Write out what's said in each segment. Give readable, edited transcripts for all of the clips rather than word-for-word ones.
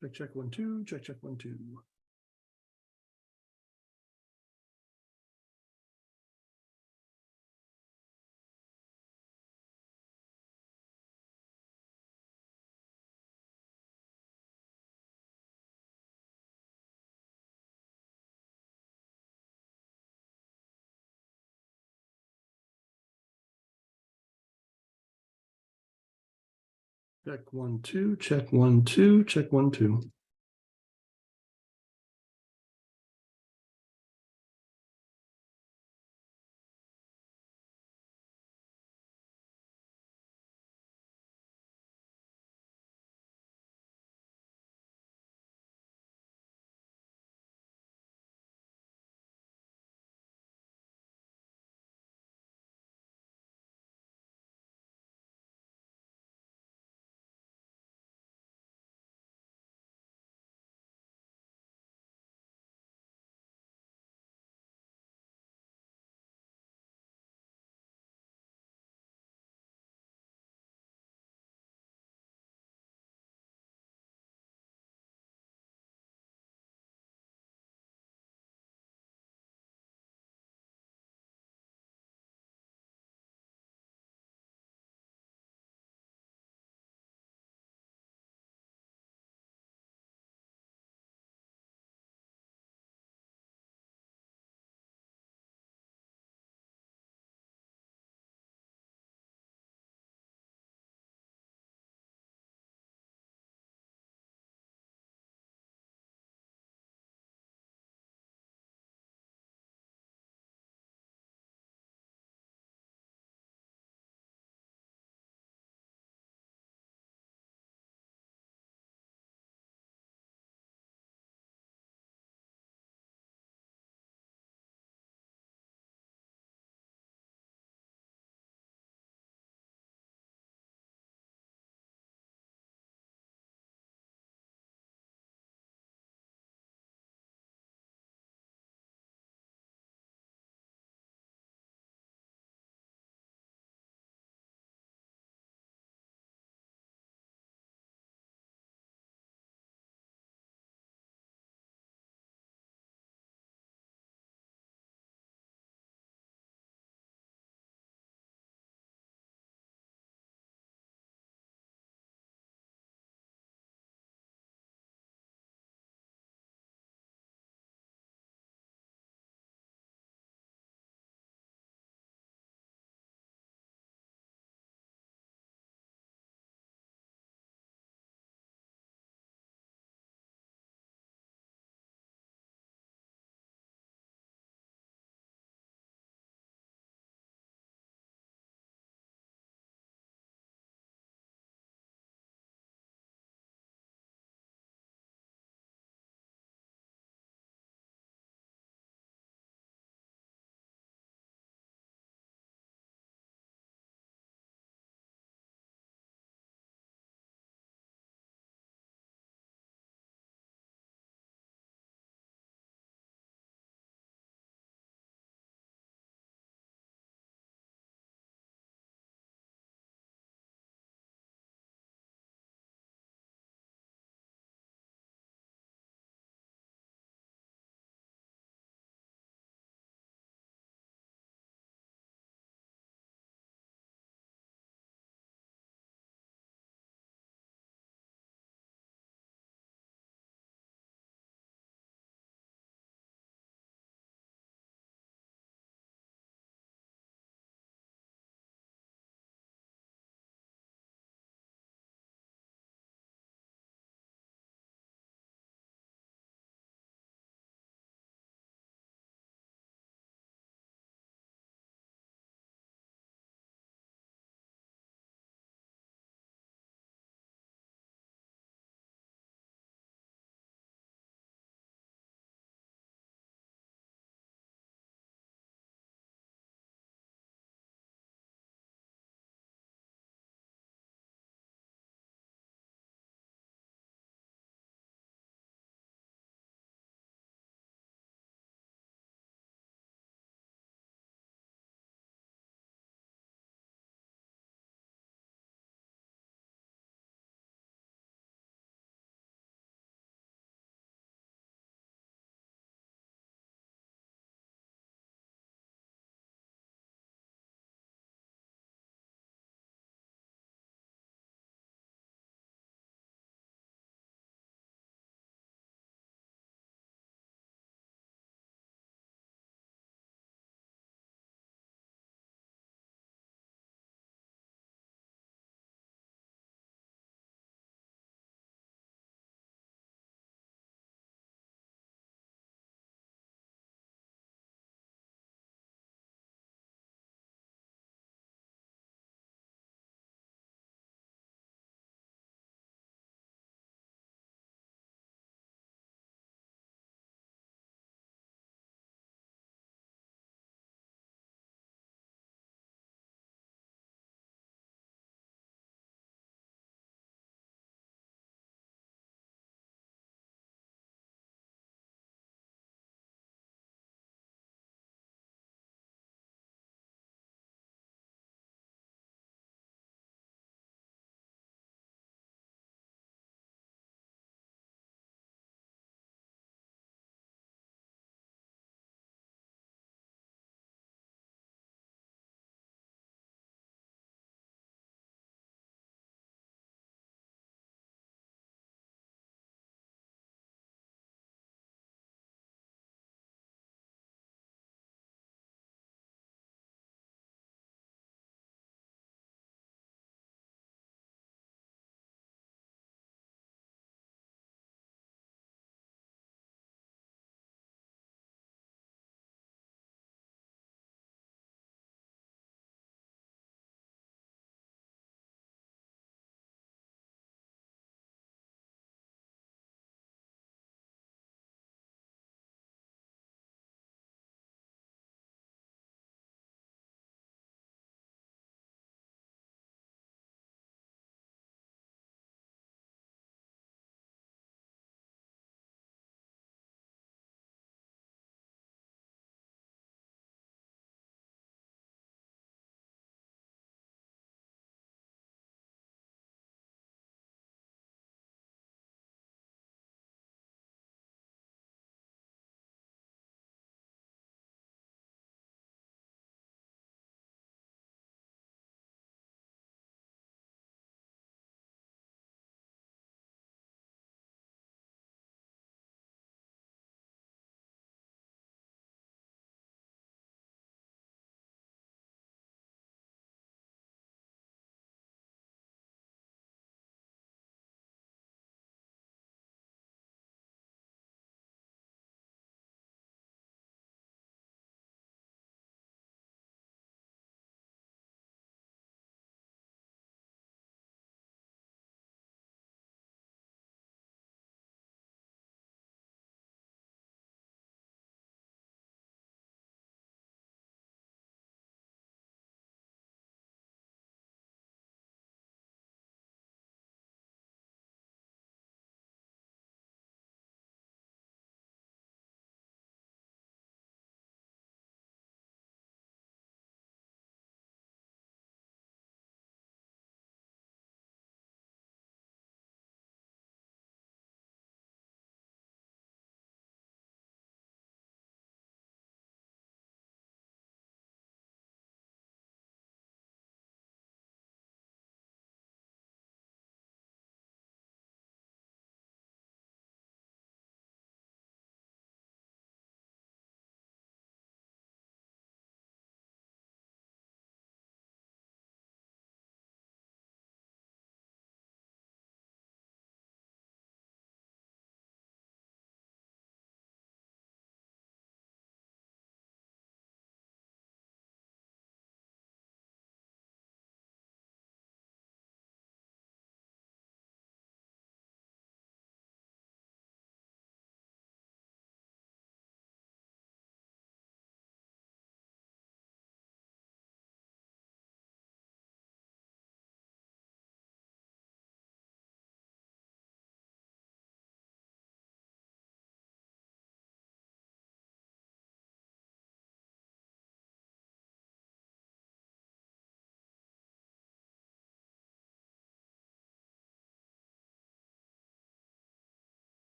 Check, check, 1, 2, check, check, 1, 2. Check, 1, 2, check, 1, 2, check, 1, 2.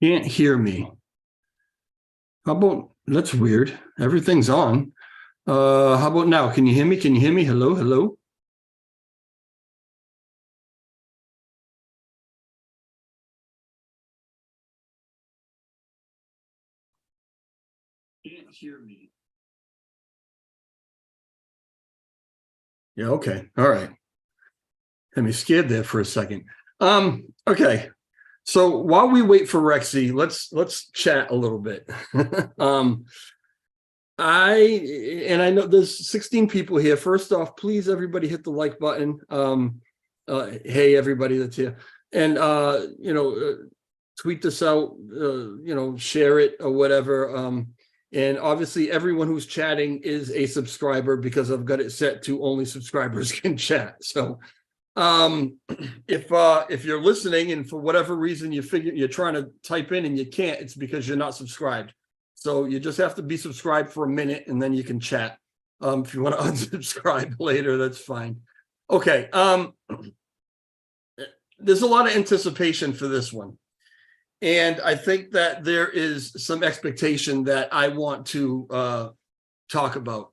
Can't hear me. How about, that's weird. Everything's on. How about now? Can you hear me? Can you hear me? Hello, hello. Can't hear me. Yeah, okay. All right. Had me scared there for a second. Okay. So while we wait for Rexy, let's chat a little bit. I know there's 16 people here. First off, please everybody hit the like button. Hey everybody that's here, and tweet this out, share it or whatever. And obviously everyone who's chatting is a subscriber because I've got it set to only subscribers can chat. So if you're listening and for whatever reason you figure you're trying to type in and you can't, it's because you're not subscribed. So you just have to be subscribed for a minute and then you can chat. If you want to unsubscribe later, that's fine. Okay. There's a lot of anticipation for this one. And I think that there is some expectation that I want to talk about.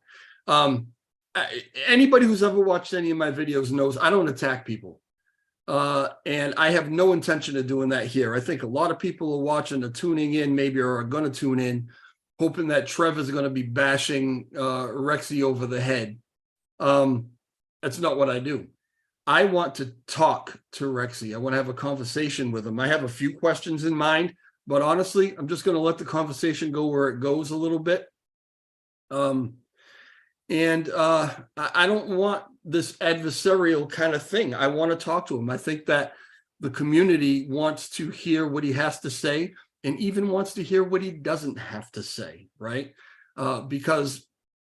Anybody who's ever watched any of my videos knows I don't attack people. And I have no intention of doing that here. I think a lot of people are watching or tuning in, maybe, or are going to tune in, hoping that Trevor's going to be bashing Rexy over the head. That's not what I do. I want to talk to Rexy. I want to have a conversation with him. I have a few questions in mind, but honestly, I'm just going to let the conversation go where it goes a little bit. I don't want this adversarial kind of thing. I want to talk to him. I think that the community wants to hear what he has to say and even wants to hear what he doesn't have to say, right? Because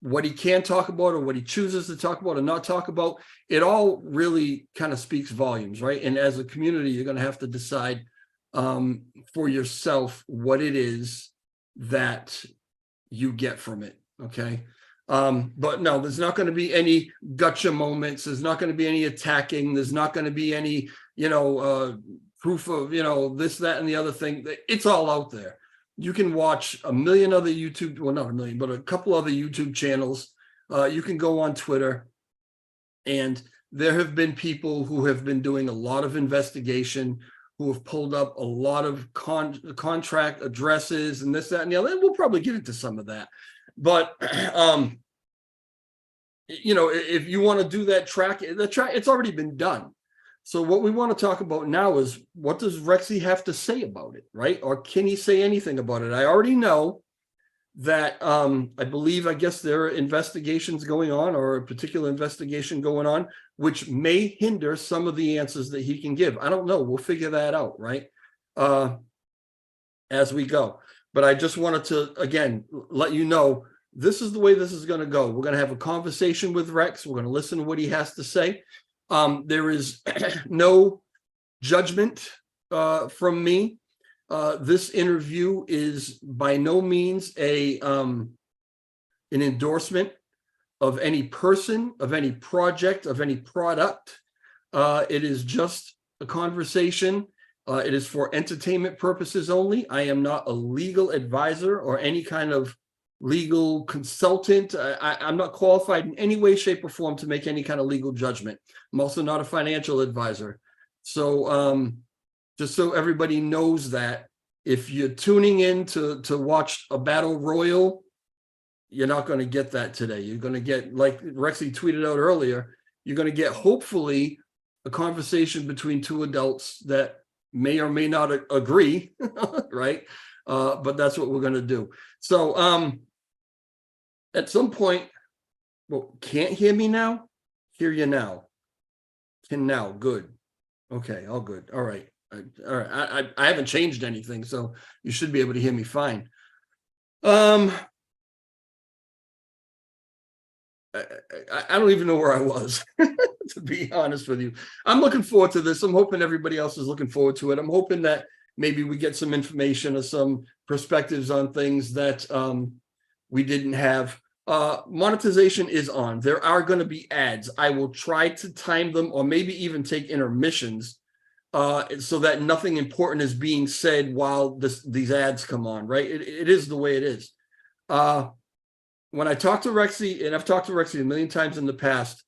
what he can talk about or what he chooses to talk about or not talk about, it all really kind of speaks volumes, right? And as a community, you're going to have to decide for yourself what it is that you get from it, okay? But no, there's not going to be any gotcha moments. There's not going to be any attacking. There's not going to be any, proof of, this, that, and the other thing. It's all out there. You can watch a million other YouTube, well, not a million, but a couple other YouTube channels. You can go on Twitter, and there have been people who have been doing a lot of investigation, who have pulled up a lot of contract addresses and this, that, and the other. And we'll probably get into some of that. But, if you want to do that track, it's already been done. So what we want to talk about now is, what does Rexy have to say about it, right? Or can he say anything about it? I already know that I guess there are investigations going on, or a particular investigation going on, which may hinder some of the answers that he can give. I don't know. We'll figure that out, right? As we go. But I just wanted to, again, let you know, this is the way this is going to go. We're going to have a conversation with Rex. We're going to listen to what he has to say. There is no judgment from me. This interview is by no means an endorsement of any person, of any project, of any product. It is just a conversation. It is for entertainment purposes only. I am not a legal advisor or any kind of legal consultant. I'm not qualified in any way, shape, or form to make any kind of legal judgment. I'm also not a financial advisor. So just so everybody knows that, if you're tuning in to watch a battle royal, you're not going to get that today. You're going to get, like Rexy tweeted out earlier, you're going to get hopefully a conversation between two adults that may or may not agree, right? But that's what we're going to do. So at some point, well, can't hear me now? Hear you now. Can now. Good. Okay, all good. All right. All right. I haven't changed anything, so you should be able to hear me fine. I don't even know where I was, to be honest with you. I'm looking forward to this. I'm hoping everybody else is looking forward to it. I'm hoping that maybe we get some information or some perspectives on things that we didn't have. Monetization is on. There are going to be ads. I will try to time them, or maybe even take intermissions so that nothing important is being said while these ads come on, right? It is the way it is. When I talk to Rexy, and I've talked to Rexy a million times in the past,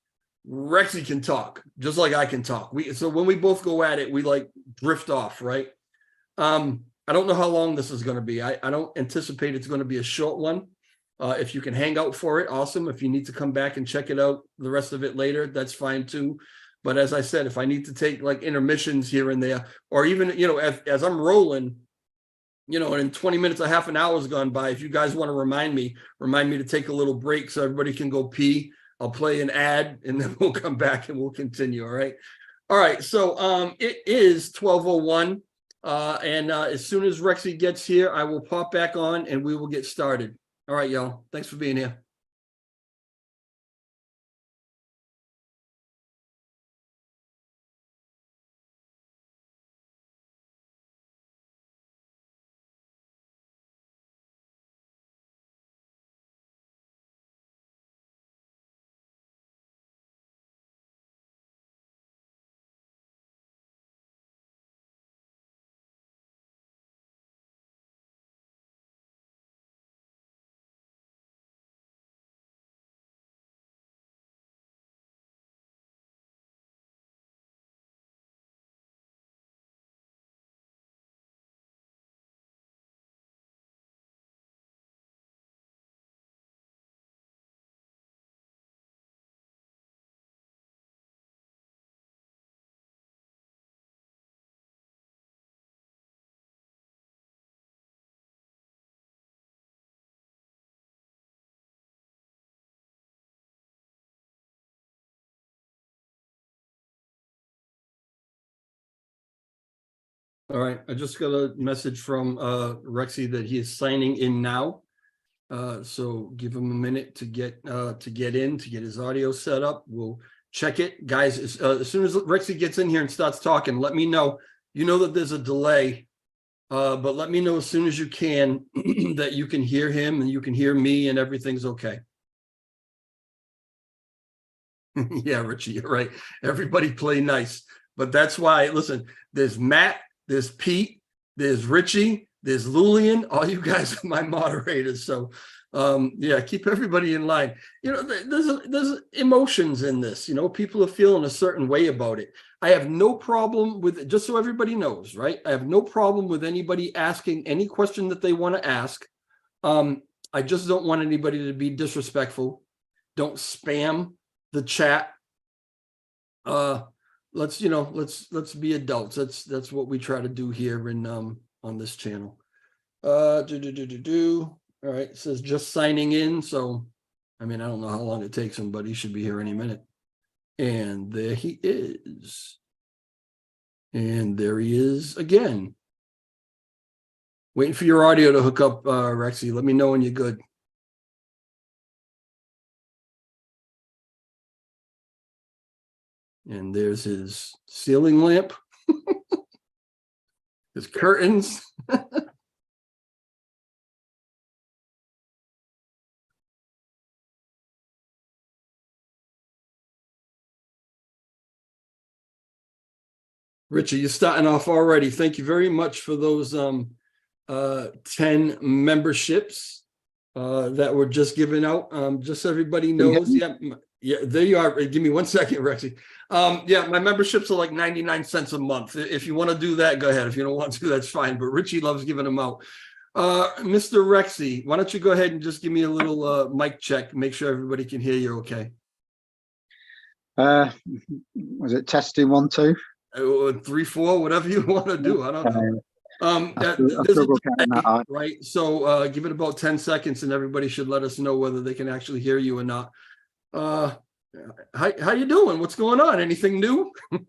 Rexy can talk just like I can talk. So when we both go at it, we like drift off, right? I don't know how long this is going to be. I don't anticipate it's going to be a short one. If you can hang out for it, awesome. If you need to come back and check it out the rest of it later, that's fine too. But as I said, if I need to take like intermissions here and there, or even, you know, as I'm rolling, you know, and in 20 minutes, a half an hour has gone by. If you guys want to remind me to take a little break so everybody can go pee. I'll play an ad and then we'll come back and we'll continue. All right. All right. So it is 12:01. And as soon as Rexy gets here, I will pop back on and we will get started. All right, y'all. Thanks for being here. All right, I just got a message from Rexy that he is signing in now. So give him a minute to get in, to get his audio set up. We'll check it. Guys, as soon as Rexy gets in here and starts talking, let me know. You know that there's a delay, but let me know as soon as you can that you can hear him and you can hear me and everything's okay. Yeah, Richie, you're right. Everybody play nice. But that's why, listen, there's Matt, there's Pete, there's Richie, there's Lulian. All you guys are my moderators. So yeah, keep everybody in line. You know, there's emotions in this. You know, people are feeling a certain way about it. I have no problem with it, just so everybody knows, right? I have no problem with anybody asking any question that they want to ask. I just don't want anybody to be disrespectful. Don't spam the chat. Let's be adults. That's what we try to do here in on this channel. All right, it says just signing in. So I mean, I don't know how long it takes him, but he should be here any minute. And there he is. And there he is again. Waiting for your audio to hook up, Rexy. Let me know when you're good. And there's his ceiling lamp, his curtains. Richard, you're starting off already. Thank you very much for those 10 memberships that were just given out. Just so everybody knows. Yeah, there you are. Give me 1 second, Rexy. Yeah, my memberships are like 99 cents a month. If you want to do that, go ahead. If you don't want to, that's fine. But Richie loves giving them out. Mr. Rexy, why don't you go ahead and just give me a little mic check, make sure everybody can hear you okay. Was it testing 1, 2? 3, 4, whatever you want to do. I don't know. Right. So give it about 10 seconds and everybody should let us know whether they can actually hear you or not. How you doing? What's going on? Anything new? Well,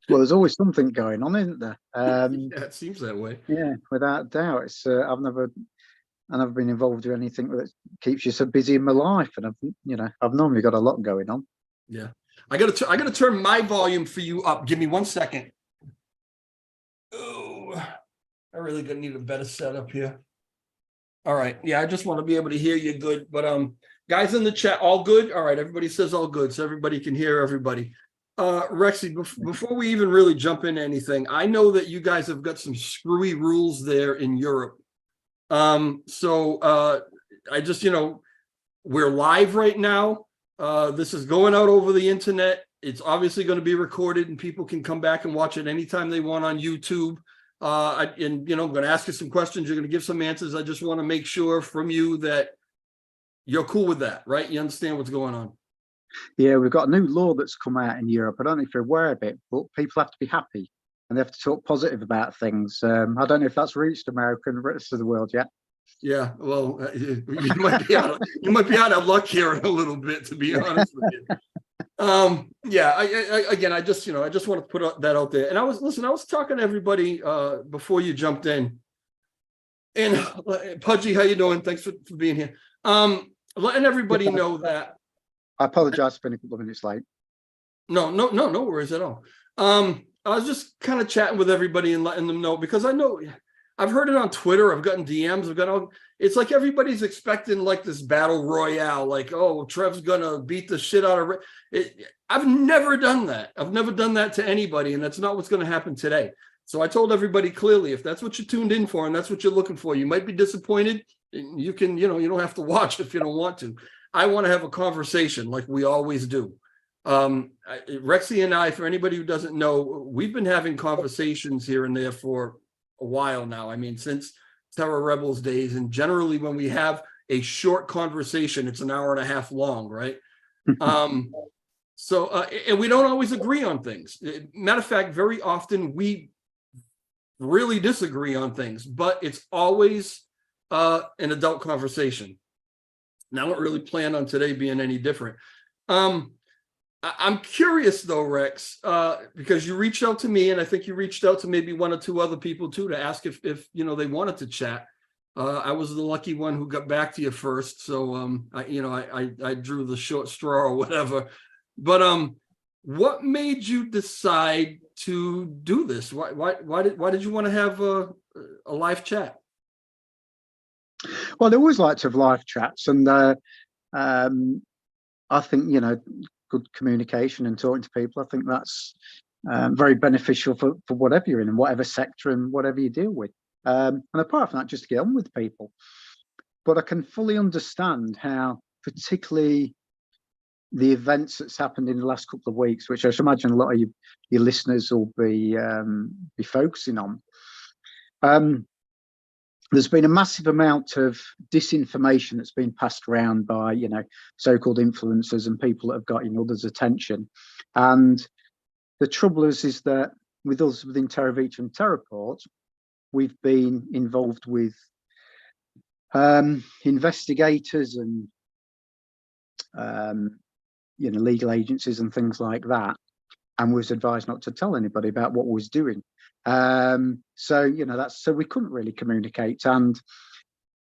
there's always something going on, isn't there? Yeah, it seems that way. Yeah, without doubt. It's I've never been involved in anything that keeps you so busy in my life, and I've normally got a lot going on. Yeah, I gotta turn my volume for you up. Give me 1 second. Oh, I really gonna need a better setup here. All right. Yeah, I just want to be able to hear you good. But guys in the chat, all good? All right, everybody says all good, so everybody can hear everybody. Rexy, before we even really jump into anything, I know that you guys have got some screwy rules there in Europe. I just, we're live right now. This is going out over the internet. It's obviously going to be recorded and people can come back and watch it anytime they want on YouTube. I'm going to ask you some questions. You're going to give some answers. I just want to make sure from you that you're cool with that, right? You understand what's going on. Yeah, we've got a new law that's come out in Europe. I don't know if you're aware of it, but people have to be happy and they have to talk positive about things. I don't know if that's reached America and the rest of the world yet. Yeah, well, you might be out of luck here in a little bit, to be honest with you. Yeah, I just want to put that out there. And I was talking to everybody before you jumped in. And Pudgy, how you doing? Thanks for being here. Letting everybody know that. I apologize for being a couple of minutes late. No worries at all. I was just kind of chatting with everybody and letting them know, because I know I've heard it on Twitter. I've gotten DMs. It's like everybody's expecting like this battle royale, like, oh, Trev's gonna beat the shit out of it. I've never done that. I've never done that to anybody, and that's not what's going to happen today. So I told everybody clearly, if that's what you tuned in for and that's what you're looking for, you might be disappointed. You can, you don't have to watch if you don't want to. I want to have a conversation like we always do. Rexy and I, for anybody who doesn't know, we've been having conversations here and there for a while now. I mean, since Terra Rebels days, and generally when we have a short conversation, it's an hour and a half long, right? And we don't always agree on things. Matter of fact, very often we really disagree on things, but it's always an adult conversation. And I don't really plan on today being any different. I'm curious though, Rex, because you reached out to me, and I think you reached out to maybe one or two other people too to ask if they wanted to chat. I was the lucky one who got back to you first, so I drew the short straw or whatever. But what made you decide to do this? Why did you want to have a live chat? Well, I always like to have live chats, and I think good communication and talking to people, I think that's very beneficial for whatever you're in and whatever sector and whatever you deal with. And apart from that, just to get on with people. But I can fully understand how, particularly the events that's happened in the last couple of weeks, which I should imagine a lot of your listeners will be focusing on. There's been a massive amount of disinformation that's been passed around by, so-called influencers and people that have got others' attention. And the trouble is that with us within Terra Vita and Terraport, we've been involved with investigators and legal agencies and things like that, and was advised not to tell anybody about what we was doing. So we couldn't really communicate, and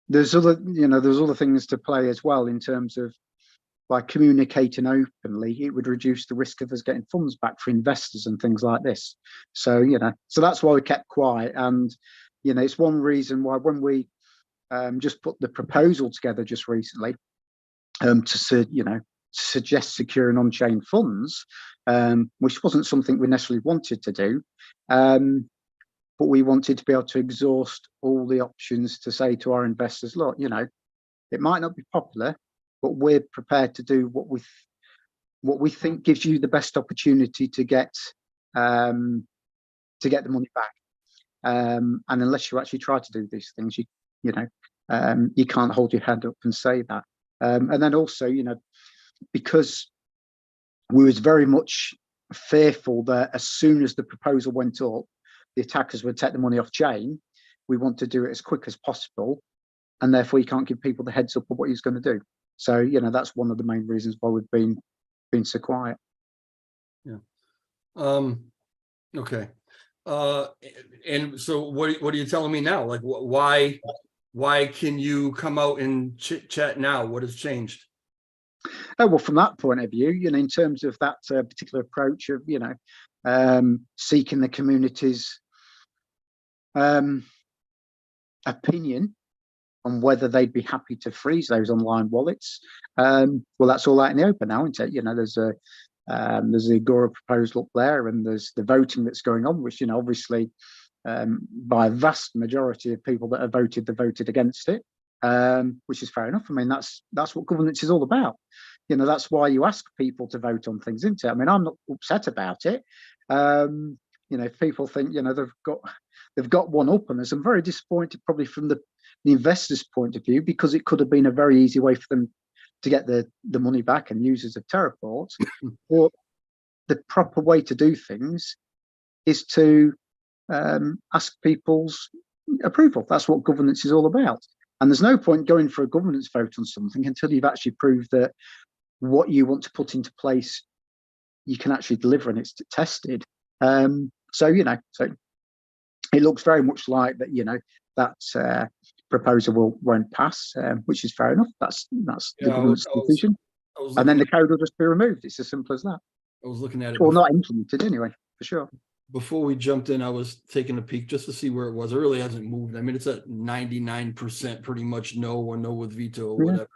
there's other things to play as well, in terms of by communicating openly, it would reduce the risk of us getting funds back for investors and things like this. So so that's why we kept quiet. And it's one reason why when we just put the proposal together just recently to suggest securing on-chain funds, which wasn't something we necessarily wanted to do, but we wanted to be able to exhaust all the options to say to our investors, look, it might not be popular, but we're prepared to do what we think gives you the best opportunity to get the money back. And unless you actually try to do these things, you can't hold your hand up and say that. And then also, because we was very much fearful that as soon as the proposal went up, the attackers would take the money off chain. We want to do it as quick as possible, and therefore you can't give people the heads up of what he's going to do. So that's one of the main reasons why we've been so quiet. Yeah. Okay. And so what are you telling me now? Like, why can you come out and chit chat now? What has changed? Oh, well, from that point of view, in terms of that particular approach of seeking the community's opinion on whether they'd be happy to freeze those online wallets, well, that's all out in the open now, isn't it? There's There's the Agora proposal up there, and there's the voting that's going on, which, obviously, by a vast majority of people that have voted, they voted against it, which is fair enough. I mean, that's what governance is all about. That's why you ask people to vote on things, isn't it? I mean, I'm not upset about it. If people think, they've got one up on us, I'm very disappointed, probably from the investors' point of view, because it could have been a very easy way for them to get the money back and users of Terraport. Or the proper way to do things is to ask people's approval. That's what governance is all about. And there's no point going for a governance vote on something until you've actually proved that what you want to put into place, you can actually deliver and it's tested. So it looks very much like that, that proposal won't pass, which is fair enough. That's the government's decision. And then the code will just be removed. It's as simple as that. I was looking at it. Or not implemented anyway, for sure. Before we jumped in, I was taking a peek just to see where it was. It really hasn't moved. I mean, it's at 99% pretty much no, or no with Vita or whatever.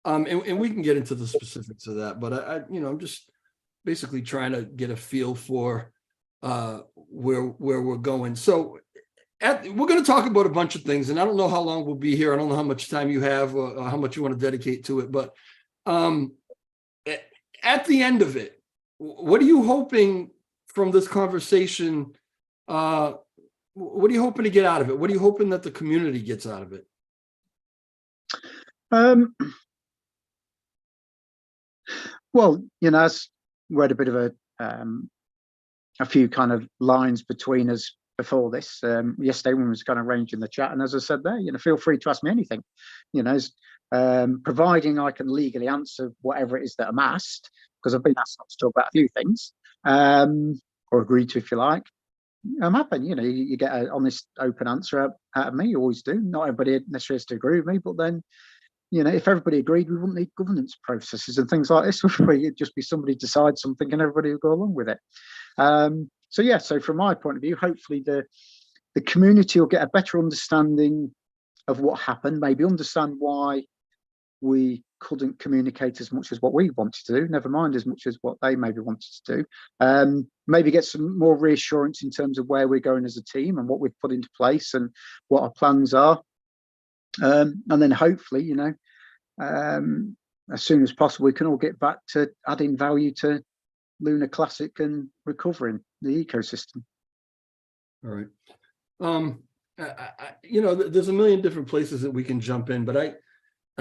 And we can get into the specifics of that, but I'm just basically trying to get a feel for where we're going. So we're going to talk about a bunch of things, and I don't know how long we'll be here. I don't know how much time you have or how much you want to dedicate to it, but at the end of it, what are you hoping from this conversation? What are you hoping to get out of it? What are you hoping that the community gets out of it? Well, as we had a bit of a few kind of lines between us before this. Yesterday when we was kind of arranging the chat, and as I said there, feel free to ask me anything. Providing I can legally answer whatever it is that I'm asked, because I've been asked not to talk about a few things, or agreed to, if you like. I'm happy. You get an honest, open answer out of me. You always do. Not everybody necessarily has to agree with me, but then, if everybody agreed, we wouldn't need governance processes and things like this, where it'd just be somebody decide something and everybody would go along with it. So from my point of view, hopefully the community will get a better understanding of what happened, maybe understand why we couldn't communicate as much as what we wanted to do, never mind as much as what they maybe wanted to do. Maybe get some more reassurance in terms of where we're going as a team and what we've put into place and what our plans are. And then hopefully, as soon as possible, we can all get back to adding value to Lunar Classic and recovering the ecosystem. All right. There's a million different places that we can jump in, but I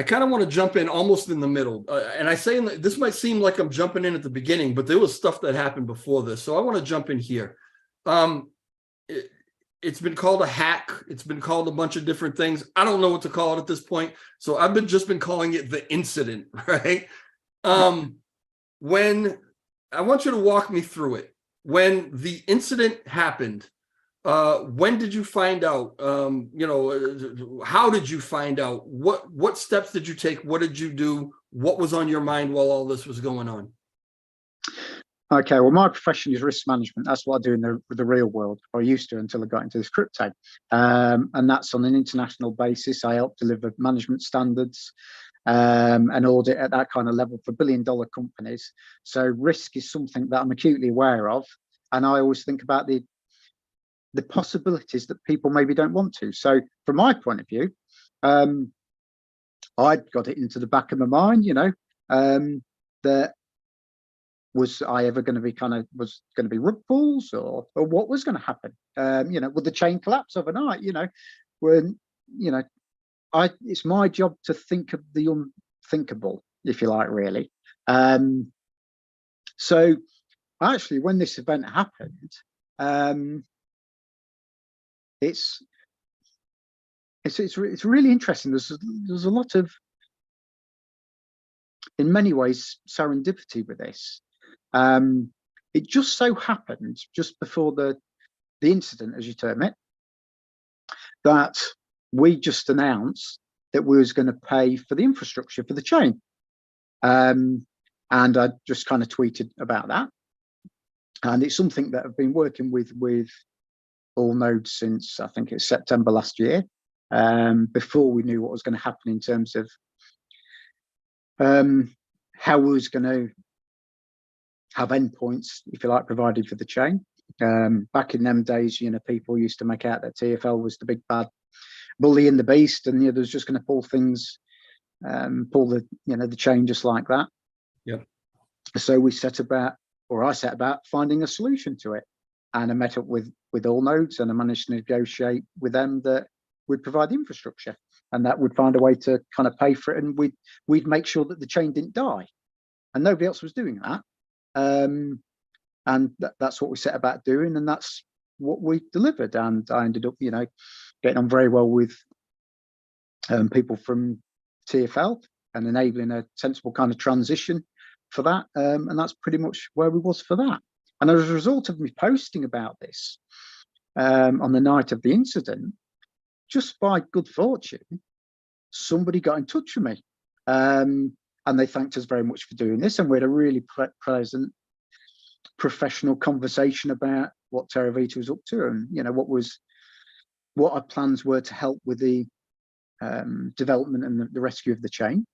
kind of want to jump in almost in the middle. And I say this might seem like I'm jumping in at the beginning, but there was stuff that happened before this. So I want to jump in here. It's been called a hack. It's been called a bunch of different things. I don't know what to call it at this point. So I've just been calling it the incident, right? When I want you to walk me through it. When the incident happened, when did you find out? How did you find out? What steps did you take? What did you do? What was on your mind while all this was going on? Okay, well, my profession is risk management. That's what I do in the real world, or I used to until I got into this crypto. And that's on an international basis. I help deliver management standards and audit at that kind of level for billion-dollar companies. So risk is something that I'm acutely aware of. And I always think about the possibilities that people maybe don't want to. So from my point of view, I'd got it into the back of my mind, that was I ever going to be was going to be rug pulls or what was going to happen? Would the chain collapse overnight? It's my job to think of the unthinkable, if you like, really. So actually, when this event happened, it's really interesting. There's a lot of, in many ways, serendipity with this. It just so happened just before the incident, as you term it, that we just announced that we was going to pay for the infrastructure for the chain. And I just kind of tweeted about that. And it's something that I've been working with all nodes since, I think it's September last year, before we knew what was going to happen in terms of how have endpoints, if you like, provided for the chain. Back in them days, people used to make out that TFL was the big bad bully in the beast, and there was just going to pull things, pull the chain just like that. Yep. So we set about, or I set about, finding a solution to it, and I met up with all nodes, and I managed to negotiate with them that we'd provide the infrastructure, and that would find a way to kind of pay for it, and we'd make sure that the chain didn't die, and nobody else was doing that. And that's what we set about doing, and that's what we delivered. And I ended up, getting on very well with people from TFL and enabling a sensible kind of transition for that. And that's pretty much where we was for that. And as a result of me posting about this on the night of the incident, just by good fortune, somebody got in touch with me, and they thanked us very much for doing this. And we had a really pleasant, professional conversation about what Terra Vita was up to, and what our plans were to help with the development and the rescue of the chain.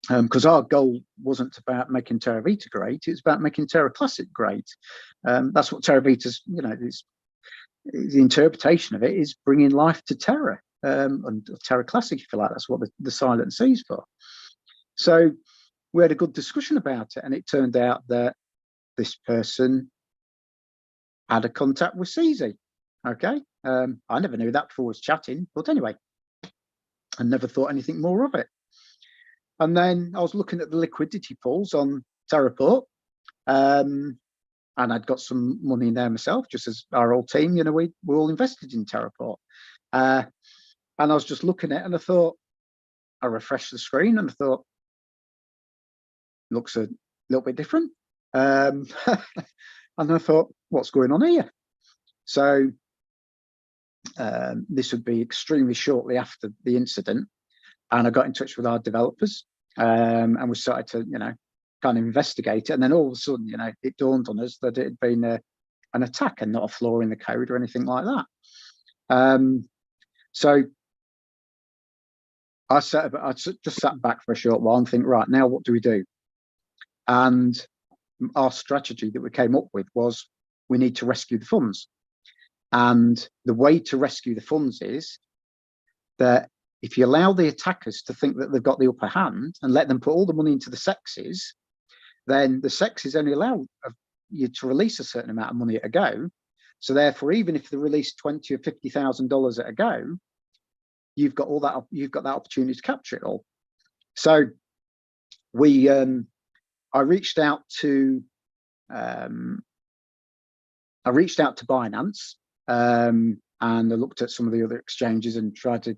Because our goal wasn't about making Terra Vita great; it's about making Terra Classic great. That's what Terra Vita's, the interpretation of it is bringing life to Terra, and Terra Classic, if you like. That's what the silent C's for. So we had a good discussion about it, and it turned out that this person had a contact with Rexyz. Okay, I never knew that before I was chatting, but anyway, I never thought anything more of it. And then I was looking at the liquidity pools on Terraport, and I'd got some money in there myself, just as our whole team. We're all invested in Terraport, and I was just looking at it, and I thought, I refreshed the screen, and I thought, looks a little bit different. And I thought, what's going on here? So this would be extremely shortly after the incident, and I got in touch with our developers, and we started to, kind of investigate it. And then all of a sudden, it dawned on us that it had been an attack and not a flaw in the code or anything like that. So I just sat back for a short while and think, right, now what do we do? And our strategy that we came up with was, we need to rescue the funds. And the way to rescue the funds is that if you allow the attackers to think that they've got the upper hand and let them put all the money into the sexes, then the sexes only allow you to release a certain amount of money at a go. So therefore, even if they release $20,000 or $50,000 at a go, you've got that opportunity to capture it all. So I reached out to Binance, and I looked at some of the other exchanges and tried to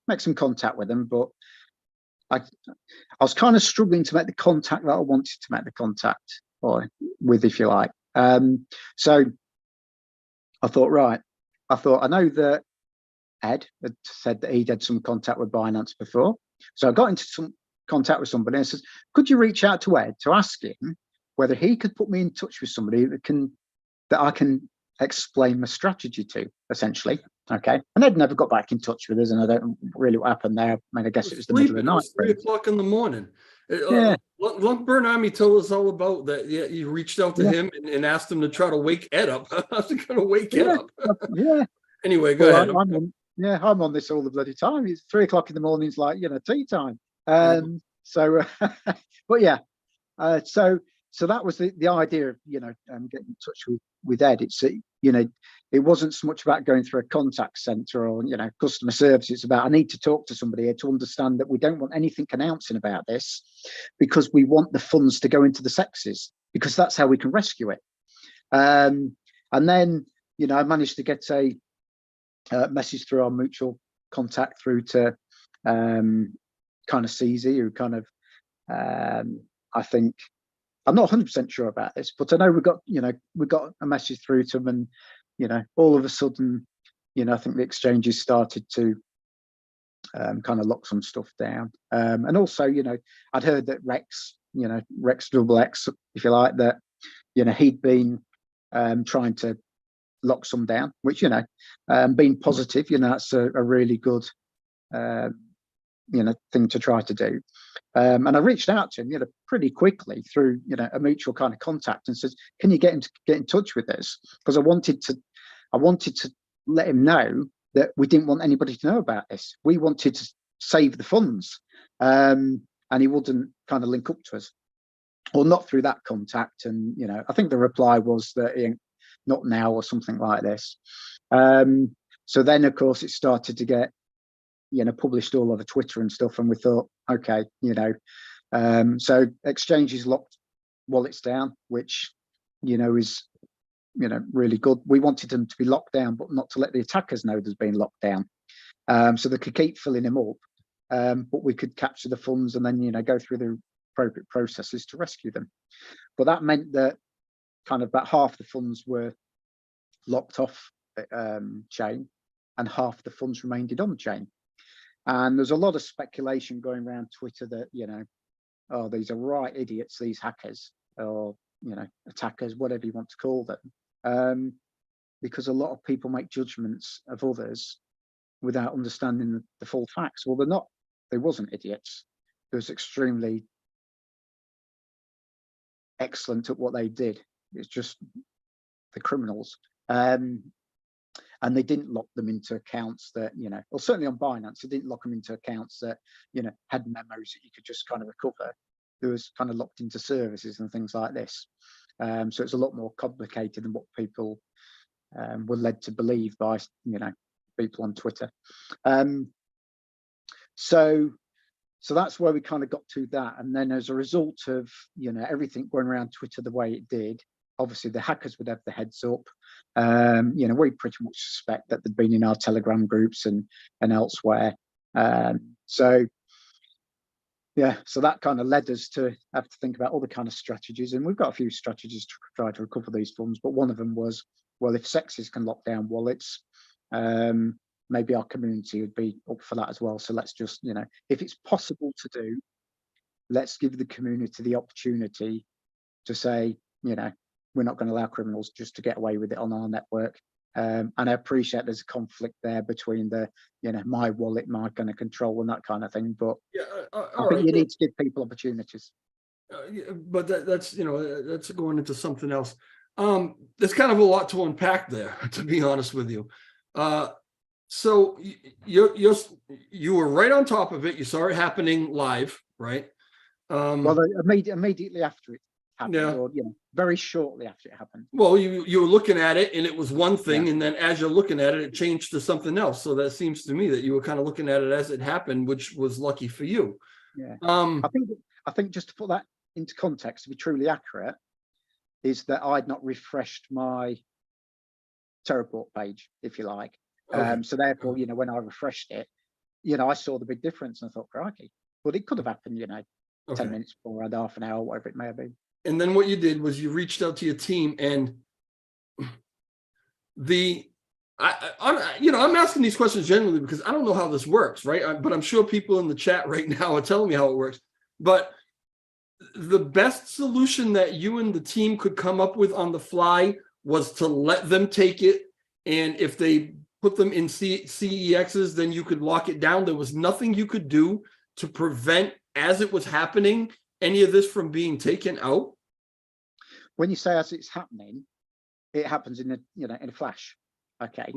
make some contact with them, but I was kind of struggling to make the contact that I wanted to make the contact with, if you like. So I thought, I know that Ed had said that he'd had some contact with Binance before, so I got into some contact with somebody and says, could you reach out to Ed to ask him whether he could put me in touch with somebody that I can explain my strategy to, essentially. Okay. And Ed never got back in touch with us, and I don't really what happened there. I mean, I guess it was the middle of the night. It was 3 o'clock in the morning. Yeah. Burn Army told us all about that. Yeah, you reached out to him and asked him to try to wake Ed up. How's it going to wake Ed up? Yeah. Anyway, go ahead. I'm on this all the bloody time. It's 3 o'clock in the morning. It's like, tea time. So, but yeah. So that was the idea of, getting in touch with Ed. It's, it wasn't so much about going through a contact center or, customer service. It's about, I need to talk to somebody here to understand that we don't want anything announcing about this, because we want the funds to go into the sexes, because that's how we can rescue it. And then, I managed to get a message through our mutual contact through to kind of CZ, who kind of, I think, I'm not 100% sure about this, but I know we got a message through to them, and all of a sudden, I think the exchanges started to kind of lock some stuff down. And also, I'd heard that Rex double X, if you like, that he'd been trying to lock some down, which being positive, that's a really good thing to try to do. And I reached out to him, pretty quickly through, a mutual kind of contact, and said, "Can you get him to get in touch with us?" Because I wanted to let him know that we didn't want anybody to know about this. We wanted to save the funds, and he wouldn't kind of link up to us, or not through that contact. And I think the reply was that not now, or something like this. So then, of course, it started to get published all over Twitter and stuff, and we thought, okay, so exchanges locked wallets down, which is really good. We wanted them to be locked down, but not to let the attackers know there's been locked down, so they could keep filling them up, but we could capture the funds and then go through the appropriate processes to rescue them. But that meant that kind of about half the funds were locked off chain, and half the funds remained on chain. And there's a lot of speculation going around Twitter that oh, these are right idiots, these hackers, or attackers, whatever you want to call them, because a lot of people make judgments of others without understanding the full facts. Well, they're not. They wasn't idiots. They was extremely excellent at what they did. It's just the criminals. And they didn't lock them into accounts that, well, certainly on Binance, they didn't lock them into accounts that, had memos that you could just kind of recover. It was kind of locked into services and things like this. So it's a lot more complicated than what people were led to believe by, people on Twitter. So that's where we kind of got to that. And then as a result of, everything going around Twitter the way it did, obviously the hackers would have the heads up. We pretty much suspect that they'd been in our Telegram groups and elsewhere. So that kind of led us to have to think about other kind of strategies. And we've got a few strategies to try to recover these funds. But one of them was, well, if Rexyz can lock down wallets, maybe our community would be up for that as well. So let's just, if it's possible to do, let's give the community the opportunity to say, we're not going to allow criminals just to get away with it on our network. And I appreciate there's a conflict there between the, my wallet, my kind of control and that kind of thing. But Yeah, I think you need to give people opportunities. But that's that's going into something else. There's kind of a lot to unpack there, to be honest with you. So you were right on top of it. You saw it happening live, right? Well, immediately after it happened, yeah. Or very shortly after it happened. Well, you were looking at it and it was one thing, and then as you're looking at it, it changed to something else. So that seems to me that you were kind of looking at it as it happened, which was lucky for you. Yeah. I think just to put that into context, to be truly accurate, is that I'd not refreshed my Terraport page, if you like. Okay. So therefore, when I refreshed it, I saw the big difference and I thought, crikey, but it could have happened, 10 minutes before, and half an hour, whatever it may have been. And then what you did was you reached out to your team, and I'm asking these questions generally because I don't know how this works, right? But I'm sure people in the chat right now are telling me how it works. But the best solution that you and the team could come up with on the fly was to let them take it, and if they put them in CEXs, then you could lock it down. There was nothing you could do to prevent, as it was happening, any of this from being taken out. When you say as it's happening, it happens in a flash. Okay.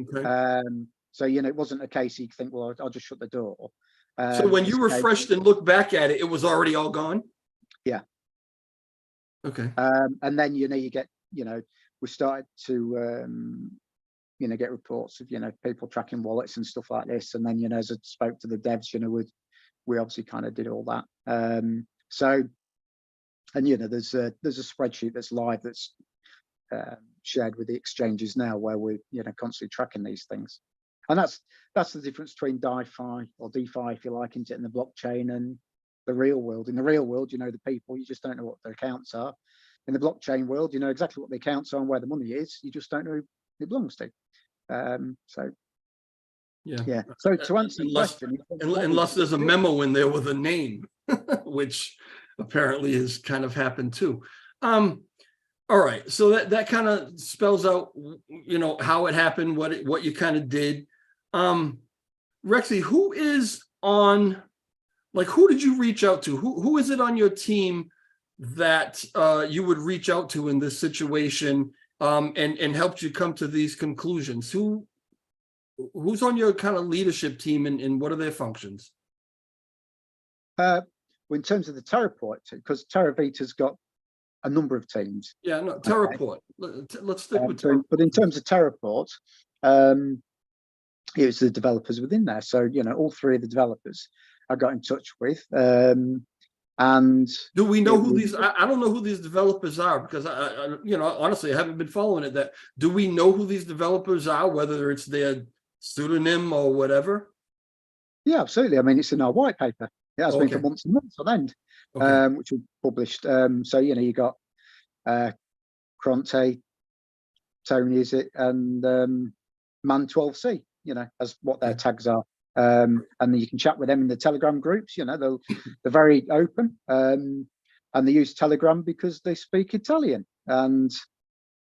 So it wasn't a case you think, well, I'll just shut the door. So when you refreshed and looked back at it, it was already all gone. Yeah. Okay. And then you get we started to get reports of people tracking wallets and stuff like this. And then as I spoke to the devs, we obviously kind of did all that. So, and there's a spreadsheet that's live that's shared with the exchanges now, where we're constantly tracking these things. And that's the difference between DeFi, or DeFi, if you like, in the blockchain and the real world. In the real world, the people, you just don't know what their accounts are. In the blockchain world, you know exactly what the accounts are and where the money is. You just don't know who it belongs to. So yeah. So to answer the question, unless there's a memo in there with a name, which apparently has kind of happened too. All right, so that kind of spells out, how it happened, what you kind of did. Rexy, who is on like, who did you reach out to? Who is it on your team that you would reach out to in this situation, and helped you come to these conclusions? Who's on your kind of leadership team, and what are their functions? Well, in terms of the Terraport, because Terra Vita's got a number of teams. Yeah, no, Okay. Terraport. Let's stick with Terraport. But in terms of Terraport, it was the developers within there. So, you know, all three of the developers I got in touch with. And do we know who these? I don't know who these developers are, because I you know, honestly, I haven't been following it. That do we know who these developers are, whether it's their pseudonym or whatever? Yeah, absolutely. I mean, it's in our white paper. It has been for Okay. months and months on end, Okay. which we published. So, you know, you got Cronte, Tony, is it, and Man 12C, you know, as what their tags are. And then you can chat with them in the Telegram groups. You know, they're very open, and they use Telegram because they speak Italian, and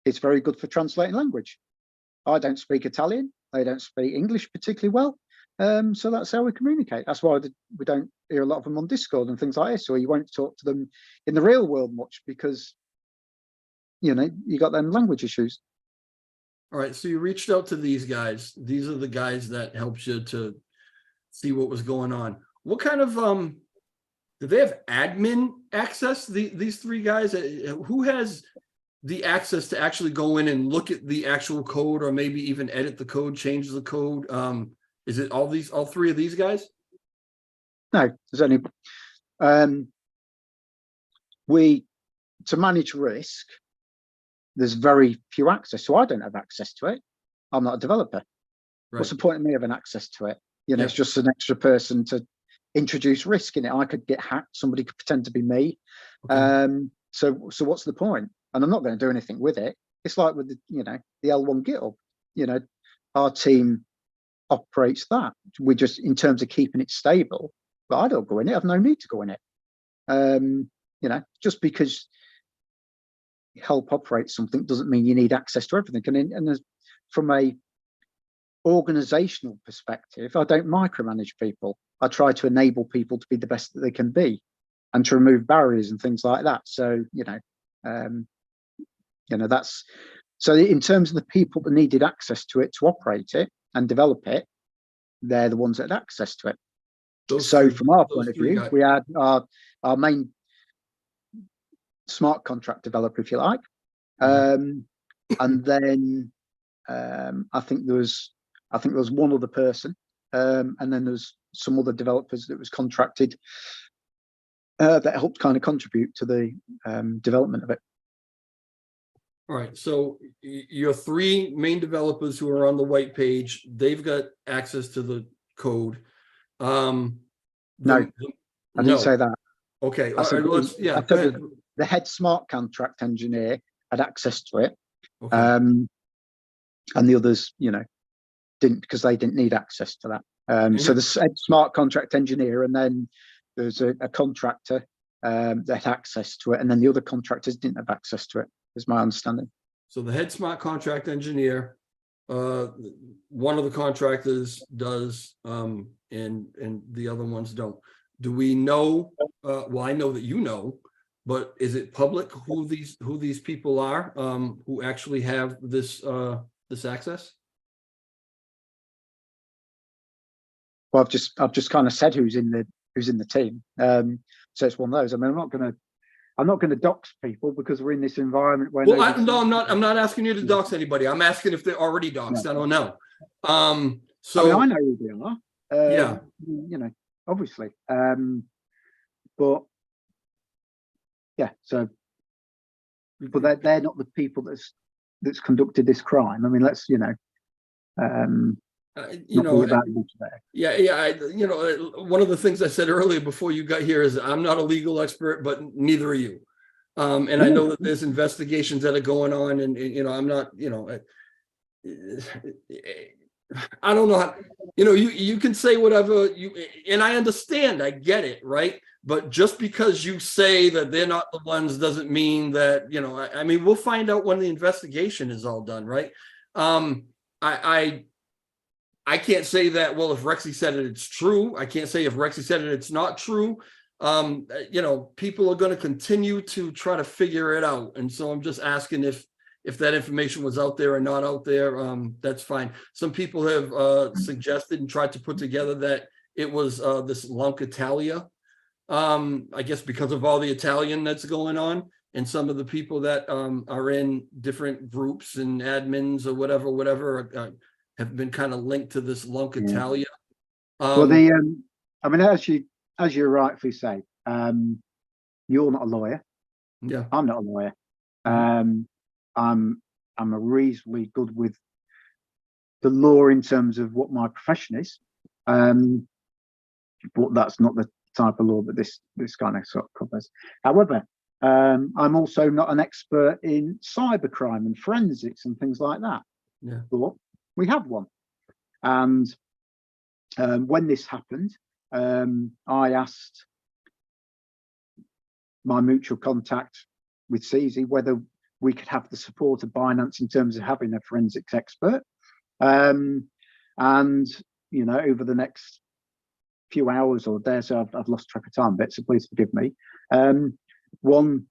it's very good for translating language. I don't speak Italian. They don't speak English particularly well. So that's how we communicate. That's why we don't hear a lot of them on Discord and things like this, or you won't talk to them in the real world much because, you know, you got them language issues. All right. So you reached out to these guys. These are the guys that helped you to see what was going on. What kind of do they have admin access? These three guys, who has the access to actually go in and look at the actual code, or maybe even edit the code, change the code? Is it all three of these guys? No, there's only to manage risk, there's very few access. So I don't have access to it. I'm not a developer. Right. What's the point of me having access to it? You know, yeah. It's just an extra person to introduce risk in it. I could get hacked. Somebody could pretend to be me. Okay. So what's the point? And I'm not going to do anything with it. It's like with the, you know, the L1 GitHub. You know, our team operates that. We just, in terms of keeping it stable, but I don't go in it. I have no need to go in it. You know, just because you help operate something doesn't mean you need access to everything. And from a organizational perspective, I don't micromanage people. I try to enable people to be the best that they can be, and to remove barriers and things like that. So, you know, that's, so in terms of the people that needed access to it to operate it and develop it, they're the ones that had access to it. So from our point of view, we had our main smart contract developer, if you like. And then I think there was one other person, and then there's some other developers that was contracted that helped kind of contribute to the development of it. All right, so your three main developers who are on the white page, they've got access to the code. No, I didn't say that. Okay, I said, yeah. The head smart contract engineer had access to it, okay. And the others, you know, didn't, because they didn't need access to that. So the head smart contract engineer, and then there's a contractor that had access to it, and then the other contractors didn't have access to it, is my understanding. So the head smart contract engineer, one of the contractors does, and the other ones don't. Do we know? Well, I know that you know, but is it public who these people are who actually have this this access? Well, I've just kind of said who's in the team. So it's one of those. I mean, I'm not going to dox people because we're in this environment where. Well, I'm not asking you to dox anybody. I'm asking if they're already doxed. No. I don't know. So I mean, I know who they are. Yeah. You know, obviously. But yeah. So, but they're not the people that's conducted this crime. I mean, let's, you know. You know, yeah. You know, one of the things I said earlier before you got here is I'm not a legal expert, but neither are you. And I know that there's investigations that are going on, and you know, I'm not, you know, I don't know how, you know, you can say whatever you, and I understand, I get it, right? But just because you say that they're not the ones doesn't mean that, you know, I mean, we'll find out when the investigation is all done, right? I can't say that, well, if Rexy said it, it's true. I can't say if Rexy said it, it's not true. You know, people are going to continue to try to figure it out. And so I'm just asking if that information was out there or not out there. That's fine. Some people have suggested and tried to put together that it was this Lunk Italia. I guess because of all the Italian that's going on, and some of the people that are in different groups and admins or whatever have been kind of linked to this Lunk Italia. Well, I mean, as you rightfully say, you're not a lawyer. Yeah, I'm not a lawyer. I'm a reasonably good with the law in terms of what my profession is, but that's not the type of law that this kind of sort of covers. However, I'm also not an expert in cybercrime and forensics and things like that. yeah. But we have one, and when this happened, I asked my mutual contact with CZ whether we could have the support of Binance in terms of having a forensics expert. And you know, over the next few hours or days, I've lost track of time a bit, so please forgive me. One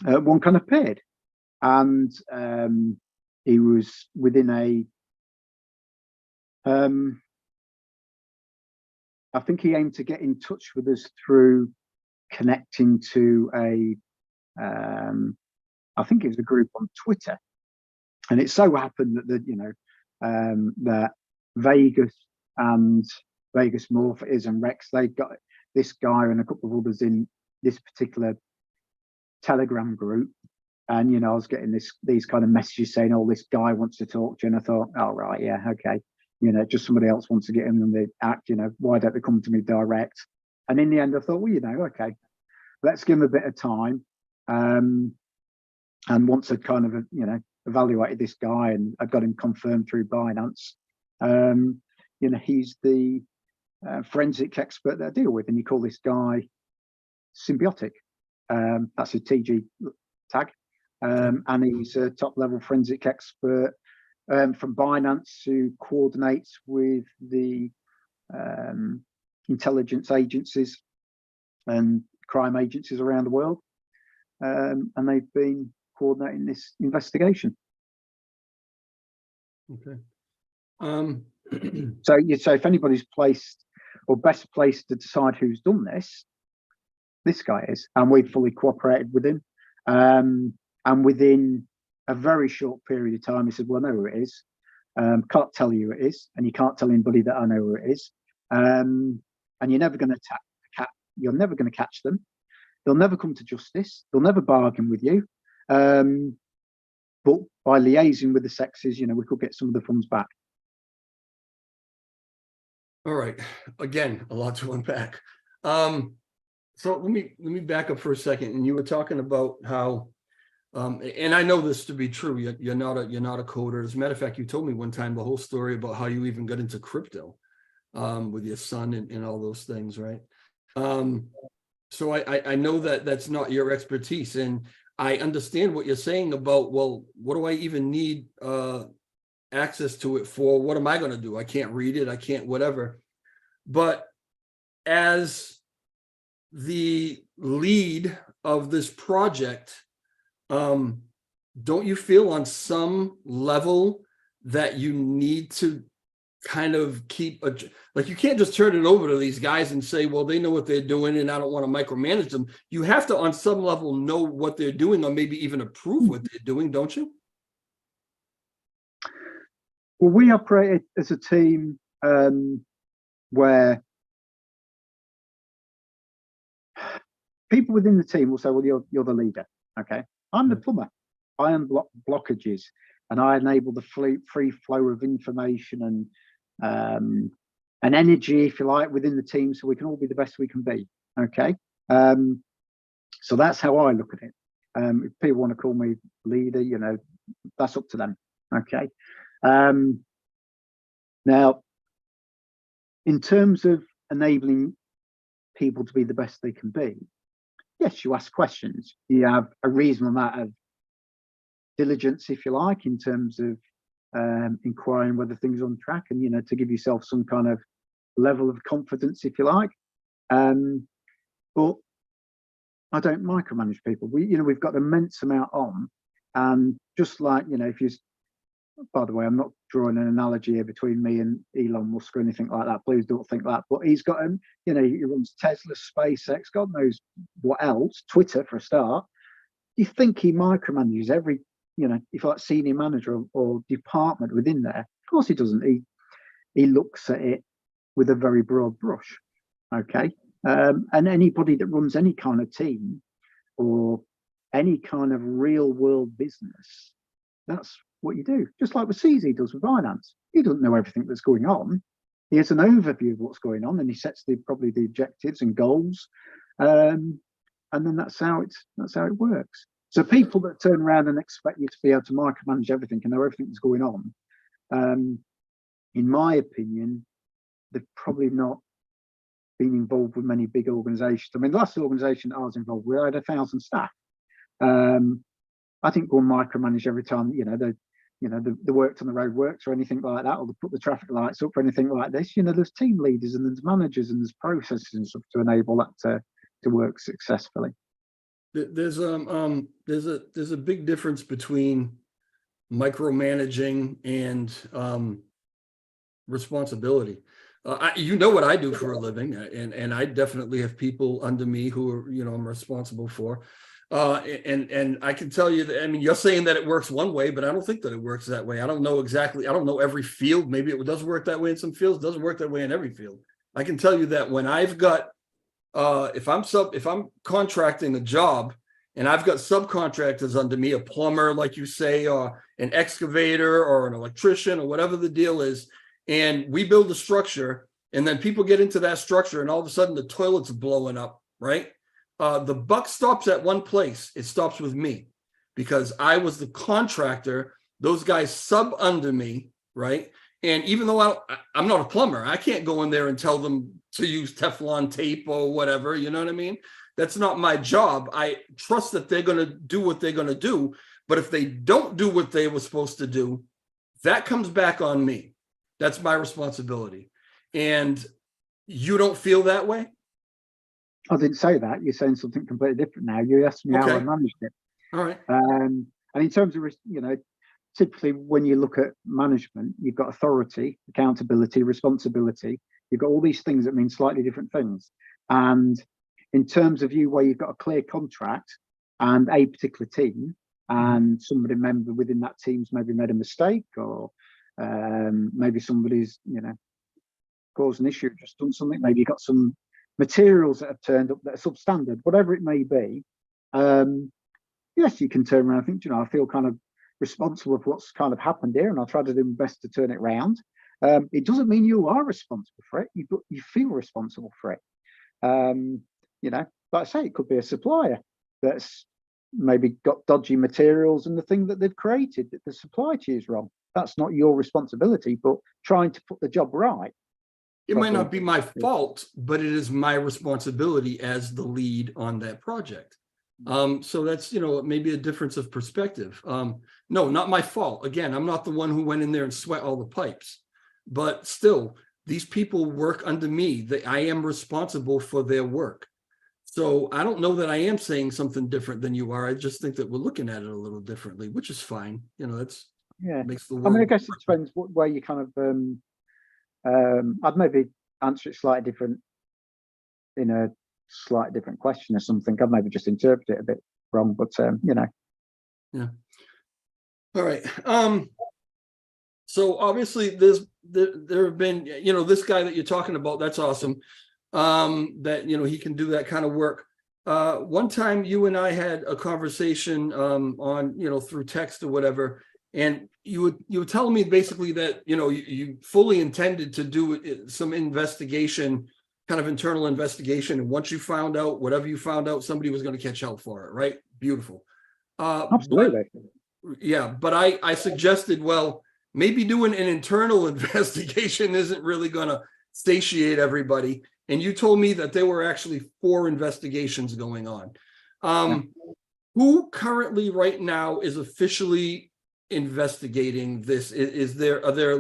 kind of appeared, and he was within I think he aimed to get in touch with us through connecting to I think it was a group on Twitter, and it so happened that that Vegas and Vegas Morpheus and Rex, they got this guy and a couple of others in this particular Telegram group, and I was getting these kind of messages saying, "Oh, this guy wants to talk to you," and I thought, "Oh, right, yeah, okay, just somebody else wants to get in and they act, why don't they come to me direct?" And in the end, I thought, well, okay, let's give him a bit of time. And once I'd kind of, evaluated this guy and I got him confirmed through Binance, he's the forensic expert that I deal with, and you call this guy Symbiotic. That's a TG tag, and he's a top-level forensic expert from Binance who coordinates with the intelligence agencies and crime agencies around the world, and they've been coordinating this investigation. Okay. So if anybody's placed or best placed to decide who's done this guy is, and we've fully cooperated with him. And within a very short period of time, he said, "Well, I know who it is. Can't tell you who it is, and you can't tell anybody that I know who it is. And you're never going to catch them. They'll never come to justice. They'll never bargain with you. But by liaising with the sexes, we could get some of the funds back." All right. Again, a lot to unpack. So let me back up for a second. And you were talking about how, and I know this to be true. You're not a coder. As a matter of fact, you told me one time the whole story about how you even got into crypto, with your son and all those things, right? So I know that that's not your expertise, and I understand what you're saying about, well, what do I even need access to it for? What am I going to do? I can't read it. I can't whatever. But as the lead of this project, don't you feel on some level that you need to kind of keep like, you can't just turn it over to these guys and say, well, they know what they're doing and I don't want to micromanage them. You have to on some level know what they're doing, or maybe even approve what they're doing, don't you? Well, we operate as a team where people within the team will say, "Well, you're the leader." Okay, I'm the plumber. I unblock blockages and I enable the free flow of information and energy, if you like, within the team, so we can all be the best we can be. Okay, so that's how I look at it. If people want to call me leader, that's up to them. Okay. Now, in terms of enabling people to be the best they can be, yes, you ask questions. You have a reasonable amount of diligence, if you like, in terms of inquiring whether things are on track, and you know, to give yourself some kind of level of confidence, if you like. But I don't micromanage people. We've got an immense amount on, and just like, you know, if you, by the way, I'm not drawing an analogy here between me and Elon Musk or anything like that. Please don't think that. But he's got him, you know, he runs Tesla, SpaceX, God knows what else, Twitter for a start. You think he micromanages every, you know, if like senior manager or department within there? Of course he doesn't. He looks at it with a very broad brush. Okay. And anybody that runs any kind of team or any kind of real world business, that's what you do. Just like what CZ does with finance. He doesn't know everything that's going on. He has an overview of what's going on, and he sets probably the objectives and goals. And then that's how it works. So people that turn around and expect you to be able to micromanage everything and know everything that's going on, in my opinion, they've probably not been involved with many big organizations. I mean, the last organization I was involved with, I had 1,000 staff. I think go and micromanage every time, you know, the works on the road works or anything like that, or they put the traffic lights up or anything like this. You know, there's team leaders and there's managers and there's processes and stuff to enable that to work successfully. There's a big difference between micromanaging and responsibility. You know what I do for a living, and I definitely have people under me who are, you know, I'm responsible for. And I can tell you that, I mean, you're saying that it works one way, but I don't think that it works that way. I don't know exactly. I don't know every field. Maybe it does work that way in some fields. It doesn't work that way in every field. I can tell you that when I've got, if I'm contracting a job and I've got subcontractors under me, a plumber, like you say, or an excavator or an electrician or whatever the deal is, and we build a structure, and then people get into that structure and all of a sudden the toilet's blowing up, right? The buck stops at one place. It stops with me because I was the contractor. Those guys sub under me, right? And even though I'm not a plumber, I can't go in there and tell them to use Teflon tape or whatever, you know what I mean? That's not my job. I trust that they're going to do what they're going to do. But if they don't do what they were supposed to do, that comes back on me. That's my responsibility. And you don't feel that way? I didn't say that. You're saying something completely different now. You asked me how I managed it. All right. And in terms of, you know, typically when you look at management, you've got authority, accountability, responsibility. You've got all these things that mean slightly different things. And in terms of you, where you've got a clear contract and a particular team, and somebody member within that team's maybe made a mistake, or maybe somebody's, you know, caused an issue, just done something. Maybe you've got some materials that have turned up that are substandard, whatever it may be. Yes, you can turn around and think, you know, I feel kind of responsible for what's kind of happened here, and I'll try to do my best to turn it around. It doesn't mean you are responsible for it. You feel responsible for it. You know, like I say, it could be a supplier that's maybe got dodgy materials, and the thing that they've created that the supply to you is wrong. That's not your responsibility, but trying to put the job right. It might not be my fault, but it is my responsibility as the lead on that project. So that's, you know, maybe a difference of perspective. No, not my fault. Again, I'm not the one who went in there and sweat all the pipes, but still, these people work under me. I am responsible for their work. So I don't know that I am saying something different than you are. I just think that we're looking at it a little differently, which is fine. You know, that's makes the world. I mean, I guess it depends where you kind of. I'd maybe answer it slightly different in a slightly different question or something. I've maybe just interpreted it a bit wrong, but you know. Yeah. All right. So obviously there have been, you know, this guy that you're talking about, that's awesome. That, you know, he can do that kind of work. One time you and I had a conversation on, you know, through text or whatever, and you were telling me basically that, you know, you fully intended to do some investigation, kind of internal investigation, and once you found out whatever you found out, somebody was going to catch hell for it, right? Beautiful. Absolutely. But I suggested, well, maybe doing an internal investigation isn't really going to satiate everybody. And you told me that there were actually 4 investigations going on. Who currently right now is officially investigating this? Are there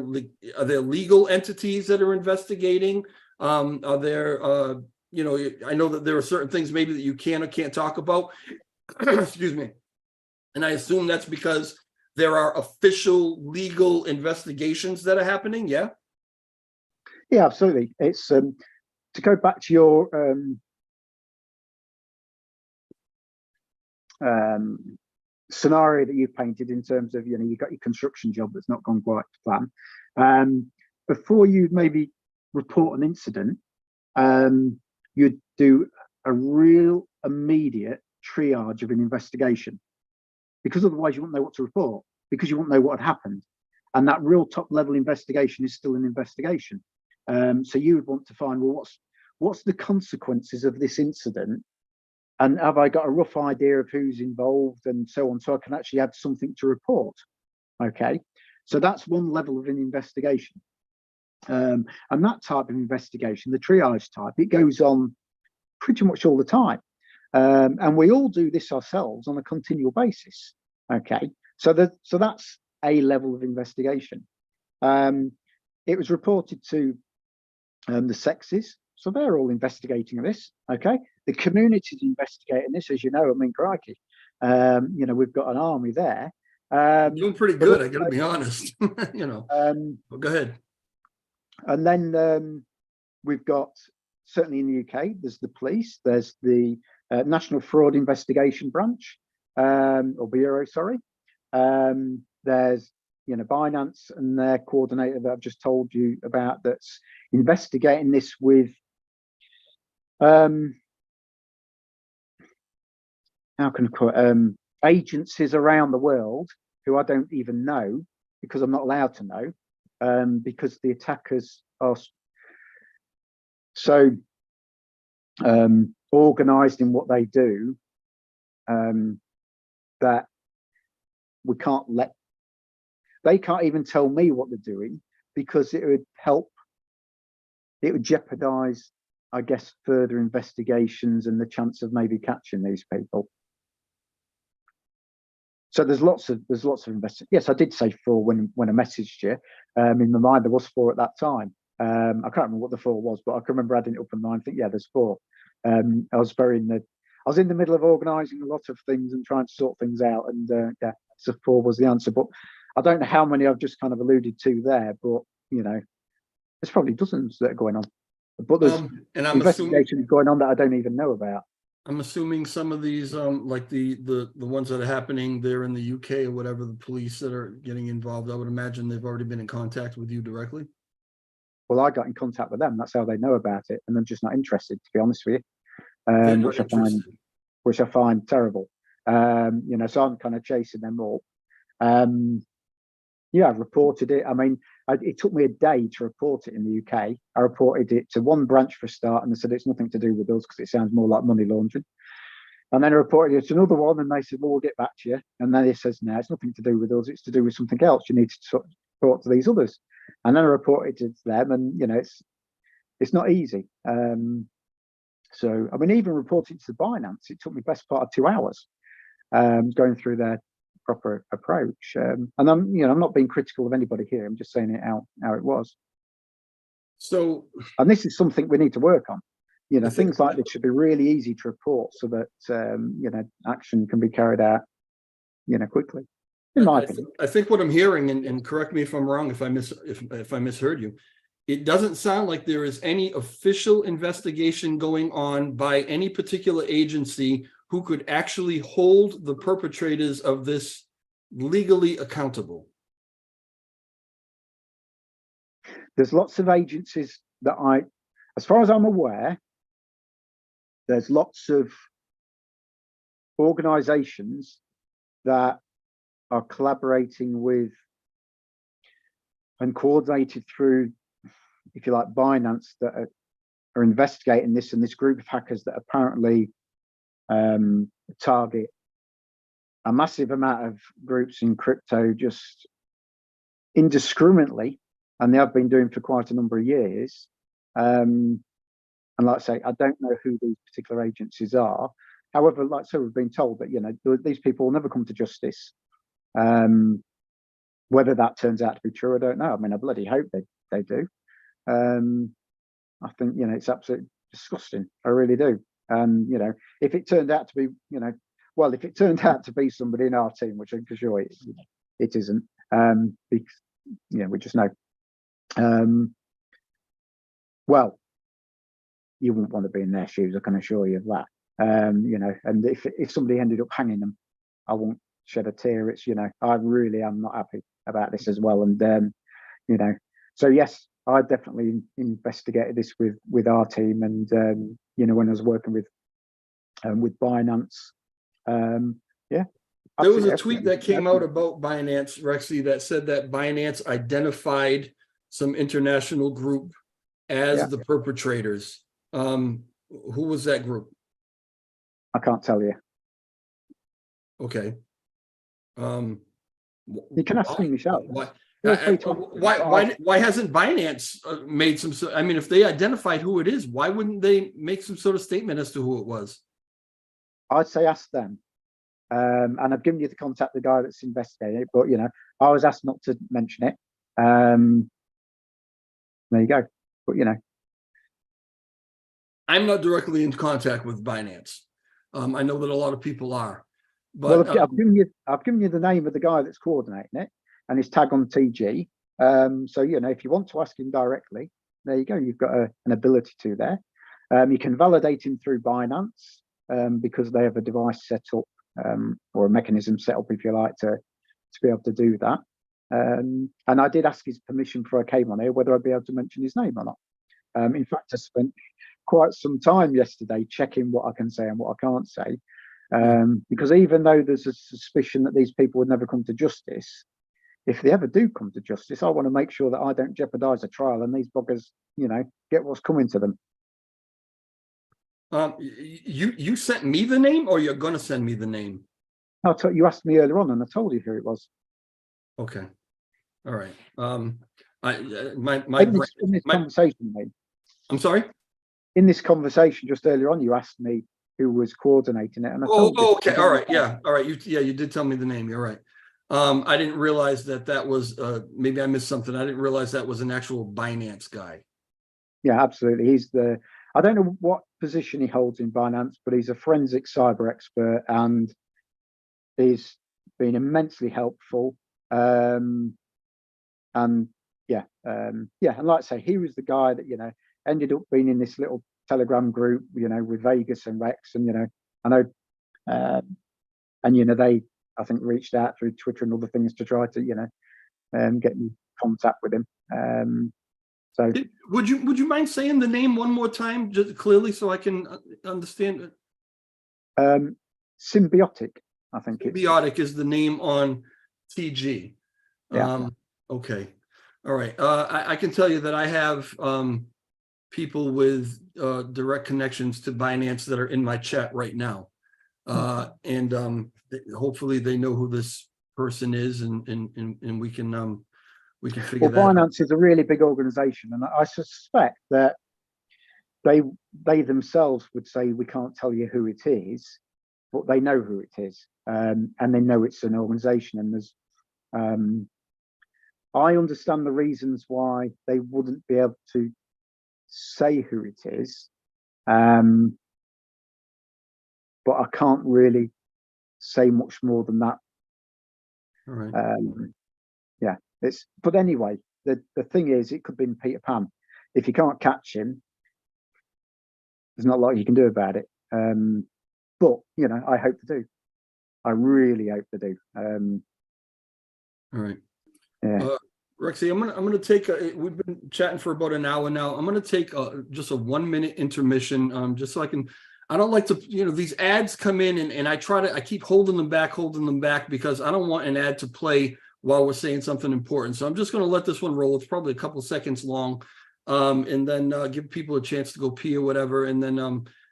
legal entities that are investigating? Are there, you know, I know that there are certain things maybe that you can or can't talk about. Excuse me. And I assume that's because there are official legal investigations that are happening. Yeah. Yeah, absolutely. It's to go back to your scenario that you painted in terms of, you know, you got your construction job that's not gone quite to plan. Before you maybe report an incident, you'd do a real immediate triage of an investigation, because otherwise you won't know what to report, because you won't know what had happened. And that real top level investigation is still an investigation. So you would want to find, well, what's the consequences of this incident? And have I got a rough idea of who's involved and so on, so I can actually add something to report? Okay, so that's one level of an investigation. And that type of investigation, the triage type, it goes on pretty much all the time. And we all do this ourselves on a continual basis. Okay, so that's a level of investigation. It was reported to the Rexyz, so they're all investigating this. Okay, the community's investigating this, as you know. I mean, crikey, you know, we've got an army there. Doing pretty good, I gotta be honest. You know, well, go ahead. And then we've got, certainly in the UK, there's the police, there's the National Fraud Investigation Branch, or Bureau, sorry. There's, you know, Binance and their coordinator that I've just told you about, that's investigating this with, how can I call it, agencies around the world who I don't even know, because I'm not allowed to know, because the attackers are so organized in what they do, that we can't let, they can't even tell me what they're doing, because it would help, it would jeopardize, I guess, further investigations and the chance of maybe catching these people. So there's lots of investigation. Yes, I did say 4 when I messaged you. In my mind there was 4 at that time. I can't remember what the 4 was, but I can remember adding it up in mind. I think, yeah, there's 4. I was in the middle of organising a lot of things and trying to sort things out, and yeah, so 4 was the answer. But I don't know how many I've just kind of alluded to there, but you know, there's probably dozens that are going on. But there's and I'm investigations going on that I don't even know about. I'm assuming some of these, like the ones that are happening there in the UK or whatever, the police that are getting involved, I would imagine they've already been in contact with you directly. Well, I got in contact with them. That's how they know about it, and they're just not interested, to be honest with you, which I find terrible. You know, so I'm kind of chasing them all. Yeah, I've reported it. I mean, it took me a day to report it in the UK. I reported it to one branch for a start, and they said it's nothing to do with us because it sounds more like money laundering. And then I reported it to another one, and they said, well, we'll get back to you. And then it says, no, it's nothing to do with us. It's to do with something else. You need to talk to these others. And then I reported it to them, and you know, it's not easy. So I mean, even reporting to Binance, it took me best part of 2 hours going through their proper approach. And I'm not being critical of anybody here. I'm just saying it how it was. So, and this is something we need to work on. You know, things like this should be really easy to report, so that you know, action can be carried out, you know, quickly. In my opinion, I think what I'm hearing, and correct me if I'm wrong, if I misheard you, it doesn't sound like there is any official investigation going on by any particular agency who could actually hold the perpetrators of this legally accountable. There's lots of agencies that as far as I'm aware, there's lots of organizations that are collaborating with and coordinated through, if you like, Binance, that are investigating this, and this group of hackers that apparently target a massive amount of groups in crypto just indiscriminately, and they have been doing for quite a number of years. And like I say, I don't know who these particular agencies are. However, like so, we've been told that, you know, these people will never come to justice. Whether that turns out to be true, I don't know. I mean, I bloody hope they do. I think, you know, it's absolutely disgusting. I really do. And, you know, if it turned out to be, you know, well, if it turned out to be somebody in our team, which I'm sure it isn't, because, you know, we just know. Well, you wouldn't want to be in their shoes, I can assure you of that. You know, and if somebody ended up hanging them, I won't shed a tear. It's, you know, I really am not happy about this as well. And you know, so yes, I definitely investigated this with our team, and you know, when I was working with Binance, yeah. There was a tweet that came out about Binance, Rexy, that said that Binance identified some international group as the perpetrators. Who was that group? I can't tell you. Okay. You can ask me, Michelle. Why hasn't Binance made some? I mean, if they identified who it is, why wouldn't they make some sort of statement as to who it was? I'd say ask them. And I've given you the contact the guy that's investigating it, but you know, I was asked not to mention it. There you go. But you know, I'm not directly in contact with Binance. I know that a lot of people are. But well, I've given you the name of the guy that's coordinating it and his tag on TG. So you know, if you want to ask him directly, there you go. You've got an ability to there. You can validate him through Binance because they have a device set up or a mechanism set up, if you like, to be able to do that. And I did ask his permission before I came on here whether I'd be able to mention his name or not. In fact, I spent quite some time yesterday checking what I can say and what I can't say. Because even though there's a suspicion that these people would never come to justice, if they ever do come to justice, I want to make sure that I don't jeopardize a trial and these buggers, you know, get what's coming to them. You sent me the name, or you're going to send me the name? You asked me earlier on, and I told you who it was. Okay, all right. In this conversation, mate. I'm sorry. In this conversation just earlier on, you asked me who was coordinating it, and I told you. Okay, all right, yeah, all right. You did tell me the name. You're right. I didn't realize that was maybe I missed something. I didn't realize that was an actual Binance guy. Yeah, absolutely. He's I don't know what position he holds in Binance, but he's a forensic cyber expert and he's been immensely helpful. And yeah, and like I say, he was the guy that, you know, ended up being in this little Telegram group, you know, with Vegas and Rex, and you know, I know, and you know, they I think reached out through Twitter and other things to try to, you know, get in contact with him. So would you mind saying the name one more time, just clearly, so I can understand it? Symbiotic, I think. Symbiotic is the name on TG. Yeah. Okay. All right. I can tell you that I have people with direct connections to Binance that are in my chat right now. And hopefully they know who this person is, and we can figure that out. Binance is a really big organization, and I suspect that they themselves would say we can't tell you who it is, but they know who it is, and they know it's an organization. And there's I understand the reasons why they wouldn't be able to say who it is, but I can't really say much more than that. All right. Yeah, but anyway, the thing is, it could be Peter Pan. If you can't catch him, there's not a lot you can do about it. But you know, I hope they do. I really hope they do. All right. Yeah. Rexy, I'm gonna take we've been chatting for about an hour now. I'm gonna take just a 1 minute intermission, just so I don't like to, you know, these ads come in and I keep holding them back because I don't want an ad to play while we're saying something important. So I'm just gonna let this one roll. It's probably a couple of seconds long, and then give people a chance to go pee or whatever, and then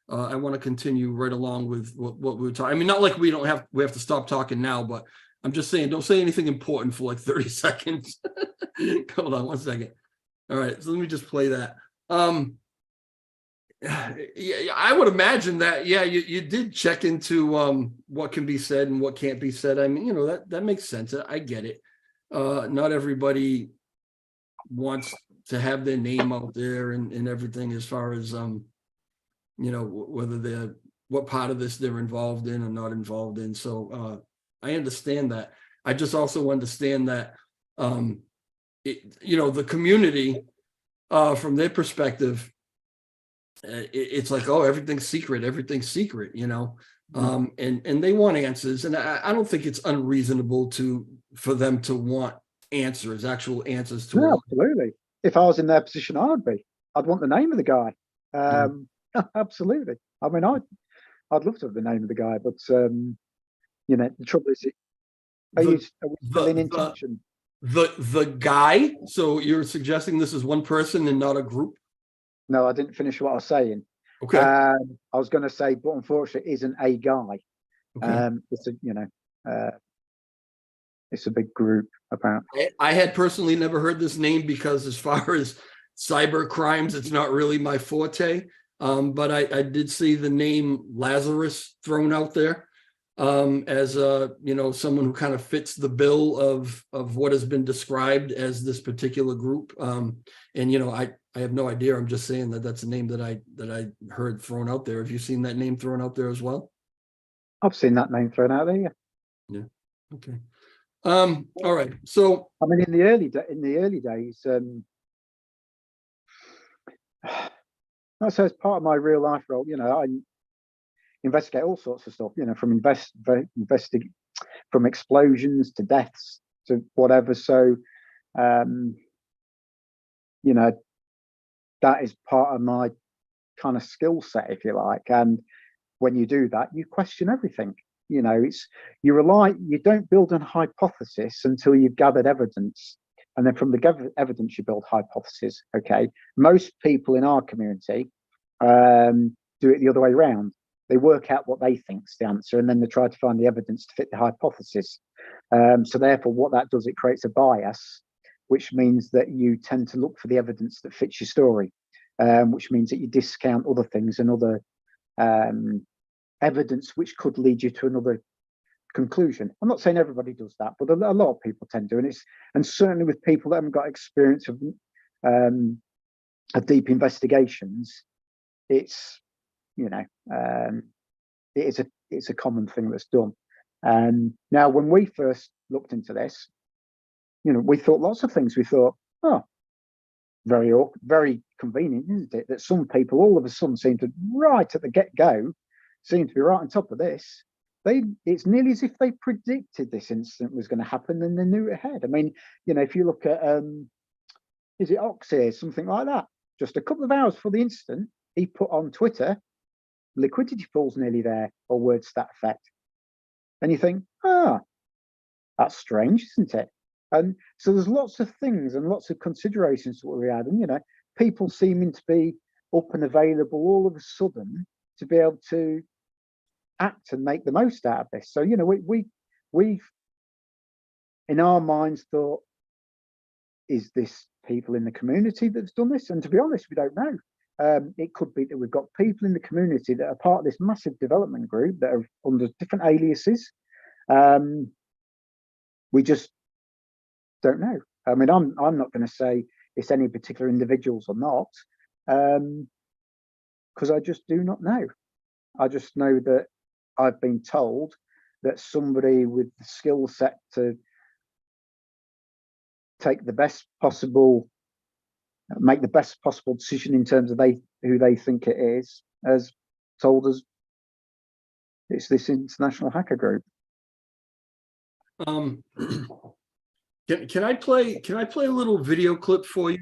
I want to continue right along with what we were talking. I mean, not like we have to stop talking now, but I'm just saying, don't say anything important for like 30 seconds. Hold on 1 second. All right, so let me just play that. Yeah, I would imagine that, yeah, you did check into what can be said and what can't be said. I mean, you know, that makes sense. I get it. not everybody wants to have their name out there and everything as far as, you know, whether they're, what part of this they're involved in or not involved in. So I understand that. I just also understand that, you know, the community, from their perspective, it's like, oh, everything's secret, you know, and they want answers. And I don't think it's unreasonable for them to want answers, actual answers to No, absolutely. If I was in their position, I'd want the name of the guy. Absolutely. I mean, I'd love to have the name of the guy, but you know, the trouble is, are we still in intention? The guy. So you're suggesting this is one person and not a group? No, I didn't finish what I was saying. Okay. I was going to say, but unfortunately, it isn't a guy. Okay. It's a, you know, it's a big group. Apparently, I had personally never heard this name because, as far as cyber crimes, it's not really my forte. But I did see the name Lazarus thrown out there as you know, someone who kind of fits the bill of what has been described as this particular group. And you know, I have no idea. I'm just saying that that's a name that I heard thrown out there. Have you seen that name thrown out there as well? I've seen that name thrown out there. Yeah. Yeah. Okay. All right. So I mean, in the early days, so as part of my real life role, you know, I investigate all sorts of stuff, you know, from from explosions to deaths to whatever. So, you know, that is part of my kind of skill set, if you like. And when you do that, you question everything. You know, you don't build a hypothesis until you've gathered evidence. And then from the evidence, you build hypotheses. Okay. Most people in our community do it the other way around. They work out what they think's the answer, and then they try to find the evidence to fit the hypothesis. So therefore, what that does, it creates a bias, which means that you tend to look for the evidence that fits your story, which means that you discount other things and other evidence which could lead you to another conclusion. I'm not saying everybody does that, but a lot of people tend to, and certainly with people that haven't got experience of deep investigations, it's, you know, it's a common thing that's done. Now, when we first looked into this, you know, we thought lots of things. We thought, oh, very convenient, isn't it, that some people all of a sudden seem to, right at the get-go, seem to be right on top of this. It's nearly as if they predicted this incident was going to happen and they knew it ahead. I mean, you know, if you look at, is it Oxy, something like that? Just a couple of hours before the incident, he put on Twitter, liquidity pool's nearly there, or words to that effect. And you think, that's strange, isn't it? And so there's lots of things and lots of considerations to what we had. And, you know, people seeming to be up and available all of a sudden to be able to act and make the most out of this. So, you know, we've in our minds thought, is this people in the community that's done this? And to be honest, we don't know. It could be that we've got people in the community that are part of this massive development group that are under different aliases. We just don't know. I mean, I'm not going to say it's any particular individuals or not, because I just do not know. I just know that I've been told that somebody with the skill set to make the best possible decision in terms of who they think it is, has told us it's this international hacker group. Can I play a little video clip for you?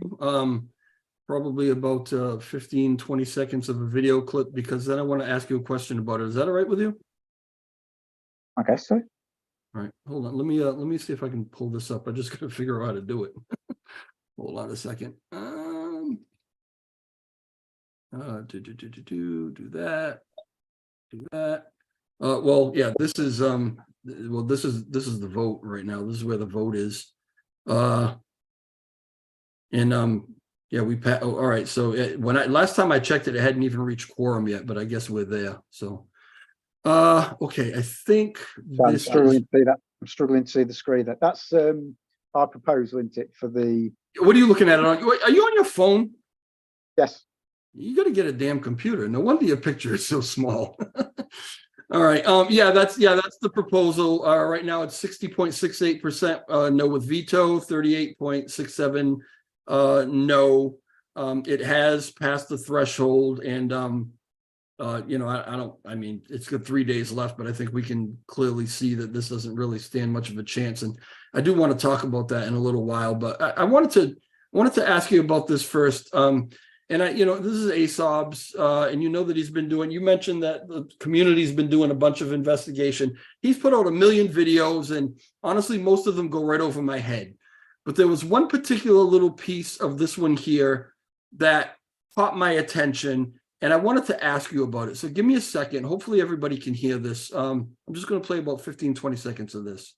Probably about 15-20 seconds of a video clip, because then I want to ask you a question about it. Is that all right with you? I guess so. All right, hold on. Let me see if I can pull this up. I just got to figure out how to do it. Hold on a second. Do that. Well, yeah, this is this is the vote right now. This is where the vote is. Yeah, all right. So last time I checked it hadn't even reached quorum yet, but I guess we're there. So okay, I think so I'm struggling to see that. I'm struggling to see the screen. That's our proposal, isn't it, for the What are you looking at it on? Are you on your phone? yes. You got to get a damn computer. No wonder your picture is so small. All right. Yeah, that's the proposal. Right now it's 60.68% no with veto, 38.67 no. It has passed the threshold, and I mean, it's got 3 days left, but I think we can clearly see that this doesn't really stand much of a chance. And I do want to talk about that in a little while, but I wanted to ask you about this first. And this is Aesop's, and you know that he's been doing, you mentioned that the community's been doing a bunch of investigation. He's put out 1 million videos, and honestly, most of them go right over my head. But there was one particular little piece of this one here that caught my attention, and I wanted to ask you about it. So give me a second. Hopefully everybody can hear this. I'm just going to play about 15, 20 seconds of this.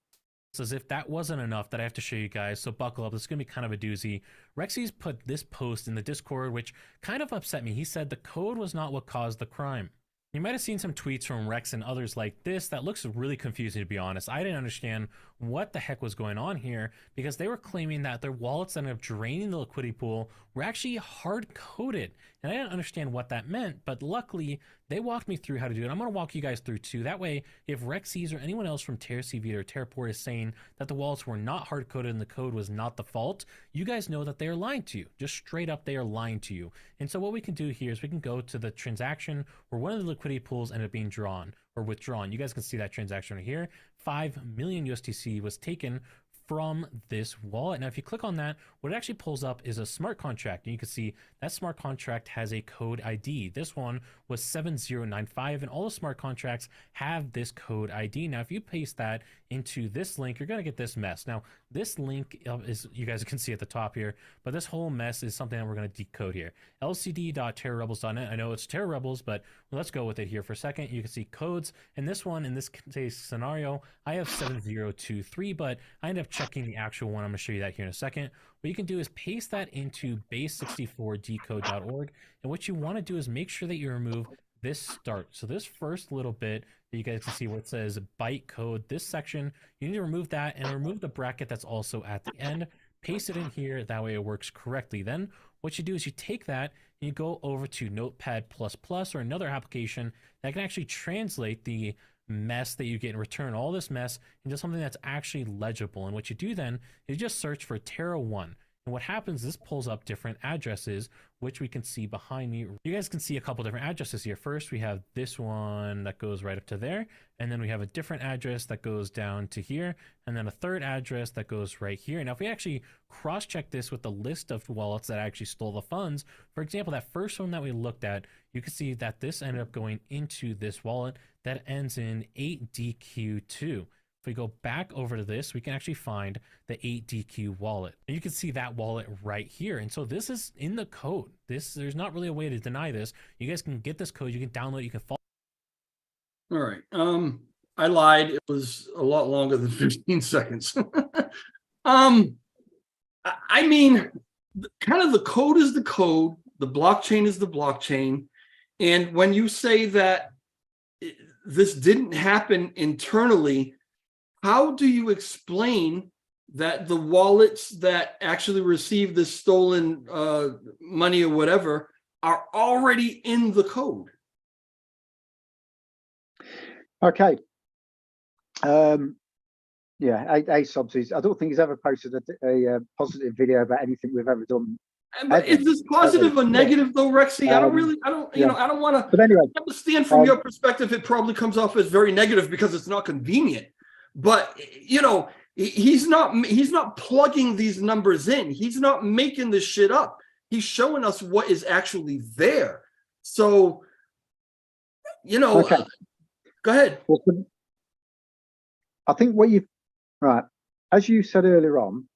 As if that wasn't enough that I have to show you guys, so buckle up. This is going to be kind of a doozy. Rexy's put this post in the Discord, which kind of upset me. He said the code was not what caused the crime. You might have seen some tweets from Rex and others like this that looks really confusing, to be honest. I didn't understand what the heck was going on here, because they were claiming that their wallets that ended up draining the liquidity pool were actually hard-coded. And I didn't understand what that meant, but luckily they walked me through how to do it. I'm going to walk you guys through too. That way, if Rexyz or anyone else from Terra, Vita, or Terraport is saying that the wallets were not hard-coded and the code was not the fault, you guys know that they are lying to you. Just straight up, they are lying to you. And so what we can do here is we can go to the transaction where one of the liquidity pools ended up being drawn or withdrawn. You guys can see that transaction right here. 5 million USDC was taken from this wallet. Now, if you click on that, what it actually pulls up is a smart contract. And you can see that smart contract has a code ID. This one was 7095, and all the smart contracts have this code ID. Now, if you paste that into this link, you're going to get this mess. Now, this link is, you guys can see at the top here, but this whole mess is something that we're going to decode here. lcd.terrarebels.net. I know it's Terra Rebels, but let's go with it here for a second. You can see codes, and this one, in this case scenario, I have 7023, but I end up checking the actual one. I'm going to show you that here in a second. What you can do is paste that into base64decode.org, and what you want to do is make sure that you remove this start. So this first little bit that you guys can see where it says byte code, this section, you need to remove that and remove the bracket that's also at the end. Paste it in here, that way it works correctly. Then what you do is you take that and you go over to Notepad++ or another application that can actually translate the mess that you get in return, all this mess, into something that's actually legible. And what you do then is you just search for Terra 1. And what happens, this pulls up different addresses, which we can see behind me. You guys can see a couple different addresses here. First, we have this one that goes right up to there. And then we have a different address that goes down to here. And then a third address that goes right here. Now, if we actually cross-check this with the list of wallets that actually stole the funds, for example, that first one that we looked at, you can see that this ended up going into this wallet that ends in 8DQ2. If we go back over to this, we can actually find the 8DQ wallet. And you can see that wallet right here. And so this is in the code. There's not really a way to deny this. You guys can get this code, you can download it, you can follow. All right. I lied. It was a lot longer than 15 seconds. I mean, kind of the code is the code. The blockchain is the blockchain. And when you say that this didn't happen internally, how do you explain that the wallets that actually received this stolen money or whatever are already in the code? Okay. Yeah, Aesop's, I don't think he's ever posted a positive video about anything we've ever done. But is this positive or negative though, Rexy? I don't want to. But anyway, I understand from your perspective, it probably comes off as very negative because it's not convenient. But he's not plugging these numbers in. He's not making this shit up. He's showing us what is actually there. So, okay. Go ahead. Well, I think right, as you said earlier on,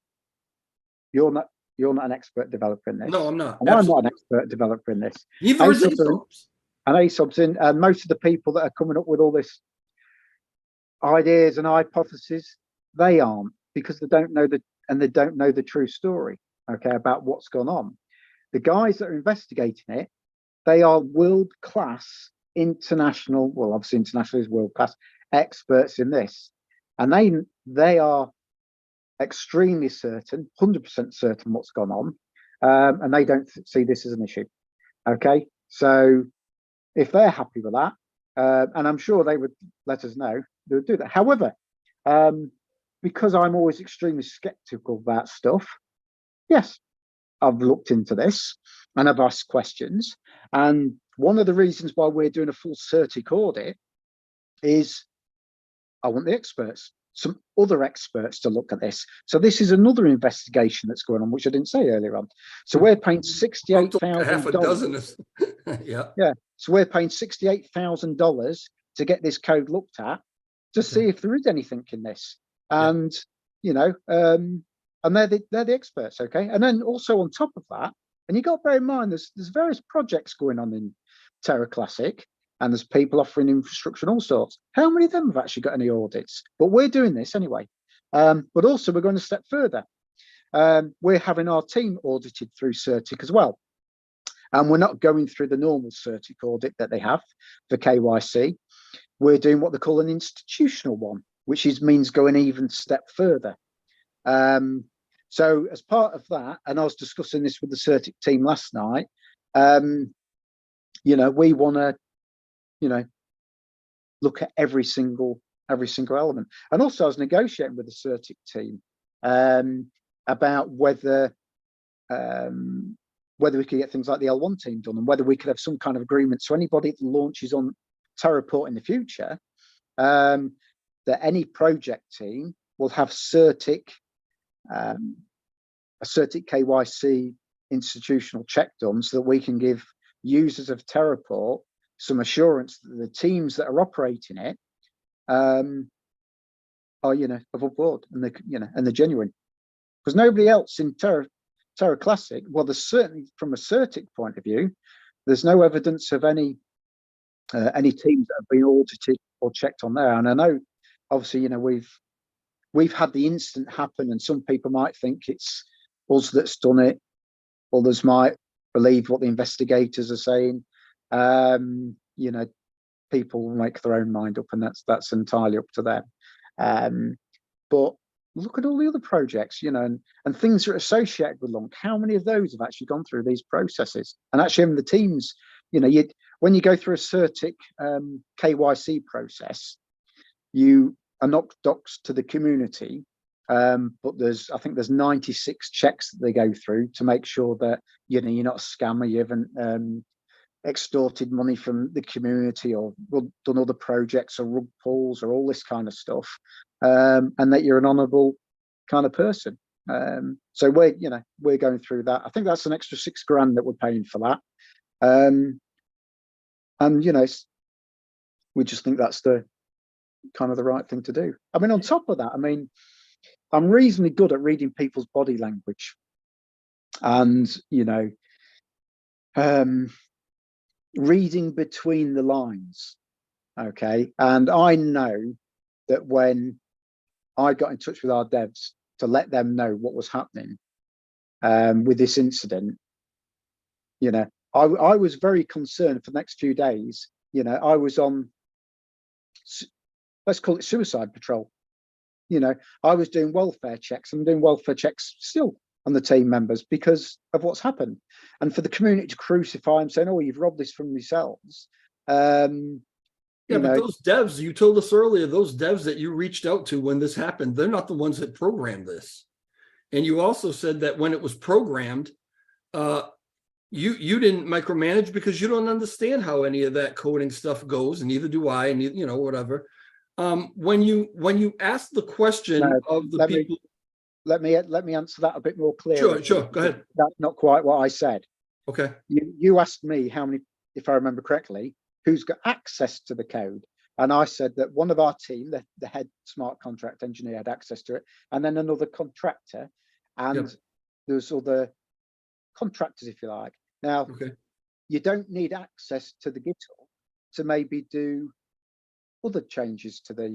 you're not an expert developer in this. No, I'm not. And I'm not an expert developer in this. Neither is Aesop's. And Aesop's in, and most of the people that are coming up with all this ideas and hypotheses, they aren't, because they don't know the true story, okay, about what's gone on. The guys that are investigating it, they are world-class international, well, obviously international is world-class experts in this, and they are extremely certain, 100% certain what's gone on, and they don't see this as an issue. Okay, so if they're happy with that, and I'm sure they would let us know, they would do that. However, because I'm always extremely skeptical about stuff, yes, I've looked into this and I've asked questions. And one of the reasons why we're doing a full CERTIC audit is I want the experts, some other experts to look at this. So this is another investigation that's going on, which I didn't say earlier on. So we're paying $68,000. Half a dozen. Yeah. Yeah. So we're paying $68,000 to get this code looked at to see if there is anything in this. And, you know, and they're the experts. Okay. And then also on top of that, and you got to bear in mind, there's various projects going on in Terra Classic, and there's people offering infrastructure and all sorts. How many of them have actually got any audits? But we're doing this anyway. But also we're going a step further. We're having our team audited through CERTIC as well. And we're not going through the normal CERTIC audit that they have for KYC. We're doing what they call an institutional one, which means going even step further. So as part of that, and I was discussing this with the CERTIC team last night, you know, we want to, you know, look at every single element. And also I was negotiating with the CERTIC team about whether we could get things like the L1 team done, and whether we could have some kind of agreement. So anybody that launches on Terraport in the future, that any project team will have CERTIC, a CERTIC KYC institutional check done, so that we can give users of Terraport some assurance that the teams that are operating it are, you know, above board, and they, you know, and they're genuine. Because nobody else in Terra Classic, well, there's certainly from a CERTIC point of view, there's no evidence of any teams that have been audited or checked on there. And I know, obviously, you know, we've had the incident happen, and some people might think it's us that's done it. Others might believe what the investigators are saying. You know, people make their own mind up, and that's entirely up to them. But look at all the other projects, you know, and things that are associated with Launch. How many of those have actually gone through these processes? And actually, in the teams, you know, when you go through a CERTIC KYC process, you are not doxed to the community, but I think there's 96 checks that they go through to make sure that, you know, you're not a scammer, you haven't extorted money from the community, or done other projects or rug pulls or all this kind of stuff, and that you're an honourable kind of person. So we're going through that. I think that's an extra $6,000 that we're paying for that. And you know, we just think that's the kind of the right thing to do. I mean, on top of that, I mean, I'm reasonably good at reading people's body language, and you know, reading between the lines. Okay, and I know that when I got in touch with our devs to let them know what was happening with this incident, you know, I was very concerned for the next few days. You know, I was on, let's call it suicide patrol. You know, I was doing welfare checks. I'm doing welfare checks still on the team members because of what's happened, and for the community to crucify them saying, "Oh, you've robbed this from yourselves." Yeah, but those devs, you told us earlier, those devs that you reached out to when this happened, they're not the ones that programmed this. And you also said that when it was programmed, you didn't micromanage because you don't understand how any of that coding stuff goes, and neither do I, and you know, whatever. When you ask the question of the people, let me answer that a bit more clearly. Sure, go ahead. That's not quite what I said. Okay. You asked me how many, if I remember correctly, who's got access to the code, and I said that one of our team, the head smart contract engineer, had access to it, and then another contractor, and there's other contractors, if you like. Now, you don't need access to the GitHub to maybe do other changes to the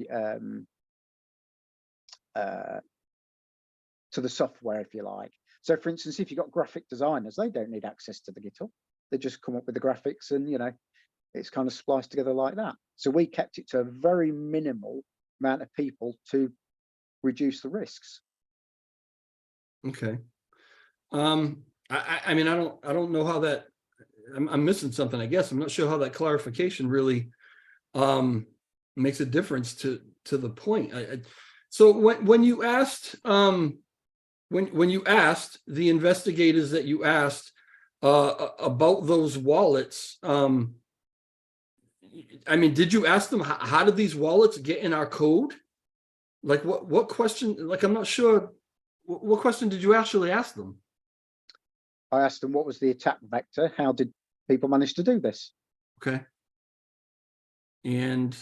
software, if you like. So, for instance, if you've got graphic designers, they don't need access to the GitHub. They just come up with the graphics, and you know, it's kind of spliced together like that. So we kept it to a very minimal amount of people to reduce the risks. Okay. I mean, I don't know how that, I'm missing something, I guess. I'm not sure how that clarification really makes a difference to the point. So when you asked when you asked the investigators that you asked about those wallets, I mean, did you ask them how did these wallets get in our code? Like what question? Like, I'm not sure. What question did you actually ask them? I asked them what was the attack vector. How did people manage to do this? Okay. And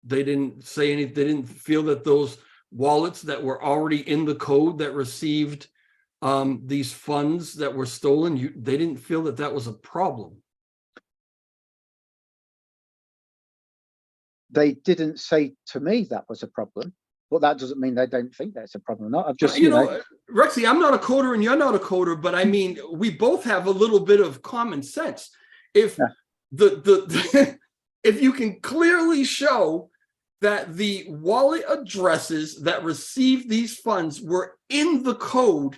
they didn't say anything. They didn't feel that those wallets that were already in the code that received these funds that were stolen, they didn't feel that that was a problem. They didn't say to me that was a problem, but that doesn't mean they don't think that's a problem or not. I've just, you know, Rexy, I'm not a coder and you're not a coder, but I mean, we both have a little bit of common sense. If if you can clearly show that the wallet addresses that received these funds were in the code,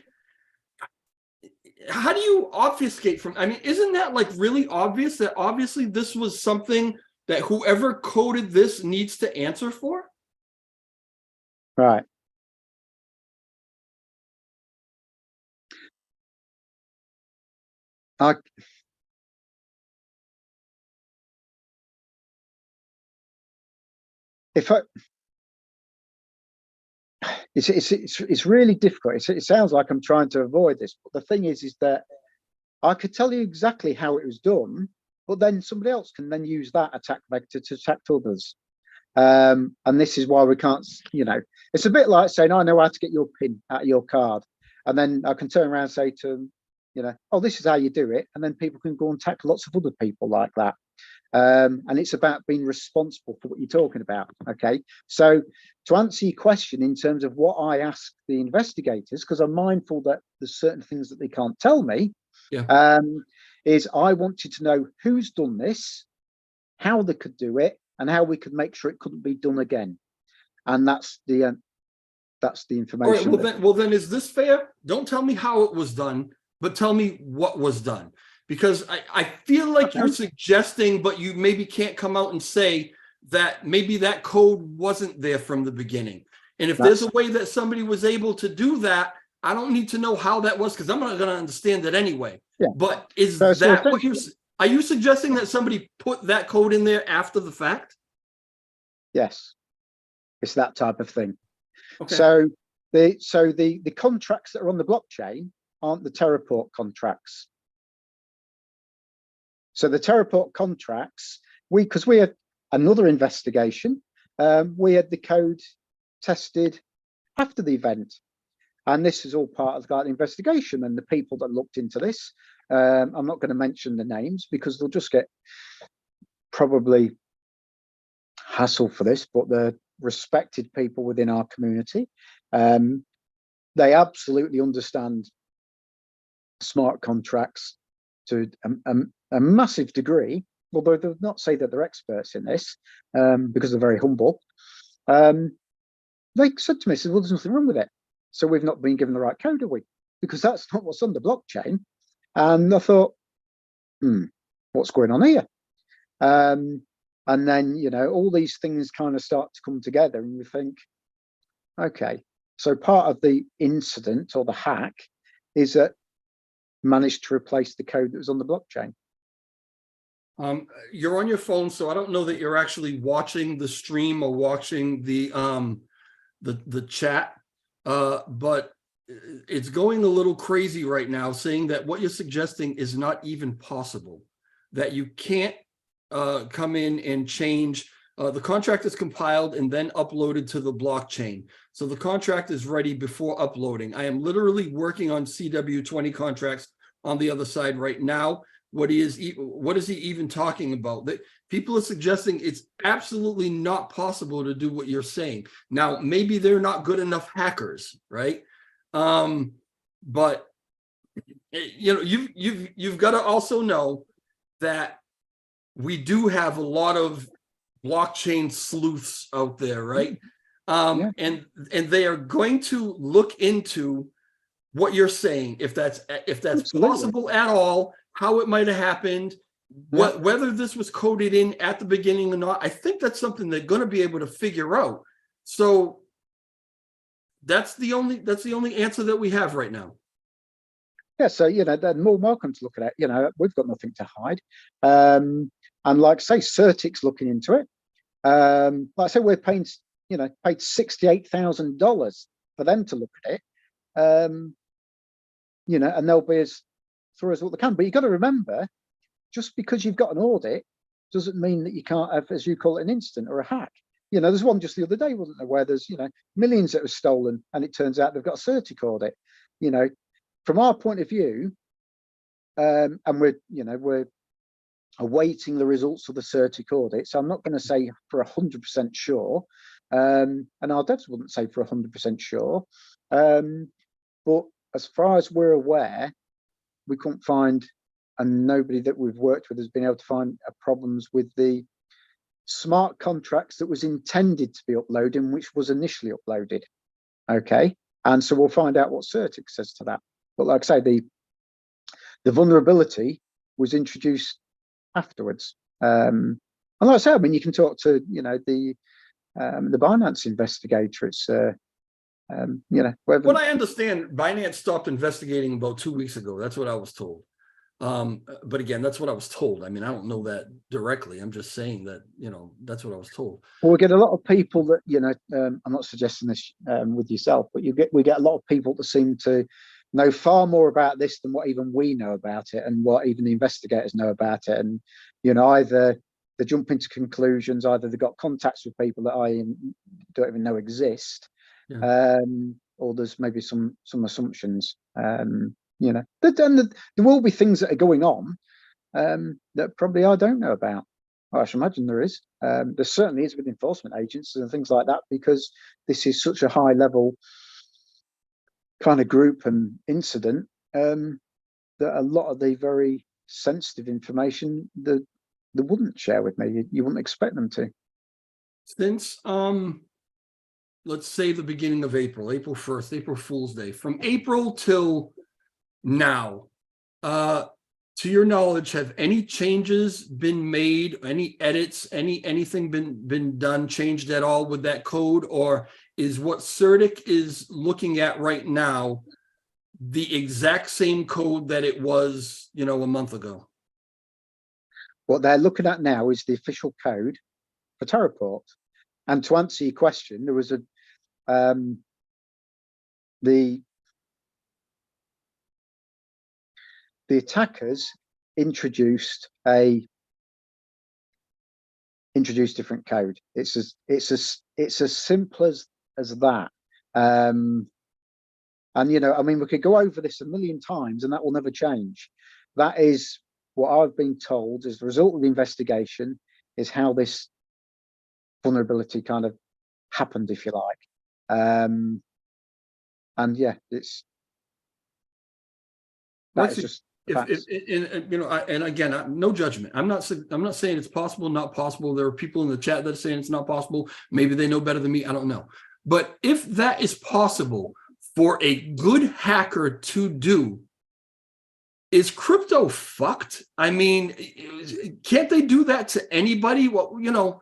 how do you obfuscate from? I mean, isn't that like really obvious that obviously this was something that whoever coded this needs to answer for? Right. It's really difficult. It sounds like I'm trying to avoid this, but the thing is that I could tell you exactly how it was done, but then somebody else can then use that attack vector to attack others. And this is why we can't, you know, it's a bit like saying, I know how to get your PIN out of your card. And then I can turn around and say to them, you know, oh, this is how you do it. And then people can go and attack lots of other people like that. And it's about being responsible for what you're talking about. Okay. So to answer your question in terms of what I ask the investigators, because I'm mindful that there's certain things that they can't tell me, is I wanted to know who's done this, how they could do it, and how we could make sure it couldn't be done again. And that's the information. All right, well then is this fair? Don't tell me how it was done, but tell me what was done. Because I feel like you're suggesting, but you maybe can't come out and say that maybe that code wasn't there from the beginning. And if there's a way that somebody was able to do that, I don't need to know how that was, because I'm not going to understand it anyway. Yeah. But is that what you're, are you suggesting that somebody put that code in there after the fact? Yes, it's that type of thing. Okay. So the contracts that are on the blockchain aren't the Terraport contracts. So the Terraport contracts, because we had another investigation, we had the code tested after the event. And this is all part of the investigation, and the people that looked into this, I'm not going to mention the names because they'll just get probably hassle for this, but they're respected people within our community. They absolutely understand smart contracts to a massive degree, although they'll not say that they're experts in this because they're very humble. They said to me, well, there's nothing wrong with it. So we've not been given the right code, have we? Because that's not what's on the blockchain. And I thought, what's going on here? And then, you know, all these things kind of start to come together and you think, okay, so part of the incident or the hack is that managed to replace the code that was on the blockchain. You're on your phone, so I don't know that you're actually watching the stream or watching the chat. But it's going a little crazy right now, saying that what you're suggesting is not even possible, that you can't come in and change. The contract is compiled and then uploaded to the blockchain. So the contract is ready before uploading. I am literally working on CW20 contracts on the other side right now. What is he even talking about? That people are suggesting it's absolutely not possible to do what you're saying. Now, maybe they're not good enough hackers, right? But you know, you've got to also know that we do have a lot of blockchain sleuths out there, right? And they are going to look into what you're saying, if that's Absolutely. possible at all, how it might have happened, whether this was coded in at the beginning or not. I think that's something they're going to be able to figure out. So that's the only answer that we have right now. Yeah, so they're more welcome to look at it. We've got nothing to hide. And like I say, Certic's looking into it. Like I say, we're paying, paid $68,000 for them to look at it. And they'll be as thorough as what they can. But you've got to remember, just because you've got an audit doesn't mean that you can't have, as you call it, an incident or a hack. There's one just the other day, wasn't there, where there's millions that were stolen, and it turns out they've got a Certic audit. From our point of view, and we're awaiting the results of the Certic audit, so I'm not going to say for 100% sure, and our devs wouldn't say for 100% sure, but as far as we're aware, we couldn't find, and nobody that we've worked with has been able to find problems with the smart contracts that was intended to be uploaded, which was initially uploaded. Okay, and so we'll find out what Certic says to that. But like I say, the vulnerability was introduced afterwards. And like I say, I mean, you can talk to the Binance investigator. It's what I understand, Binance stopped investigating about 2 weeks ago. That's what I was told. But again, that's what I was told. I mean, I don't know that directly. I'm just saying that, that's what I was told. Well, we get a lot of people that, I'm not suggesting this with yourself, but we get a lot of people that seem to know far more about this than what even we know about it, and what even the investigators know about it. And, either they jump into conclusions, either they've got contacts with people that I don't even know exist, or there's maybe some assumptions. There will be things that are going on that probably I don't know about. Well, I should imagine there is. There certainly is with enforcement agencies and things like that, because this is such a high level kind of group and incident, that a lot of the very sensitive information that they wouldn't share with me. You wouldn't expect them to. Since let's say the beginning of April 1st, April Fool's Day, from April till now, to your knowledge, have any changes been made, any edits, anything been done, changed at all with that code? Or is what Certic is looking at right now the exact same code that it was, a month ago? What they're looking at now is the official code for Terraport. And to answer your question, there was the attackers introduced different code. It's as simple as that. And I mean, we could go over this a million times and that will never change. That is what I've been told as the result of the investigation, is how this vulnerability kind of happened, if you like. And yeah, that's just and again, no judgment. I'm not saying it's possible, not possible. There are people in the chat that are saying it's not possible. Maybe they know better than me. I don't know. But if that is possible for a good hacker to do, is crypto fucked? I mean, can't they do that to anybody? Well,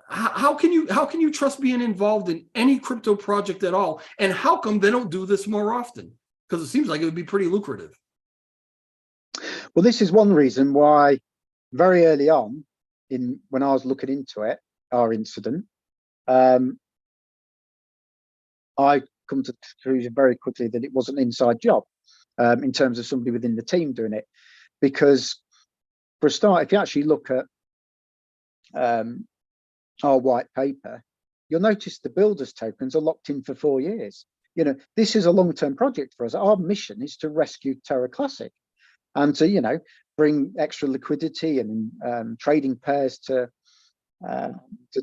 how can you trust being involved in any crypto project at all? And how come they don't do this more often? Because it seems like it would be pretty lucrative. Well, this is one reason why very early on, when I was looking into it, our incident, I come to the conclusion very quickly that it was an inside job, in terms of somebody within the team doing it. Because for a start, if you actually look at our white paper, you'll notice the builders tokens are locked in for 4 years. This is a long-term project for us. Our mission is to rescue Terra Classic and to, bring extra liquidity and trading pairs to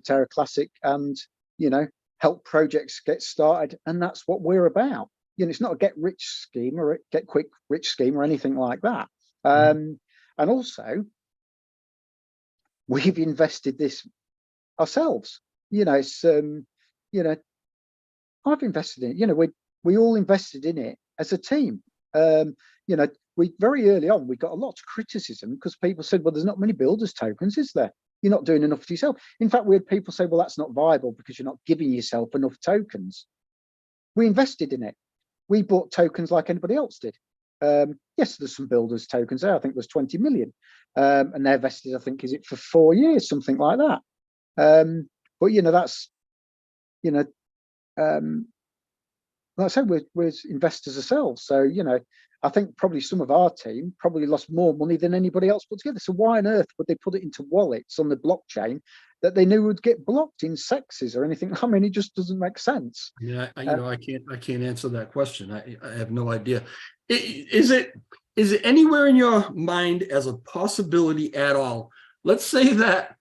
Terra Classic, and, help projects get started. And that's what we're about. It's not a get rich scheme or a get quick rich scheme or anything like that. And also, we've invested this ourselves. It's I've invested in it. we all invested in it as a team. You know, we very early on, we got a lot of criticism because people said, well, there's not many builders tokens, is there? You're not doing enough for yourself. In fact, we had people say, well, that's not viable because you're not giving yourself enough tokens. We invested in it. We bought tokens like anybody else did. Yes, there's some builders tokens there. I think there's 20 million. And they're vested, I think, is it for 4 years, something like that. But, you know, that's, you know, like I said, we're investors ourselves. So, you know, I think probably some of our team probably lost more money than anybody else put together. So why on earth would they put it into wallets on the blockchain that they knew would get blocked in Rexyz or anything? I mean, it just doesn't make sense. Yeah, you know, I can't answer that question. I have no idea. Is it anywhere in your mind as a possibility at all? Let's say that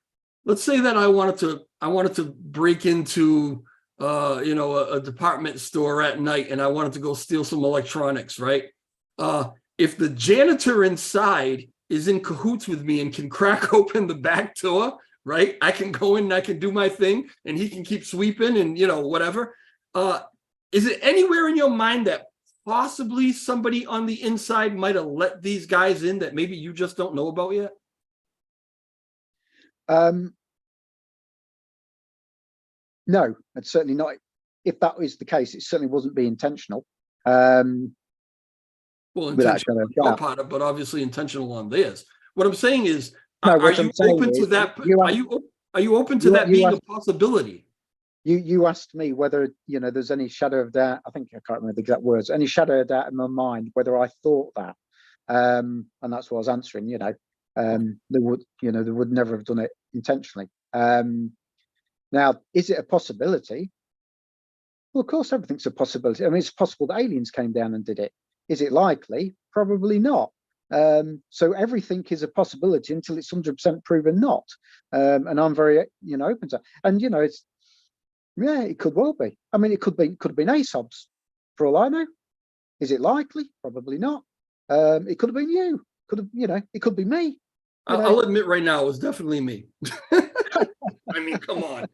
I wanted to break into you know, a department store at night and I wanted to go steal some electronics, right? If the janitor inside is in cahoots with me and can crack open the back door, right? I can go in and I can do my thing and he can keep sweeping and, you know, whatever. Is it anywhere in your mind that possibly somebody on the inside might have let these guys in that maybe you just don't know about yet? No, it's certainly not. If that is the case, it certainly wasn't be intentional. Well, intentional on your part, but obviously intentional on theirs. What I'm saying is, are you open to that? Are you open to that being a possibility? You asked me whether, you know, there's any shadow of doubt. I think I can't remember the exact words. Any shadow of doubt in my mind whether I thought that, and that's what I was answering. You know, they would never have done it intentionally. Now, is it a possibility? Well, of course, everything's a possibility. I mean, it's possible that aliens came down and did it. Is it likely? Probably not. So everything is a possibility until it's 100% proven not. And I'm very, you know, open to that. And, you know, it's, yeah, it could well be. I mean, it could have been ASOBs for all I know. Is it likely? Probably not. It could have been you. Could have, you know, it could be me. I'll admit right now, it was definitely me. I mean, come on.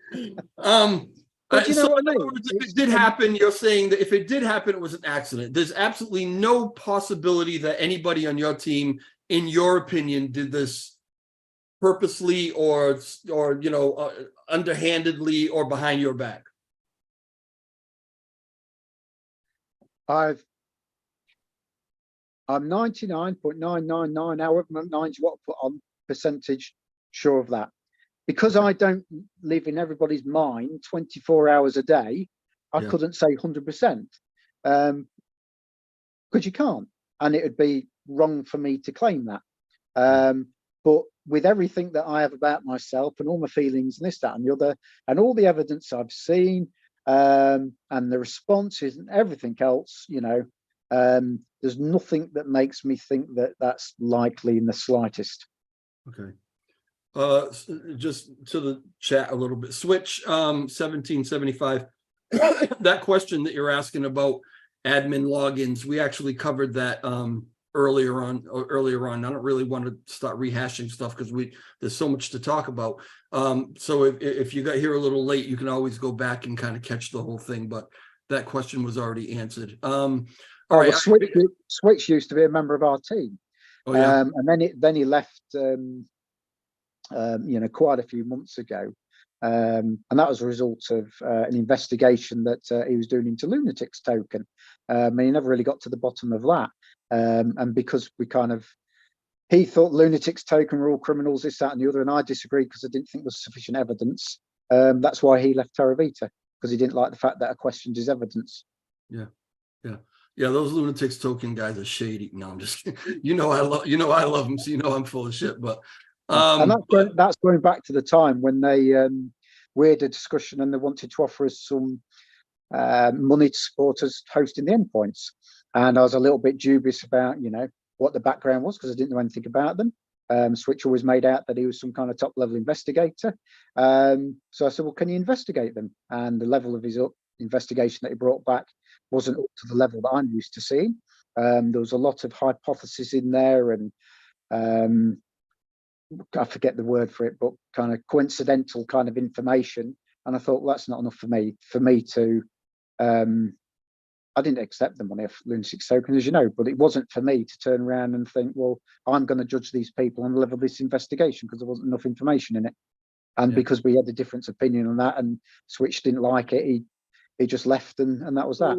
But you know what I mean? If it did happen, you're saying that if it did happen, it was an accident. There's absolutely no possibility that anybody on your team, in your opinion, did this purposely or you know, underhandedly or behind your back. I'm 99.999, however many what I put on percentage sure of that. Because I don't live in everybody's mind 24 hours a day, I couldn't say 100%. Because you can't, and it would be wrong for me to claim that. But with everything that I have about myself and all my feelings and this, that, and the other, and all the evidence I've seen, and the responses and everything else, you know, there's nothing that makes me think that that's likely in the slightest. Okay. Just to the chat a little bit. Switch 1775. That question that you're asking about admin logins, we actually covered that earlier on. I don't really want to start rehashing stuff because there's so much to talk about. So if you got here a little late, you can always go back and kind of catch the whole thing. But that question was already answered. All right. Switch used to be a member of our team. Oh, yeah. And then he left. You know, quite a few months ago, and that was a result of an investigation that he was doing into Lunatics token, and he never really got to the bottom of that. And because he thought Lunatics token were all criminals, this, that, and the other, and I disagreed because I didn't think there was sufficient evidence. That's why he left Terra Vita, because he didn't like the fact that I questioned his evidence. Yeah. Those Lunatics token guys are shady. No, I'm just kidding. I love them, so I'm full of shit. But and that's going back to the time when we had a discussion and they wanted to offer us some money to support us hosting the endpoints, and I was a little bit dubious about, you know, what the background was because I didn't know anything about them. Switch always made out that he was some kind of top level investigator. So I said, well, can you investigate them? And the level of his investigation that he brought back wasn't up to the level that I'm used to seeing. There was a lot of hypothesis in there, and I forget the word for it, but kind of coincidental kind of information. And I thought, well, that's not enough for me to I didn't accept the money of lunatic token, as you know, but it wasn't for me to turn around and think, well, I'm going to judge these people on the level of this investigation because there wasn't enough information in it. And because we had a different opinion on that, and Switch didn't like it, he just left, and that was that.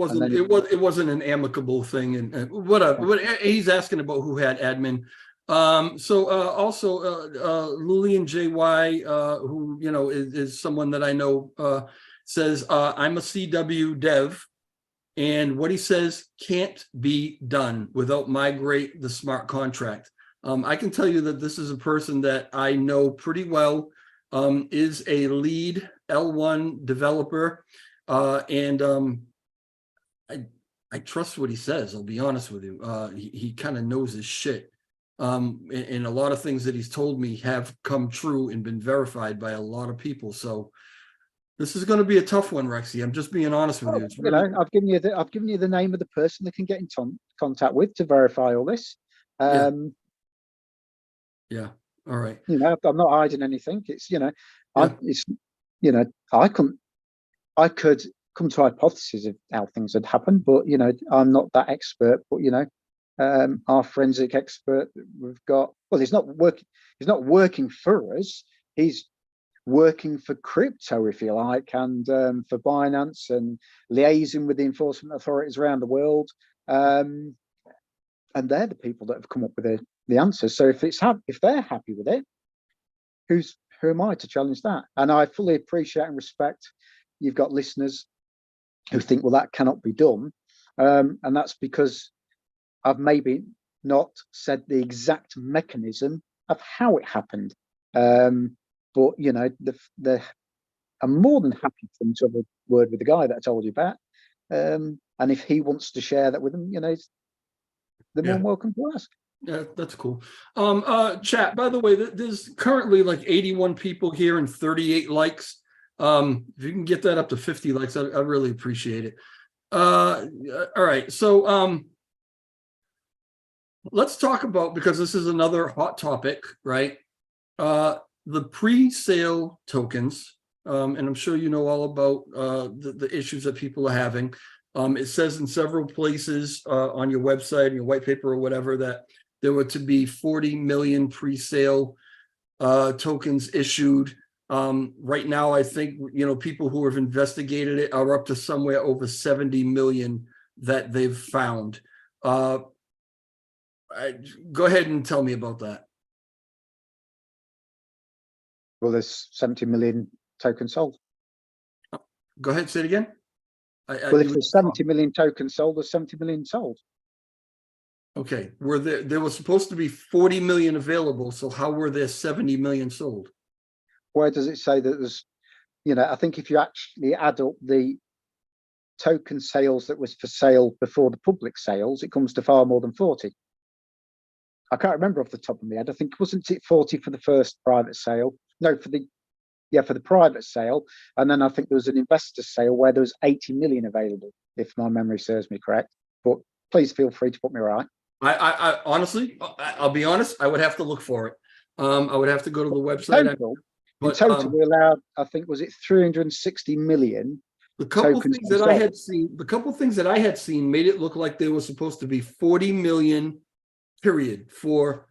It wasn't an amicable thing, and whatever. But he's asking about who had admin. Also Lillian JY, who is someone that I know, says I'm a CW dev, and what he says can't be done without migrate the smart contract. I can tell you that this is a person that I know pretty well. Is a lead L1 developer, and I trust what he says. I'll be honest with you. He kind of knows his shit, and a lot of things that he's told me have come true and been verified by a lot of people. So this is going to be a tough one, Rexy. I'm just being honest with you. It's really... I've given you the name of the person that can get in contact with to verify all this. Yeah. All right. I'm not hiding anything. It's I could come to hypotheses of how things had happened, but I'm not that expert. But our forensic expert we've got, well, he's not working for us. He's working for crypto, if you like, and for Binance, and liaising with the enforcement authorities around the world. And they're the people that have come up with the answers. So if they're happy with it, who am I to challenge that? And I fully appreciate and respect you've got listeners who think, well, that cannot be done, and that's because I've maybe not said the exact mechanism of how it happened. But I'm more than happy for them to have a word with the guy that I told you about, and if he wants to share that with them, they're more than welcome to ask. Yeah, that's cool. Chat, by the way, there's currently like 81 people here and 38 likes. If you can get that up to 50 likes, I really appreciate it. All right, so let's talk about, because this is another hot topic, right? The pre-sale tokens, and I'm sure you know all about the issues that people are having. It says in several places on your website, your white paper or whatever, that there were to be 40 million pre-sale tokens issued. Right now, I think, people who have investigated it are up to somewhere over 70 million that they've found. Go ahead and tell me about that. Well, there's 70 million tokens sold. Go ahead, say it again. Well, if there's 70 million tokens sold, there's 70 million sold. Okay, there was supposed to be 40 million available, so how were there 70 million sold? Where does it say that there's, I think if you actually add up the token sales that was for sale before the public sales, it comes to far more than 40. I can't remember off the top of my head. I think, wasn't it 40 for the first private sale? No, for the private sale. And then I think there was an investor sale where there was 80 million available, if my memory serves me correct. But please feel free to put me right. I honestly, I'll be honest, I would have to look for it. I would have to go to the website. In total, we allowed, I think, was it 360 million? The couple things that I had seen, made it look like there was supposed to be 40 million, period, for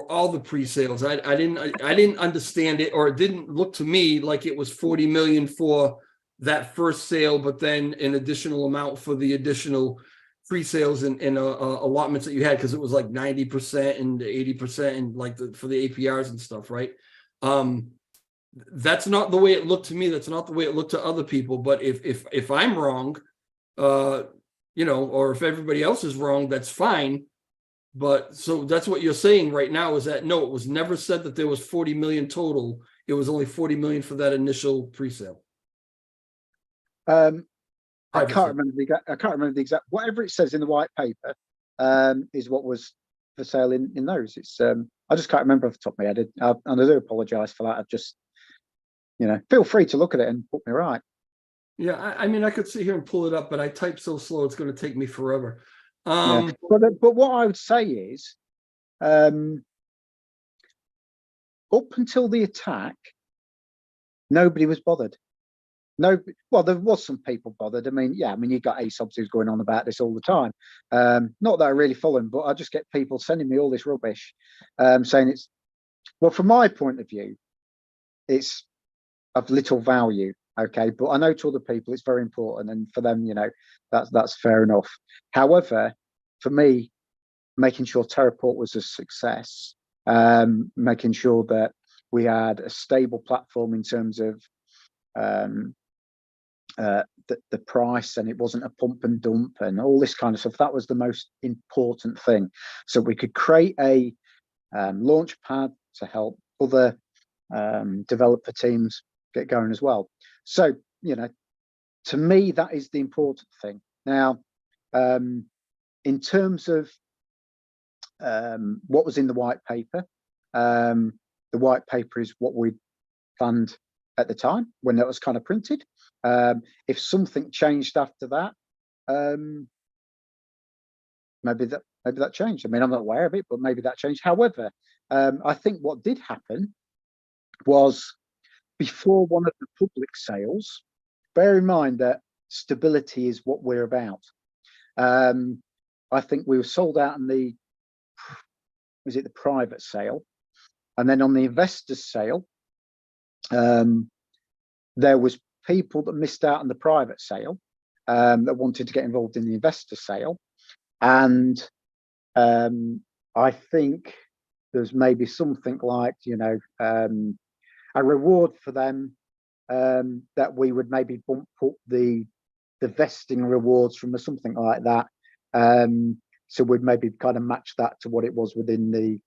all the pre-sales. I didn't understand it, or it didn't look to me like it was 40 million for that first sale, but then an additional amount for the additional pre-sales and allotments that you had, because it was like 90% and 80% and like for the APRs and stuff, right? That's not the way it looked to me. That's not the way it looked to other people. But if I'm wrong, or if everybody else is wrong, that's fine. But so that's what you're saying right now, is that no, it was never said that there was 40 million total. It was only 40 million for that initial pre-sale. I can't remember the exact. Whatever it says in the white paper is what was for sale in those. It's I just can't remember off the top of my head, and I do apologise for that. I've just, feel free to look at it and put me right. Yeah, I mean, I could sit here and pull it up, but I type so slow it's going to take me forever. But what I would say is, up until the attack, nobody was bothered. No, well, there was some people bothered. I mean, yeah, I mean, you got ASOBs who's going on about this all the time. Not that I really follow them, but I just get people sending me all this rubbish, saying it's, well, from my point of view, it's of little value. Okay, but I know to other people it's very important, and for them, you know, that's fair enough. However, for me, making sure Terraport was a success, making sure that we had a stable platform in terms of the price, and it wasn't a pump and dump and all this kind of stuff. That was the most important thing. So we could create a launch pad to help other developer teams get going as well. So, you know, to me, that is the important thing. Now, in terms of what was in the white paper, the white paper is what we planned at the time when that was kind of printed. If something changed after that, maybe that changed. I mean, I'm not aware of it, but maybe that changed. However, I think what did happen was, before one of the public sales, bear in mind that stability is what we're about. I think we were sold out in the, was it the private sale? And then on the investors sale, there was people that missed out on the private sale, that wanted to get involved in the investor sale. And I think there's maybe something like, you know, a reward for them, that we would maybe bump up the vesting rewards from or something like that. So we'd maybe kind of match that to what it was within the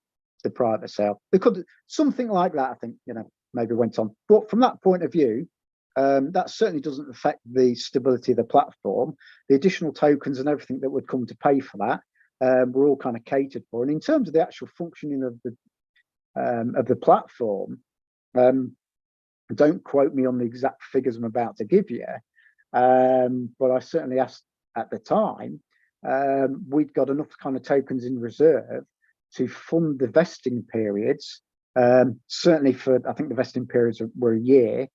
private sale. They could, something like that, I think, you know, maybe went on. But from that point of view, that certainly doesn't affect the stability of the platform. The additional tokens and everything that would come to pay for that, were all kind of catered for. And in terms of the actual functioning of the platform, don't quote me on the exact figures I'm about to give you, but I certainly asked at the time, we'd got enough kind of tokens in reserve to fund the vesting periods. Certainly for, I think the vesting periods were a year,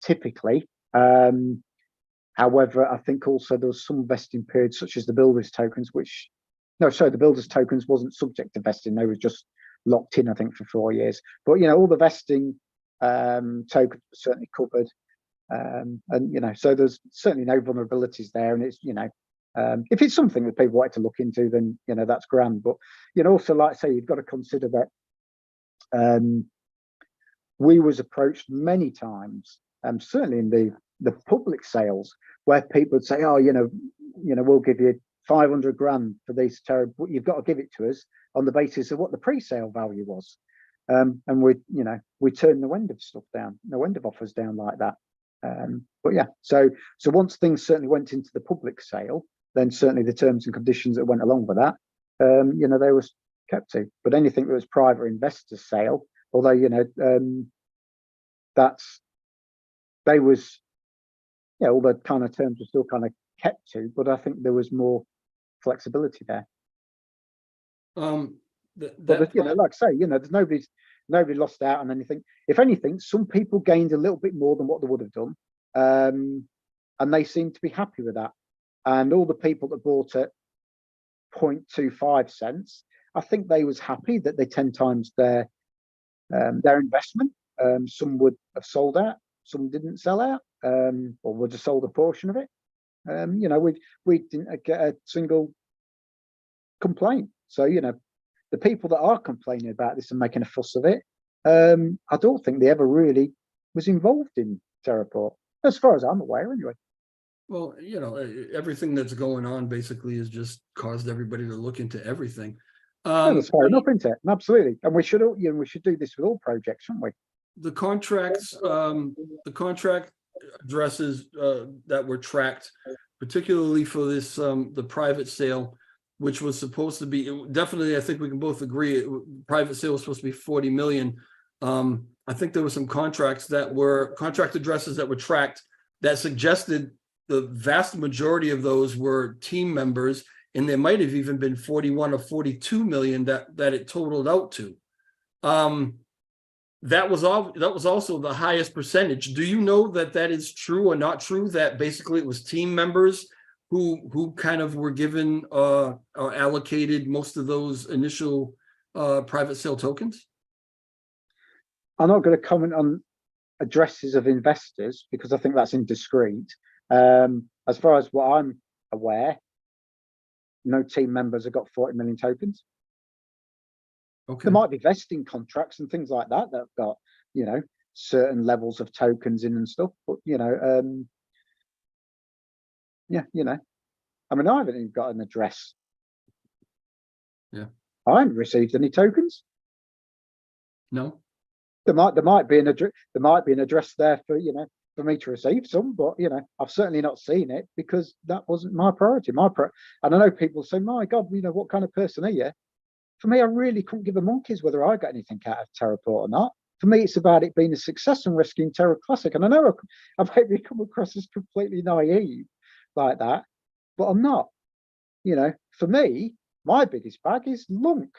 typically. However, I think also there was some vesting periods, such as the builders tokens, which, no, sorry, the builders tokens wasn't subject to vesting. They were just locked in, I think, for 4 years. But, you know, all the vesting tokens were certainly covered. And, you know, so there's certainly no vulnerabilities there. And it's, you know, if it's something that people wanted to look into, then, you know, that's grand. But, you know, also, like I say, you've got to consider that we was approached many times, certainly in the public sales, where people would say, oh, you know, we'll give you 500 grand for these Terra, but you've got to give it to us on the basis of what the pre-sale value was. And we, you know, we turned no end of stuff down, no end of offers down like that. But yeah, so once things certainly went into the public sale, then certainly the terms and conditions that went along with that, you know, they were kept to. But anything that was private investor sale, although, you know, they was, yeah, all the kind of terms were still kind of kept to, but I think there was more flexibility there. But you know, like I say, you know, there's nobody lost out on anything. If anything, some people gained a little bit more than what they would have done, and they seem to be happy with that. And all the people that bought at 0.25 cents, I think they was happy that they 10 times their investment. Some would have sold out, some didn't sell out, or would have sold a portion of it. You know, we didn't get a single complaint. So, you know, the people that are complaining about this and making a fuss of it, I don't think they ever really was involved in Terraport, as far as I'm aware, anyway. Well, you know, everything that's going on basically has just caused everybody to look into everything. Yeah, that's fair enough, isn't it? Absolutely, and we should, you know, we should do this with all projects, shouldn't we? The contracts, the contract addresses that were tracked, particularly for this the private sale, which was supposed to be, definitely, I think we can both agree, private sale was supposed to be 40 million. I think there were some contract addresses that were tracked that suggested the vast majority of those were team members, and there might have even been 41 or 42 million that it totaled out to. that was also the highest percentage. Do you know that that is true or not true? That basically it was team members who kind of were given or allocated most of those initial private sale tokens? I'm not going to comment on addresses of investors because I think that's indiscreet. As far as what I'm aware, no team members have got 40 million tokens. Okay. There might be vesting contracts and things like that that have got, you know, certain levels of tokens in and stuff. But, you know, yeah, you know, I mean, I haven't even got an address. Yeah. I haven't received any tokens. No. There might be an address there for, you know, for me to receive some, but you know, I've certainly not seen it because that wasn't my priority. And I know people say, "My God, you know, what kind of person are you?" For me, I really couldn't give a monkey's whether I got anything out of Terraport or not. For me, it's about it being a success and rescuing Terra Classic. And I know I've maybe come across as completely naive like that, but I'm not. You know, for me, my biggest bag is Lunk,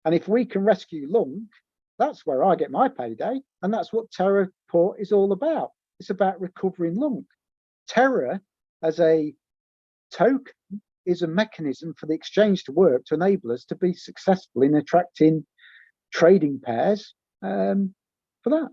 and if we can rescue Lunk, that's where I get my payday, and that's what Terraport is all about. It's about recovering Lunk. Terra as a token is a mechanism for the exchange to work to enable us to be successful in attracting trading pairs for that.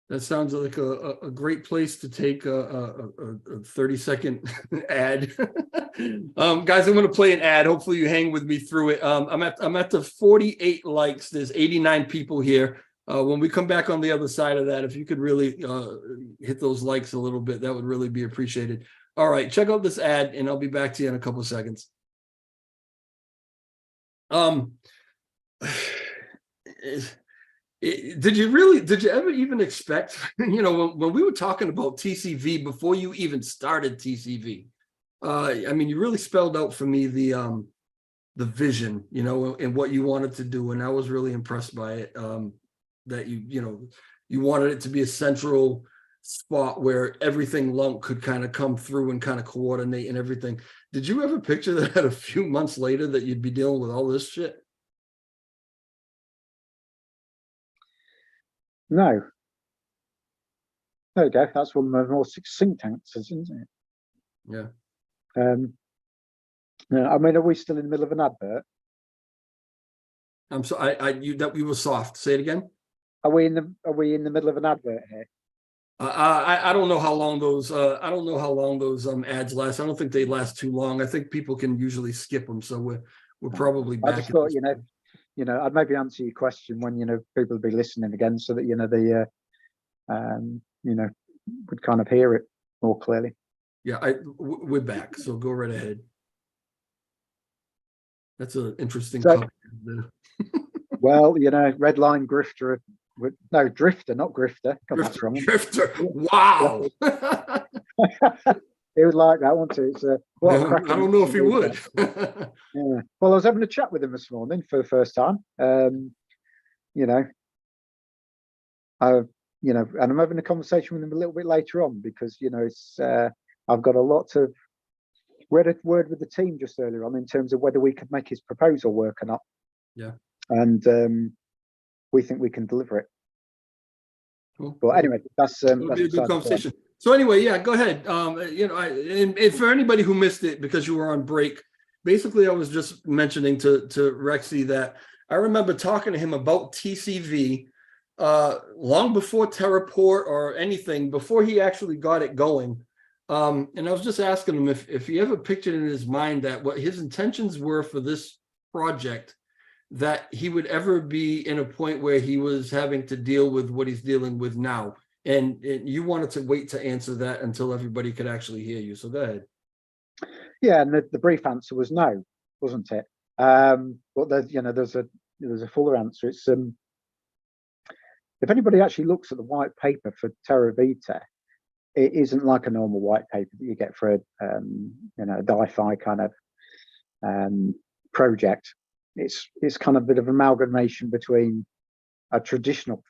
That sounds like a great place to take a 30-second ad. Guys, I'm going to play an ad. Hopefully you hang with me through it. I'm at the 48 likes. There's 89 people here. When we come back on the other side of that, if you could really hit those likes a little bit, that would really be appreciated. All right, check out this ad, and I'll be back to you in a couple of seconds. Did you ever even expect, you know, when we were talking about TCV before you even started TCV, I mean, you really spelled out for me the vision, you know, and what you wanted to do. And I was really impressed by it, that you wanted it to be a central spot where everything Lunk could kind of come through and kind of coordinate and everything. Did you ever picture that a few months later that you'd be dealing with all this shit? No. There you go. That's one of the more succinct answers, isn't it? Yeah. I mean, are we still in the middle of an advert? I'm sorry, you were soft. Say it again. Are we in the middle of an advert here? I don't know how long those ads last. I don't think they last too long. I think people can usually skip them, so we're probably back. I just thought, you know, I'd maybe answer your question when, you know, people will be listening again, so that, you know, you know, would kind of hear it more clearly. Yeah, we're back, so go right ahead. That's an interesting couple. Well, you know, red line grifter. No, drifter, not grifter. God, that's wrong. Drifter. Wow. He would like that, wouldn't he? It's I don't know if he would. Yeah. Well, I was having a chat with him this morning for the first time. You know, and I'm having a conversation with him a little bit later on because, you know, it's I've got a lot of. We had a word with the team just earlier on in terms of whether we could make his proposal work or not. Yeah. And we think we can deliver it. Cool. But anyway, that's a good conversation. So anyway, yeah, go ahead. You know, and for anybody who missed it because you were on break, basically I was just mentioning to Rexy that I remember talking to him about TCV long before Terraport or anything, before he actually got it going. And I was just asking him if he ever pictured in his mind that what his intentions were for this project, that he would ever be in a point where he was having to deal with what he's dealing with now. And you wanted to wait to answer that until everybody could actually hear you. So go ahead. Yeah, and the brief answer was no, wasn't it? But there's, you know, there's a fuller answer. It's if anybody actually looks at the white paper for Terra Vita, it isn't like a normal white paper that you get for a you know, a DeFi kind of project. It's kind of a bit of amalgamation between a traditional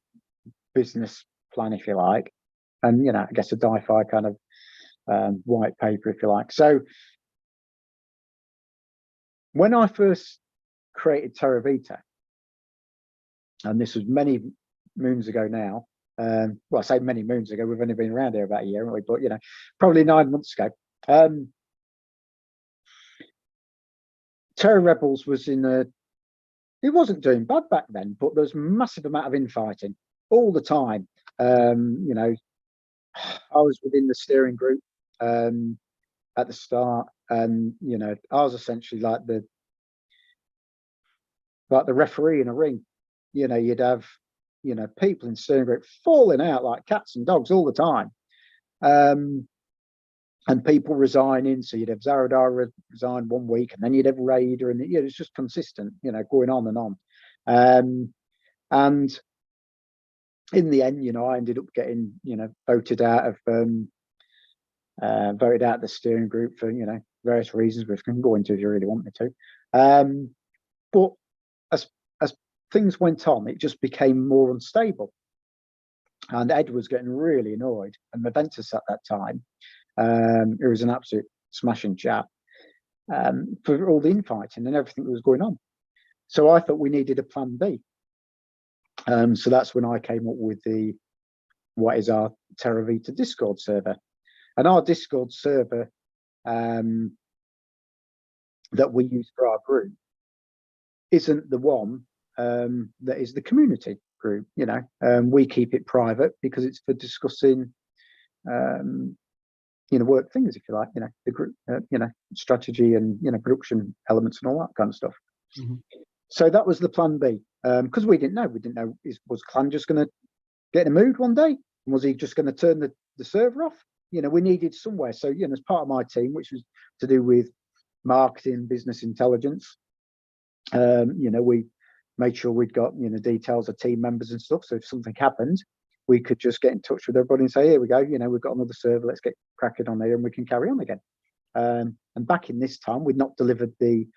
business plan, if you like, and, you know, I guess a DeFi kind of white paper, if you like. So when I first created Terra Vita, and this was many moons ago now. Well, I say many moons ago, we've only been around here about a year, haven't we? But, you know, probably 9 months ago. Terra Rebels was in a, it wasn't doing bad back then, but there was a massive amount of infighting all the time. You know, I was within the steering group at the start, and you know, I was essentially like the referee in a ring. You know, you'd have, you know, people in the steering group falling out like cats and dogs all the time. And people resigning. So you'd have Zaradar resign 1 week, and then you'd have Raider, and it's just consistent, you know, going on and on. And in the end, you know, I ended up getting, you know, voted out of the steering group for, you know, various reasons, which we can go into if you really want me to. But as things went on, it just became more unstable. And Ed was getting really annoyed, and Maventus at that time, it was an absolute smashing chap, for all the infighting and everything that was going on. So I thought we needed a plan B. So that's when I came up with what is our Terra Vita Discord server. And our Discord server that we use for our group isn't the one that is the community group. You know, we keep it private because it's for discussing you know, work things, if you like, you know, the group, you know, strategy and, you know, production elements and all that kind of stuff. Mm-hmm. So that was the plan B, because we didn't know. Was Clan just going to get in a mood one day? Was he just going to turn the server off? You know, we needed somewhere. So, you know, as part of my team, which was to do with marketing, business intelligence, you know, we made sure we'd got, you know, details of team members and stuff. So if something happened, we could just get in touch with everybody and say, here we go, you know, we've got another server, let's get cracking on there and we can carry on again. And back in this time, we'd not delivered the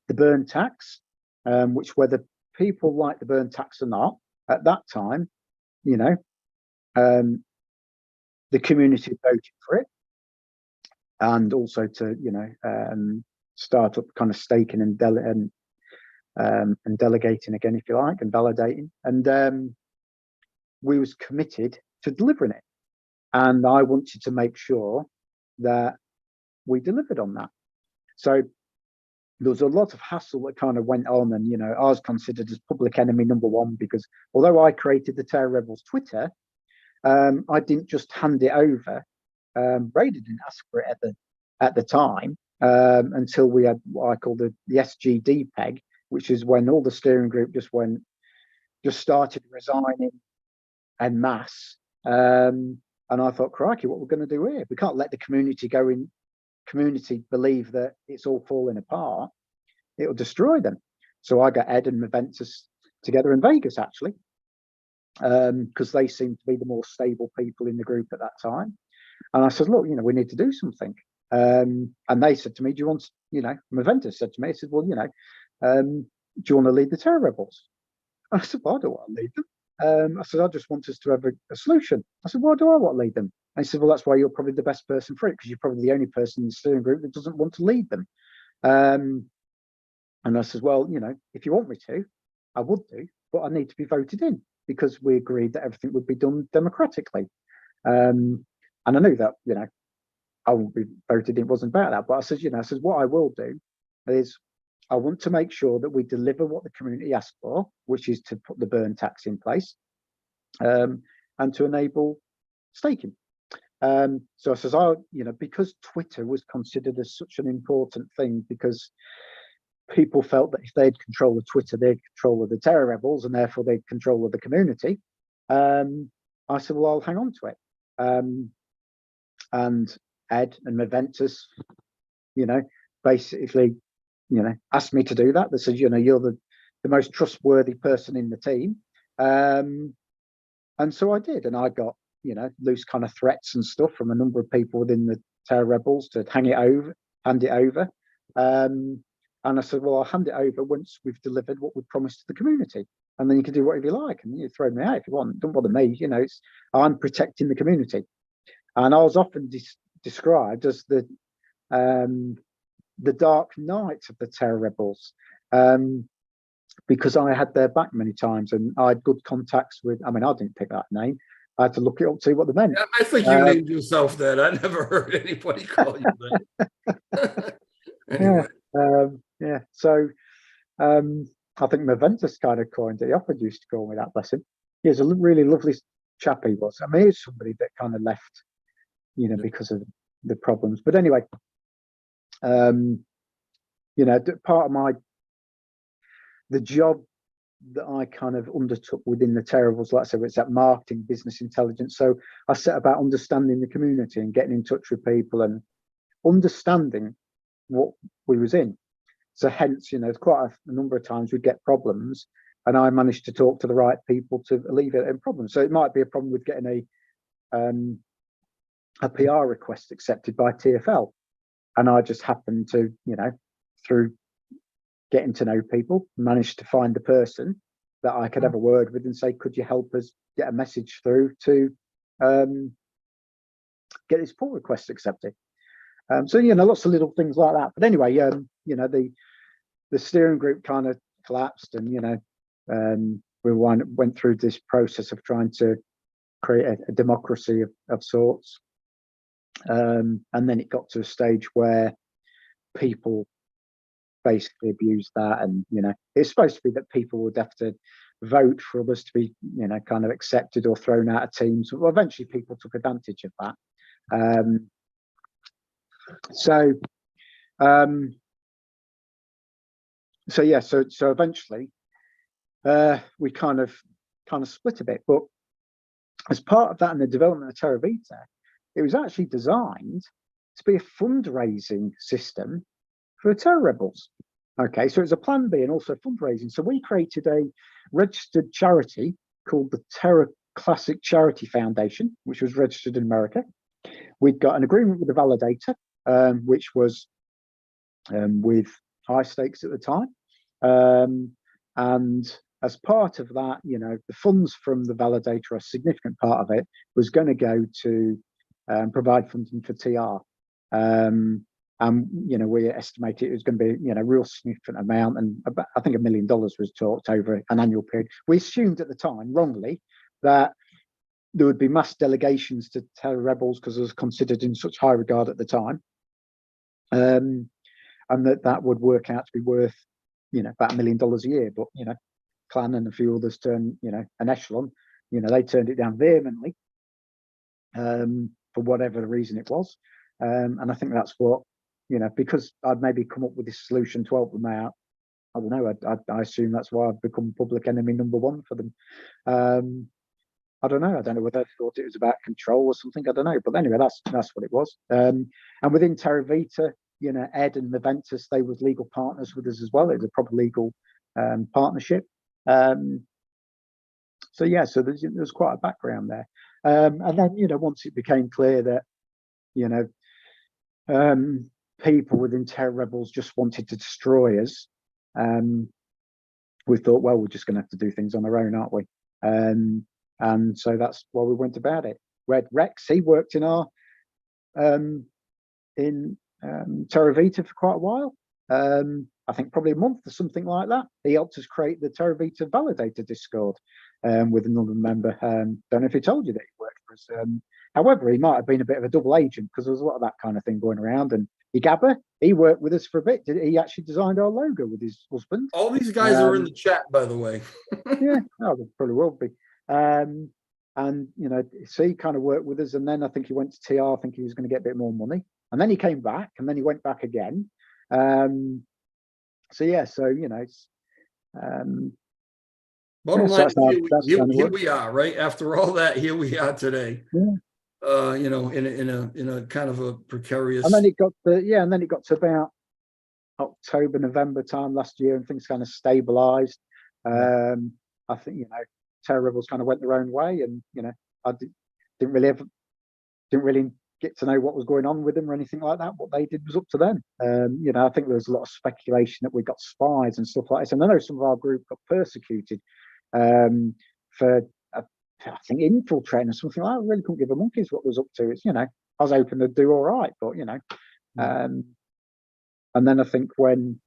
burn tax, which whether people like the burn tax or not, at that time, you know, the community voted for it. And also to, you know, start up kind of staking and delegating again, if you like, and validating. And we was committed to delivering it, and I wanted to make sure that we delivered on that. So there was a lot of hassle that kind of went on, and you know, I was considered as public enemy #1 because although I created the Terra Rebels Twitter, I didn't just hand it over. Brady didn't ask for it at the time until we had what I call the SGD peg, which is when all the steering group just started resigning en masse. And I thought, crikey, what we're going to do here? We can't let the community believe that it's all falling apart. It'll destroy them. So I got Ed and Maventus together in Vegas, actually, because they seemed to be the more stable people in the group at that time. And I said, look, you know, we need to do something. And they said to me, do you want, you know, Maventus said to me, he said, well, you know, do you want to lead the Terra Rebels? I said, well, I don't want to lead them. I said, I just want us to have a solution. I said, why do I want to lead them? And he said, well, that's why you're probably the best person for it, because you're probably the only person in the steering group that doesn't want to lead them. And I said, well, you know, if you want me to, I would do, but I need to be voted in because we agreed that everything would be done democratically. And I knew that, you know, I wouldn't be voted in. It wasn't about that. But I said, you know, what I will do is I want to make sure that we deliver what the community asked for, which is to put the burn tax in place and to enable staking. So I says, you know, because Twitter was considered as such an important thing, because people felt that if they had control of Twitter, they had control of the Terra Rebels, and therefore they had control of the community. I said, well, I'll hang on to it. And Ed and Maventus, you know, basically, you know, asked me to do that. They said, you know, you're the most trustworthy person in the team. And so I did. And I got, you know, loose kind of threats and stuff from a number of people within the Terra Rebels to hand it over. And I said, well, I'll hand it over once we've delivered what we promised to the community. And then you can do whatever you like. And you throw me out if you want. Don't bother me. You know, I'm protecting the community. And I was often described as the dark knight of the Terra Rebels. because I had their back many times and I had good contacts with, I mean, I didn't pick that name. I had to look it up to see what they meant. Yeah, I think you named yourself that. I never heard anybody call you that. Anyway. Yeah. So I think Maventus kind of coined it. He often used to call me that, bless him. He was a really lovely chap, he was. I mean, he's somebody that kind of left, you know, because of the problems. But anyway, you know, part of the job that I kind of undertook within the Terra was, like I said, it's that marketing, business intelligence. So I set about understanding the community and getting in touch with people and understanding what we was in. So hence, you know, quite a number of times we'd get problems and I managed to talk to the right people to alleviate them problems. So it might be a problem with getting a PR request accepted by TFL. And I just happened to, you know, through getting to know people, managed to find the person that I could have a word with and say, could you help us get a message through to get this pull request accepted? So, you know, lots of little things like that. But anyway, you know, the steering group kind of collapsed and, you know, we went through this process of trying to create a democracy of sorts. And then it got to a stage where people basically abused that, and you know, it's supposed to be that people would have to vote for others to be, you know, kind of accepted or thrown out of teams. Well, eventually people took advantage of that. So yeah, so eventually we kind of split a bit. But as part of that and the development of Terra Vita, it was actually designed to be a fundraising system for Terra Rebels. Okay, so it's a plan B and also fundraising. So we created a registered charity called the Terra Classic Charity Foundation, which was registered in America. We'd got an agreement with the validator, which was with high stakes at the time. And as part of that, you know, the funds from the validator, a significant part of it, was going to go to provide funding for TR. You know, we estimated it was going to be, you know, a real significant amount, and about, I think $1 million was talked over an annual period. We assumed at the time, wrongly, that there would be mass delegations to Terra Rebels because it was considered in such high regard at the time, and that would work out to be worth, you know, about $1 million a year. But you know, Clan and a few others turned, you know, an echelon, you know, they turned it down vehemently for whatever the reason it was. And I think that's what, you know, because I'd maybe come up with this solution to help them out. I don't know. I assume that's why I've become public enemy #1 for them. I don't know. I don't know whether they thought it was about control or something. I don't know. But anyway, that's what it was. And within Terra Vita, you know, Ed and Maventus, they were legal partners with us as well. It was a proper legal partnership. So yeah, so there's quite a background there. And then, you know, once it became clear that, you know, people within Terra Rebels just wanted to destroy us, we thought, well, we're just going to have to do things on our own, aren't we? And so that's why we went about it. Rexy worked in our Terra Vita for quite a while. I think probably a month or something like that. He helped us create the Terra Vita validator Discord with another member. Don't know if he told you that he worked for us. However, he might have been a bit of a double agent because there was a lot of that kind of thing going around. And Igabba, he worked with us for a bit. He actually designed our logo with his husband. All these guys are in the chat, by the way. Yeah, oh, they probably will be. And you know, so he kind of worked with us, and then I think he went to TR. I think he was going to get a bit more money, and then he came back, and then he went back again. So yeah, so you know, it's, bottom yeah, line, here we are, right? After all that, here we are today. Yeah. You know, in a kind of a precarious. And then it got to about October, November time last year, and things kind of stabilized. I think, you know, Terra Rebels kind of went their own way, and you know, I didn't really get to know what was going on with them or anything like that. What they did was up to them. You know, I think there was a lot of speculation that we got spies and stuff like this. And I know some of our group got persecuted for, I think, infiltrating or something like that. I really couldn't give a monkeys what was up to. It's, you know, I was hoping to do all right, but you know, and then I think when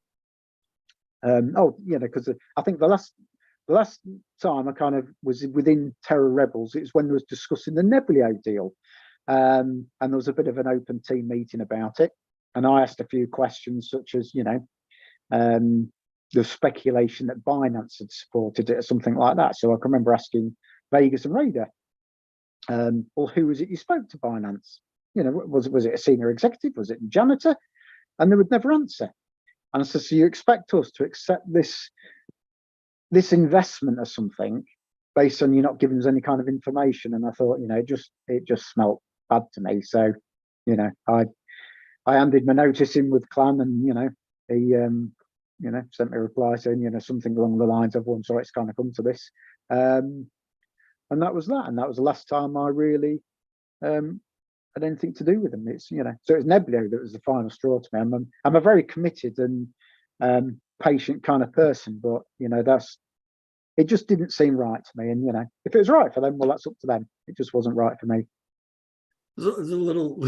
Because I think the last time I kind of was within Terra Rebels, it was when they was discussing the Nebuleo deal, and there was a bit of an open team meeting about it, and I asked a few questions such as, the speculation that Binance had supported it or something like that. So I can remember asking Vegas and Raider, well, who was it you spoke to Binance? Was it a senior executive? Was it a janitor? And they would never answer. And I said, so you expect us to accept this investment or something based on you not giving us any kind of information? And I thought, it just smelt bad to me. So, I handed my notice in with Clan, and he sent me a reply saying, something along the lines of, well, I'm sorry it's kind of come to this. And that was that. And that was the last time I really had anything to do with them. It's, so it's Nebuleo that was the final straw to me. I'm a very committed and patient kind of person, but it just didn't seem right to me. And if it was right for them, well, that's up to them. It just wasn't right for me. There's a little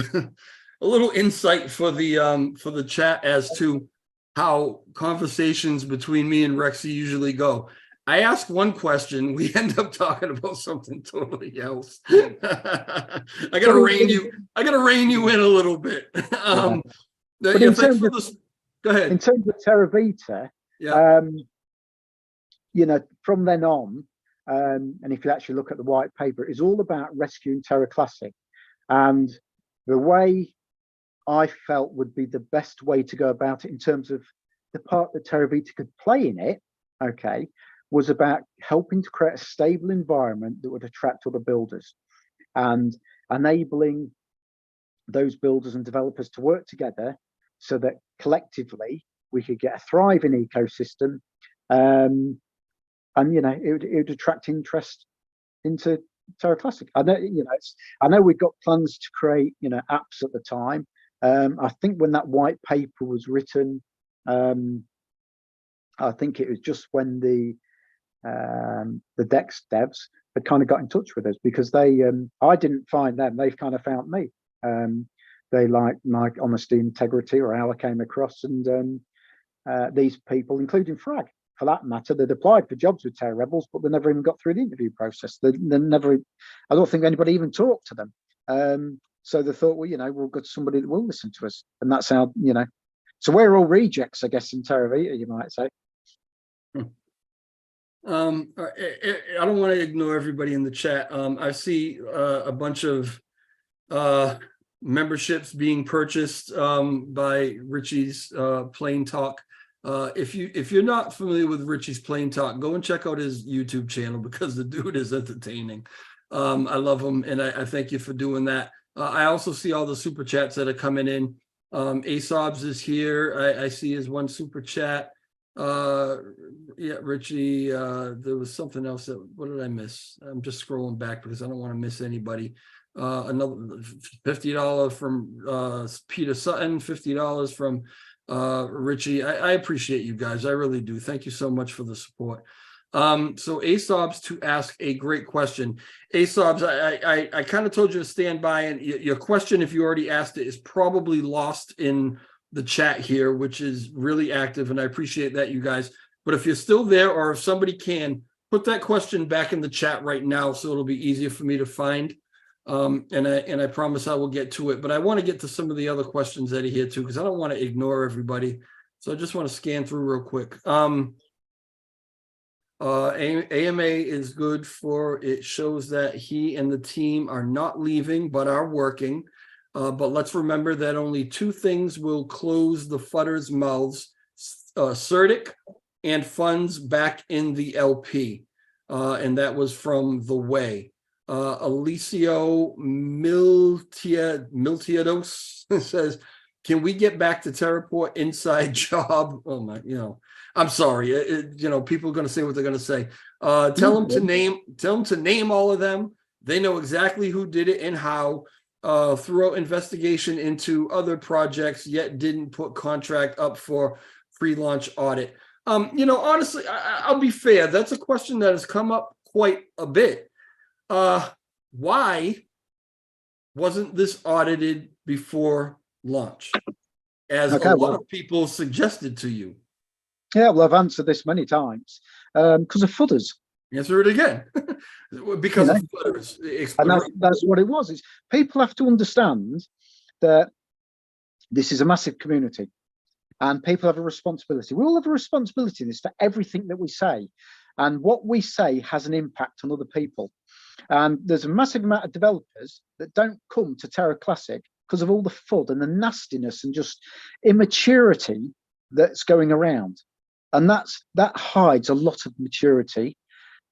a little insight for the chat as to how conversations between me and Rexy usually go. I ask one question, we end up talking about something totally else. I gotta rein you in a little bit. But in terms of, go ahead. In terms of Terra Vita, yeah. From then on, and if you actually look at the white paper, it's all about rescuing Terra Classic. And the way I felt would be the best way to go about it in terms of the part that Terra Vita could play in it, was about helping to create a stable environment that would attract other builders and enabling those builders and developers to work together so that collectively we could get a thriving ecosystem. And it would attract interest into Terra Classic. I know we've got plans to create apps at the time. I think when that white paper was written, I think it was just when the Dex devs had kind of got in touch with us, because I didn't find them, they've kind of found me. They like my honesty, integrity, or how I came across, and these people, including Frag, for that matter, they'd applied for jobs with Terra Rebels, but they never even got through the interview process. They never, I don't think anybody even talked to them. So they thought, well, we'll get somebody that will listen to us, and that's how, so we're all rejects, I guess, in Terra Vita, you might say. I don't want to ignore everybody in the chat. I see a bunch of memberships being purchased by Richie's Plain Talk. If you're not familiar with Richie's Plain Talk, go and check out his YouTube channel, because the dude is entertaining. I love him, and I thank you for doing that. I also see all the super chats that are coming in. Asobs is here. I see his one super chat. Yeah, Richie, there was something else what did I miss? I'm just scrolling back because I don't want to miss anybody. Another $50 from Peter Sutton, $50 from Richie. I appreciate you guys. I really do. Thank you so much for the support. So Asobs to ask a great question. Asobs, I kind of told you to stand by, and your question, if you already asked it, is probably lost in the chat here, which is really active, and I appreciate that, you guys. But if you're still there, or if somebody can, put that question back in the chat right now, so it'll be easier for me to find. And I promise I will get to it. But I want to get to some of the other questions that are here too, because I don't want to ignore everybody. So I just want to scan through real quick. AMA is good for, it shows that he and the team are not leaving, but are working. But let's remember that only two things will close the fudders' mouths, CERTIC and funds back in the LP. And that was from The Way. Alicio Miltiados says, can we get back to Terraport inside job? Oh my, I'm sorry. People are going to say what they're going to say. Tell them to name all of them. They know exactly who did it and how. Throughout investigation into other projects, yet didn't put contract up for pre-launch audit. Honestly, I'll be fair. That's a question that has come up quite a bit. Why wasn't this audited before launch, as a lot of people suggested to you? Yeah, well, I've answered this many times because of footers. Answer it again. Because You know, of footers. and that's what it was. It's people have to understand that this is a massive community and people have a responsibility. We all have a responsibility in this for everything that we say. And what we say has an impact on other people. And there's a massive amount of developers that don't come to Terra Classic because of all the FUD and the nastiness and just immaturity that's going around. And that hides a lot of maturity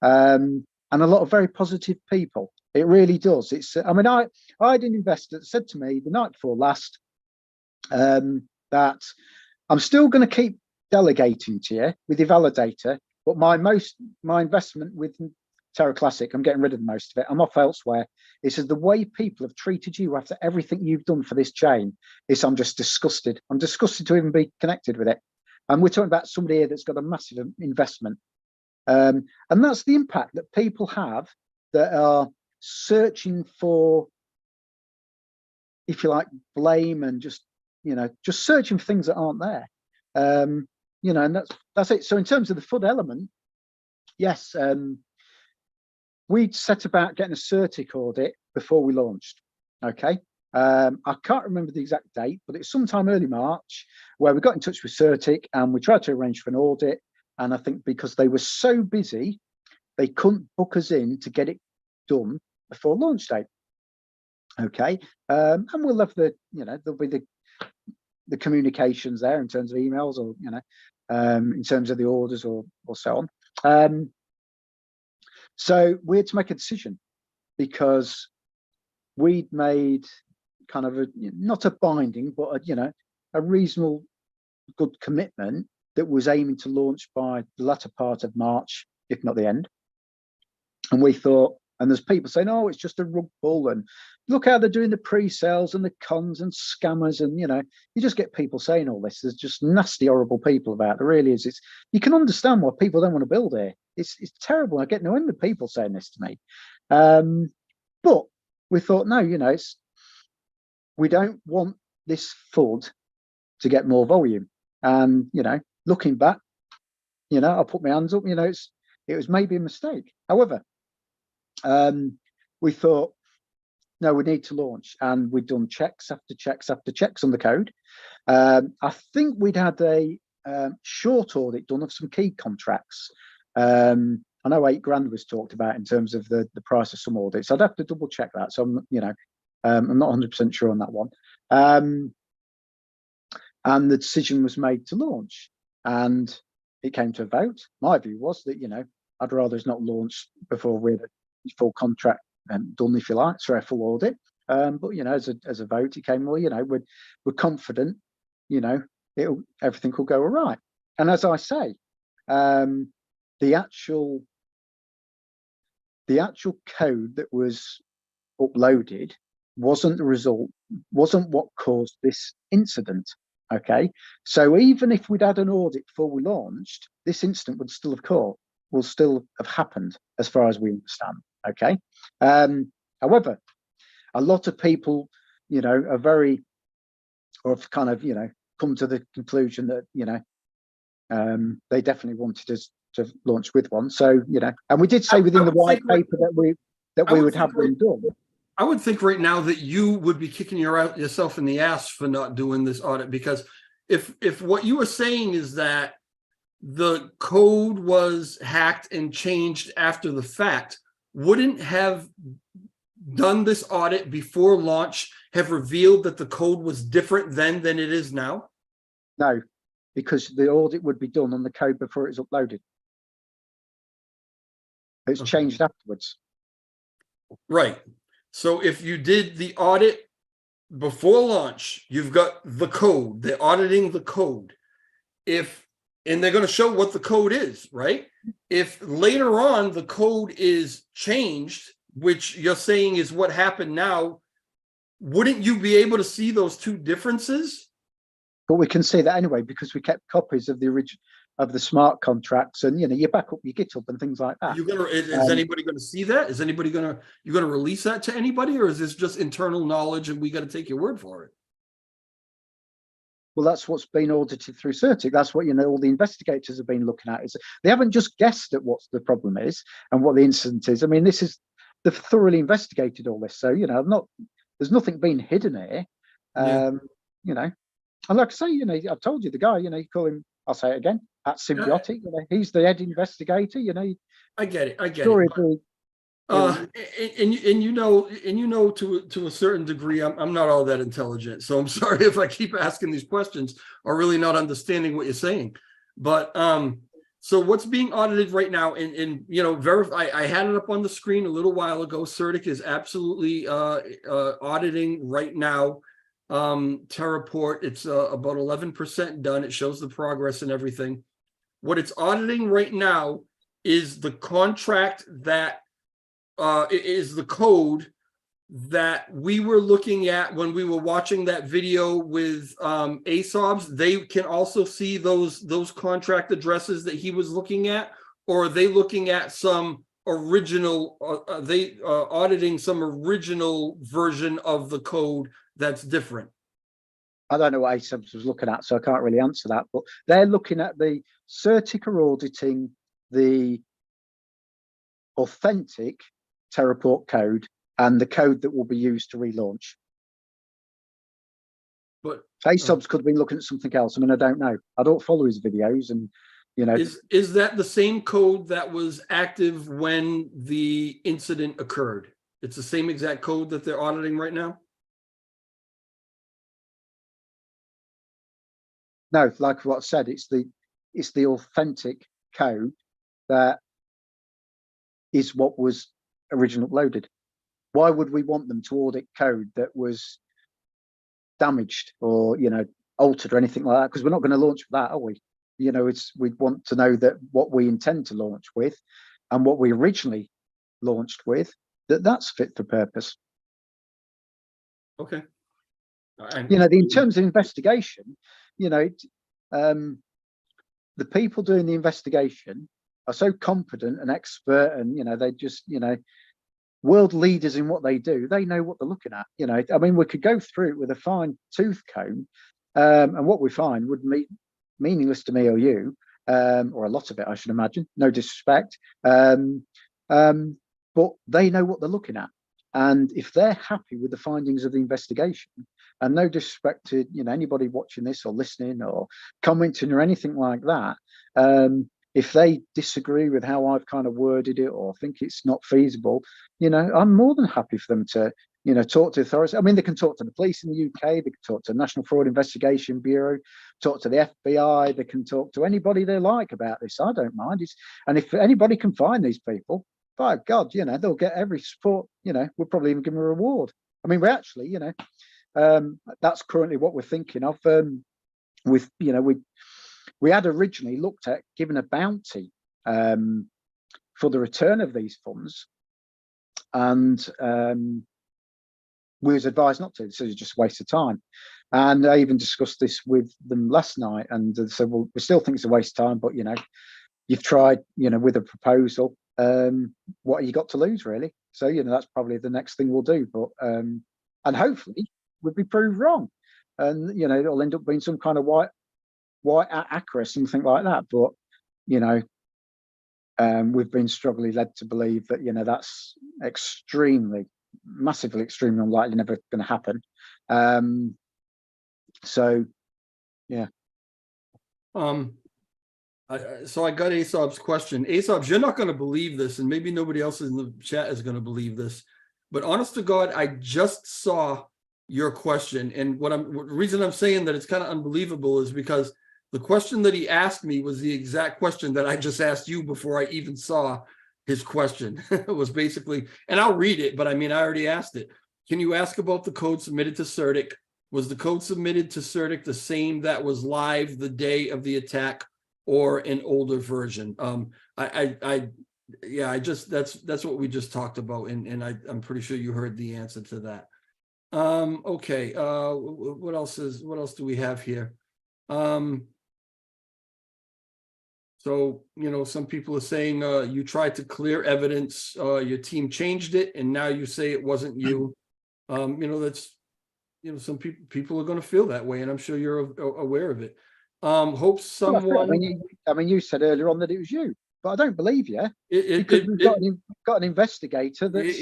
and a lot of very positive people. It really does. It's, I mean, I had an investor that said to me the night before last that I'm still going to keep delegating to you with your validator, but my investment with Terra Classic, I'm getting rid of most of it. I'm off elsewhere. It says the way people have treated you after everything you've done for this chain is I'm just disgusted. I'm disgusted to even be connected with it. And we're talking about somebody here that's got a massive investment. And that's the impact that people have that are searching for, if you like, blame and just, you know, just searching for things that aren't there. You know, and that's it. So in terms of the FUD element, yes, we'd set about getting a CertiK audit before we launched. Okay. I can't remember the exact date, but it's sometime early March where we got in touch with CertiK and we tried to arrange for an audit. And I think because they were so busy, they couldn't book us in to get it done before launch date. Okay. And we'll have the, you know, there'll be the communications there in terms of emails or, you know, in terms of the orders or so on. So we had to make a decision because we'd made kind of not a binding, but you know, a reasonable good commitment that was aiming to launch by the latter part of March, if not the end. And we thought, and there's people saying, oh, it's just a rug pull and look how they're doing the pre-sales and the cons and scammers. And, you know, you just get people saying all this. There's just nasty, horrible people about it. There really is. You can understand why people don't want to build here. It's terrible. I get no end of people saying this to me. But we thought, no, you know, we don't want this FUD to get more volume. And, you know, looking back, you know, I'll put my hands up, you know, it was maybe a mistake. However, we thought, no, we need to launch, and we'd done checks after checks after checks on the code. I think we'd had a short audit done of some key contracts. I know 8 grand was talked about in terms of the price of some audits. I'd have to double check that. So I'm, you know, I'm not 100% sure on that one. And the decision was made to launch, and it came to a vote. My view was that, you know, I'd rather it's not launched before we're full contract done, if you like, so a full audit. But you know, as a vote, it came, well, you know, we're confident, you know, everything will go all right. And as I say, the actual code that was uploaded wasn't the result, wasn't what caused this incident. Okay, so even if we'd had an audit before we launched, this incident would still have happened, as far as we understand. Okay. However, a lot of people, you know, have kind of, you know, come to the conclusion that, you know, they definitely wanted us to launch with one. So, you know, and we did say within the white paper that we would have them done. I would think right now that you would be kicking yourself in the ass for not doing this audit, because if what you were saying is that the code was hacked and changed after the fact, wouldn't have done this audit before launch have revealed that the code was different then than it is now? No, because the audit would be done on the code before it was uploaded. It's changed afterwards. Right. So if you did the audit before launch, you've got the code, they're auditing the code. And they're going to show what the code is, right? If later on the code is changed, which you're saying is what happened now, wouldn't you be able to see those two differences? But we can see that anyway, because we kept copies of the original of the smart contracts, and you know, you back up your GitHub and things like that. Is anybody going to see that? Is anybody you're going to release that to anybody, or is this just internal knowledge and we got to take your word for it? Well, that's what's been audited through CERTIC. That's what, all the investigators have been looking at. Is they haven't just guessed at what the problem is and what the incident is. I mean, they've thoroughly investigated all this. So, there's nothing being hidden here. Yeah. And like I say, I've told you the guy, you call him, I'll say it again, at Symbiotic, he's the head investigator, I get it. I get Sure, it. And to a certain degree, I'm not all that intelligent. So I'm sorry if I keep asking these questions or really not understanding what you're saying. But so what's being audited right now, and verify, I had it up on the screen a little while ago. CERTIC is absolutely auditing right now. Terraport, it's about 11% done. It shows the progress and everything. What it's auditing right now is the contract that is the code that we were looking at when we were watching that video with ASOBs. They can also see those contract addresses that he was looking at, or are they looking at some original, auditing some original version of the code that's different? I don't know what ASOBs was looking at, so I can't really answer that, but they're looking at the CERTIC are auditing the authentic Terraport code and the code that will be used to relaunch. But ASOBs could have been looking at something else. I mean, I don't know. I don't follow his videos, and is that the same code that was active when the incident occurred? It's the same exact code that they're auditing right now? No, like what I said, it's the authentic code that is what was originally uploaded. Why would we want them to audit code that was damaged or altered or anything like that? Because we're not going to launch with that, are we? We want to know that what we intend to launch with and what we originally launched with, that's fit for purpose. Okay. In terms of investigation, the people doing the investigation are so competent and expert, and they just world leaders in what they do. They know what they're looking at. I mean, we could go through it with a fine tooth comb, and what we find would be meaningless to me or you, or a lot of it, I should imagine. No disrespect, but they know what they're looking at. And if they're happy with the findings of the investigation, and no disrespect to anybody watching this or listening or commenting or anything like that, if they disagree with how I've kind of worded it or think it's not feasible, I'm more than happy for them to talk to authorities. I mean, they can talk to the police in the UK, they can talk to the National Fraud Investigation Bureau, talk to the FBI, they can talk to anybody they like about this. I don't mind. And if anybody can find these people, by God, they'll get every support. We'll probably even give them a reward. I mean, we actually, that's currently what we're thinking of. We had originally looked at giving a bounty for the return of these funds, and we was advised not to. This is just a waste of time. And I even discussed this with them last night, and they said, well, we still think it's a waste of time, but you've tried, with a proposal. What have you got to lose, really? So that's probably the next thing we'll do. But and hopefully we'll be proved wrong, and it'll end up being some kind of white acra, something like that. But we've been strongly led to believe that that's massively extremely unlikely, never going to happen. So yeah. So I got ASOB's question. ASOBs, you're not going to believe this, and maybe nobody else in the chat is going to believe this, but honest to God, I just saw your question. And the reason I'm saying that it's kind of unbelievable is because the question that he asked me was the exact question that I just asked you before I even saw his question. It was basically, and I'll read it, but I mean, I already asked it. Can you ask about the code submitted to CERTIC? Was the code submitted to CERTIC the same that was live the day of the attack, or an older version? That's what we just talked about, and I'm pretty sure you heard the answer to that. Okay, what else do we have here? So some people are saying you tried to clear evidence, your team changed it, and now you say it wasn't you. That's you know, some people are going to feel that way, and I'm sure you're aware of it. Hope Well, that's it. someone. I mean, you said earlier on that it was you, but I don't believe you It, because we've got an investigator that's.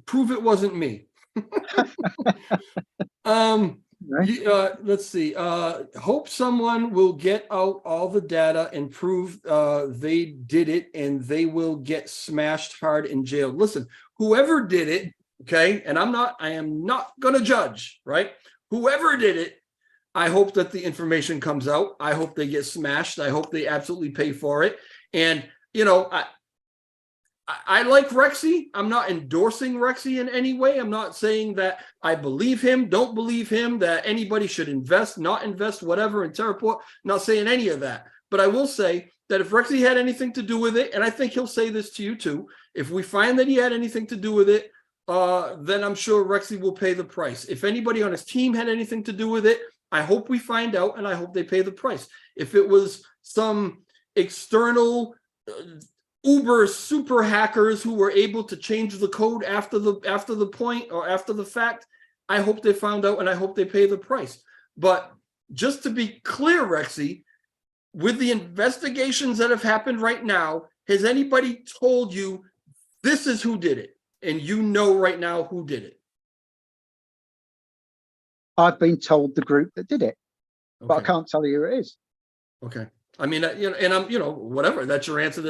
prove it wasn't me. Let's see. Hope someone will get out all the data and prove they did it, and they will get smashed hard in jail. Listen, whoever did it, okay, and I am not gonna judge, right? Whoever did it, I hope that the information comes out. I hope they get smashed. I hope they absolutely pay for it. And you know, I like Rexy. I'm not endorsing Rexy in any way. I'm not saying that I believe him, don't believe him, that anybody should invest, not invest, whatever in Terraport. Not saying any of that. But I will say that if Rexy had anything to do with it, and I think he'll say this to you too, if we find that he had anything to do with it, then I'm sure Rexy will pay the price. If anybody on his team had anything to do with it, I hope we find out, and I hope they pay the price. If it was some external Uber super hackers who were able to change the code after the point or after the fact, I hope they found out, and I hope they pay the price. But just to be clear, Rexy, with the investigations that have happened right now, has anybody told you this is who did it? And you know right now who did it? I've been told the group that did it, Okay. but I can't tell you who it is. Okay. I mean, you know, and I'm, you know, whatever, that's your answer,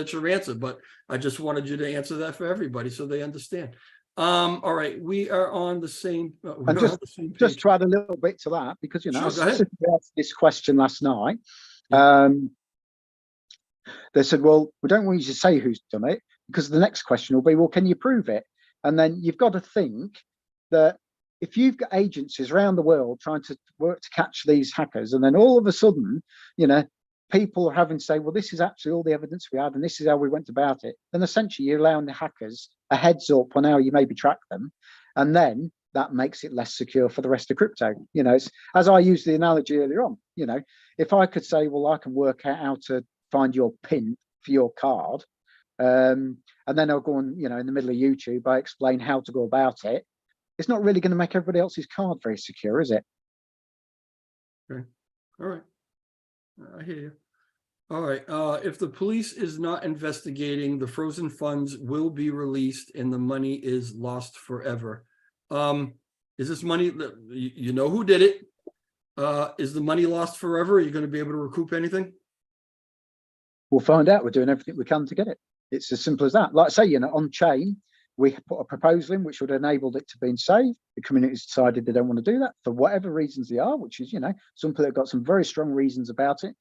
but I just wanted you to answer that for everybody so they understand. All right, we are on the same, And just to add a little bit to that, because, you know, Sure, I specifically asked this question last night. They said, well, we don't want you to say who's done it, because the next question will be, well, can you prove it? And then you've got to think that if you've got agencies around the world trying to work to catch these hackers, and then all of a sudden, you know, people are having to say, well, this is actually all the evidence we had, and this is how we went about it, then essentially you're allowing the hackers a heads up on how you maybe track them, and then that makes it less secure for the rest of crypto. You know, it's, as I used the analogy earlier on, you know, if I could say, well, I can work out how to find your PIN for your card, and then I'll go on, you know, in the middle of YouTube, I explain how to go about it, it's not really going to make everybody else's card very secure, is it? Okay. All right. I hear you. All right. If the police is not investigating, the frozen funds will be released and the money is lost forever. Is this money that you know who did it? Is the money lost forever? Are you going to be able to recoup anything? We'll find out. We're doing everything we can to get it. It's as simple as that. Like I say, you know, on chain, we put a proposal in which would have enabled it to be saved. The community's decided they don't want to do that for whatever reasons they are, which is, you know, some people have got some very strong reasons about it,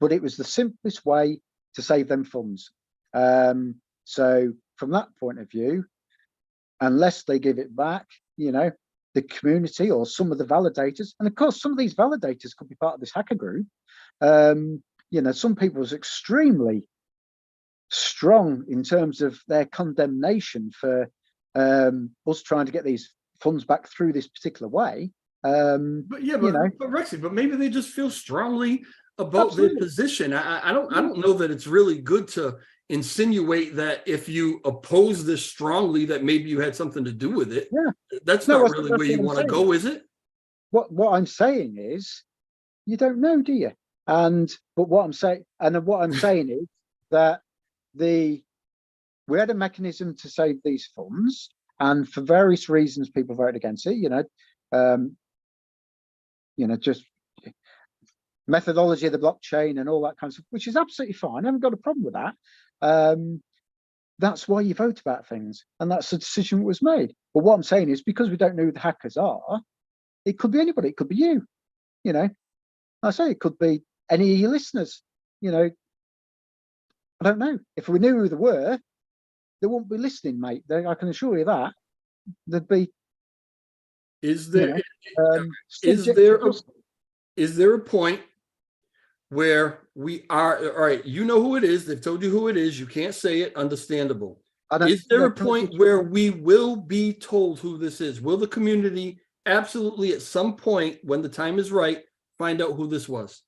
but it was the simplest way to save them funds. So from that point of view, unless they give it back, you know, the community or some of the validators, and of course, some of these validators could be part of this hacker group. You know, some people was extremely strong in terms of their condemnation for us trying to get these funds back through this particular way. But yeah, but, you know, but Rexy, but maybe they just feel strongly about their position. I don't know that it's really good to insinuate that if you oppose this strongly, that maybe you had something to do with it. Yeah, that's not really where you want to go, is it? What I'm saying is, you don't know, do you? But what I'm saying, is that we had a mechanism to save these funds, and for various reasons people voted against it, you know, just methodology of the blockchain and all that kind of stuff, which is absolutely fine. I haven't got a problem with that. That's why you vote about things, and that's the decision that was made. But what I'm saying is, because we don't know who the hackers are, it could be anybody. It could be you. You know, I say it could be any of your listeners. You know, I don't know. If we knew who they were, they wouldn't be listening, mate. I can assure you that. There'd be. Is there? Is there a point where we are? All right, you know who it is. They've told you who it is. You can't say it. Understandable. Is there a point where we will be told who this is? Will the community absolutely at some point, when the time is right, find out who this was?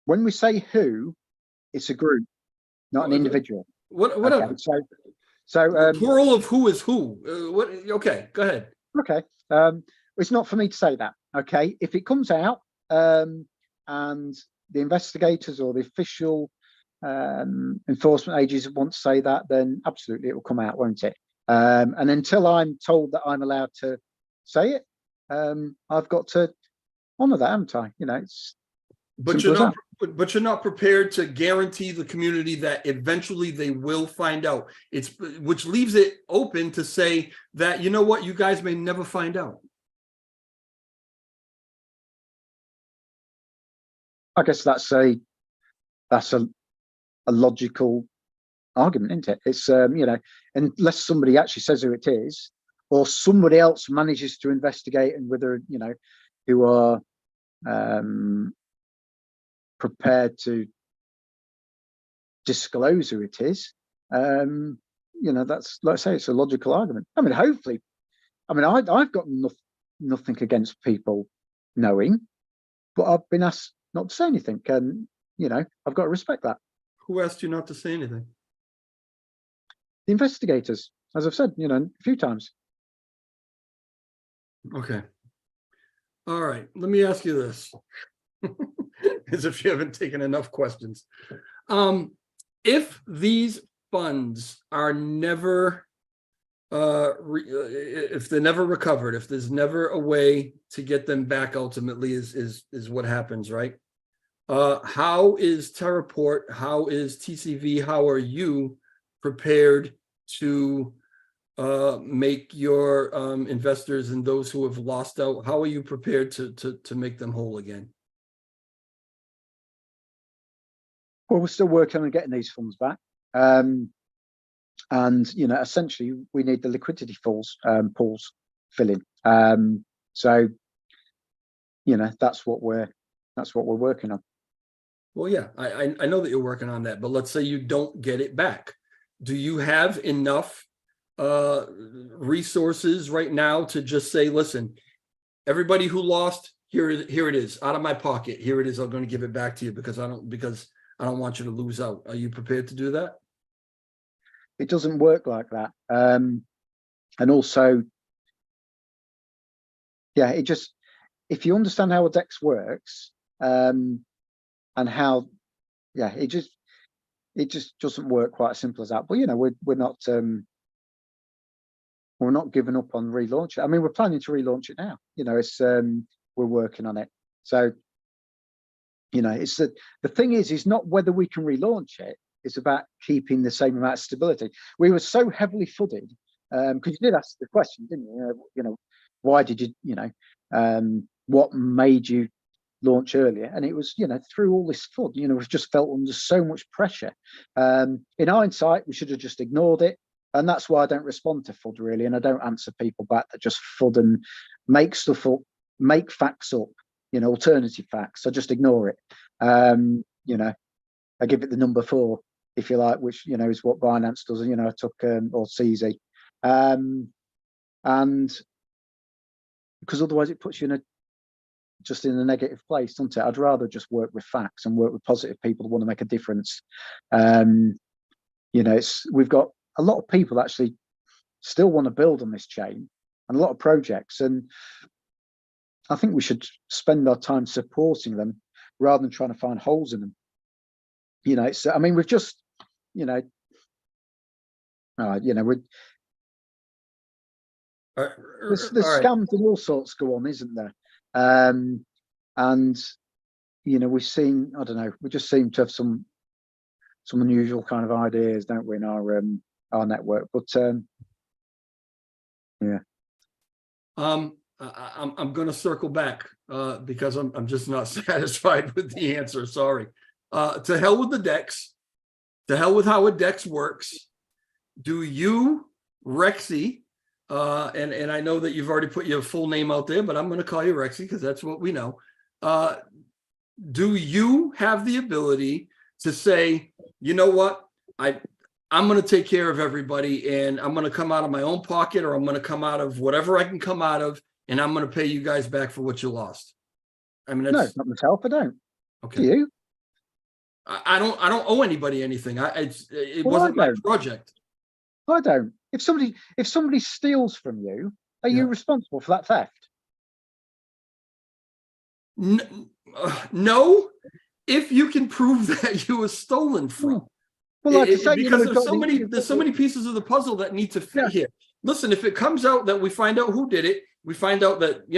When we say who, it's a group, not an individual. Whatever. Okay, so the plural of who is who. Okay, go ahead. Okay. It's not for me to say that. Okay, if it comes out and the investigators or the official enforcement agencies want to say that, then absolutely it will come out, won't it? And until I'm told that I'm allowed to say it, I've got to honour that, haven't I? You know, it's but you're not prepared to guarantee the community that eventually they will find out. Which leaves it open to say that, you know what, you guys may never find out. I guess that's a logical argument, isn't it? It's you know, unless somebody actually says who it is, or somebody else manages to investigate, and whether, you know, who are prepared to disclose who it is, you know, that's, like I say, it's a logical argument. I mean, hopefully, I mean, I've got nothing against people knowing, but I've been asked not to say anything, and you know, I've got to respect that. Who asked you not to say anything? The investigators, as I've said, you know, a few times. Okay. All right. Let me ask you this, as if you haven't taken enough questions. If these funds are never, if they're never recovered, if there's never a way to get them back, ultimately is what happens, right? How is Terraport? How is TCV? How are you prepared to make your investors and those who have lost out? How are you prepared to make them whole again? Well, we're still working on getting these funds back, and you know, essentially, we need the liquidity pools filling. So, you know, that's what we're working on. Well, yeah, I know that you're working on that, but let's say you don't get it back. Do you have enough resources right now to just say, listen, everybody who lost, here it is, out of my pocket, here it is, I'm going to give it back to you because I don't want you to lose out. Are you prepared to do that? It doesn't work like that. And also, yeah, it just, if you understand how a DEX works, and how, yeah, it just doesn't work quite as simple as that. But you know, we're not giving up on relaunch. I mean, we're planning to relaunch it now. You know, it's we're working on it. So, you know, it's the thing is not whether we can relaunch it. It's about keeping the same amount of stability. We were so heavily flooded, because you did ask the question, didn't you? You know, why did you, you know, what made you launch earlier? And it was, you know, through all this flood, you know, we've just felt under so much pressure. In hindsight, we should have just ignored it. And that's why I don't respond to FUD really. And I don't answer people back that just FUD and make stuff up, make facts up, you know, alternative facts. I just ignore it. You know, I give it the number 4, if you like, which, you know, is what Binance does. You know, I took, or CZ. And because otherwise it puts you in just in a negative place, doesn't it? I'd rather just work with facts and work with positive people who want to make a difference. You know, we've got a lot of people actually still want to build on this chain, and a lot of projects, and I think we should spend our time supporting them rather than trying to find holes in them. You know, it's, I mean, we've just, you know, we're there's scams and all sorts go on, isn't there? And you know, we've seen, I don't know, we just seem to have some unusual kind of ideas, don't we, in our network? But yeah. I'm going to circle back because I'm just not satisfied with the answer. Sorry. To hell with the DEX. To hell with how a DEX works. Do you, Rexy, and I know that you've already put your full name out there, but I'm going to call you Rexy because that's what we know. Do you have the ability to say, you know what, I'm going to take care of everybody, and I'm going to come out of my own pocket, or I'm going to come out of whatever I can come out of, and I'm going to pay you guys back for what you lost? I mean, no, not myself. I don't. Okay. Do you? I don't owe anybody anything. It wasn't my project. I don't. If somebody steals from you, are you responsible for that theft? No, if you can prove that you were stolen from. Well, like I say, Because there's so many pieces of the puzzle that need to fit here. Listen, if it comes out that we find out who did it, we find out that,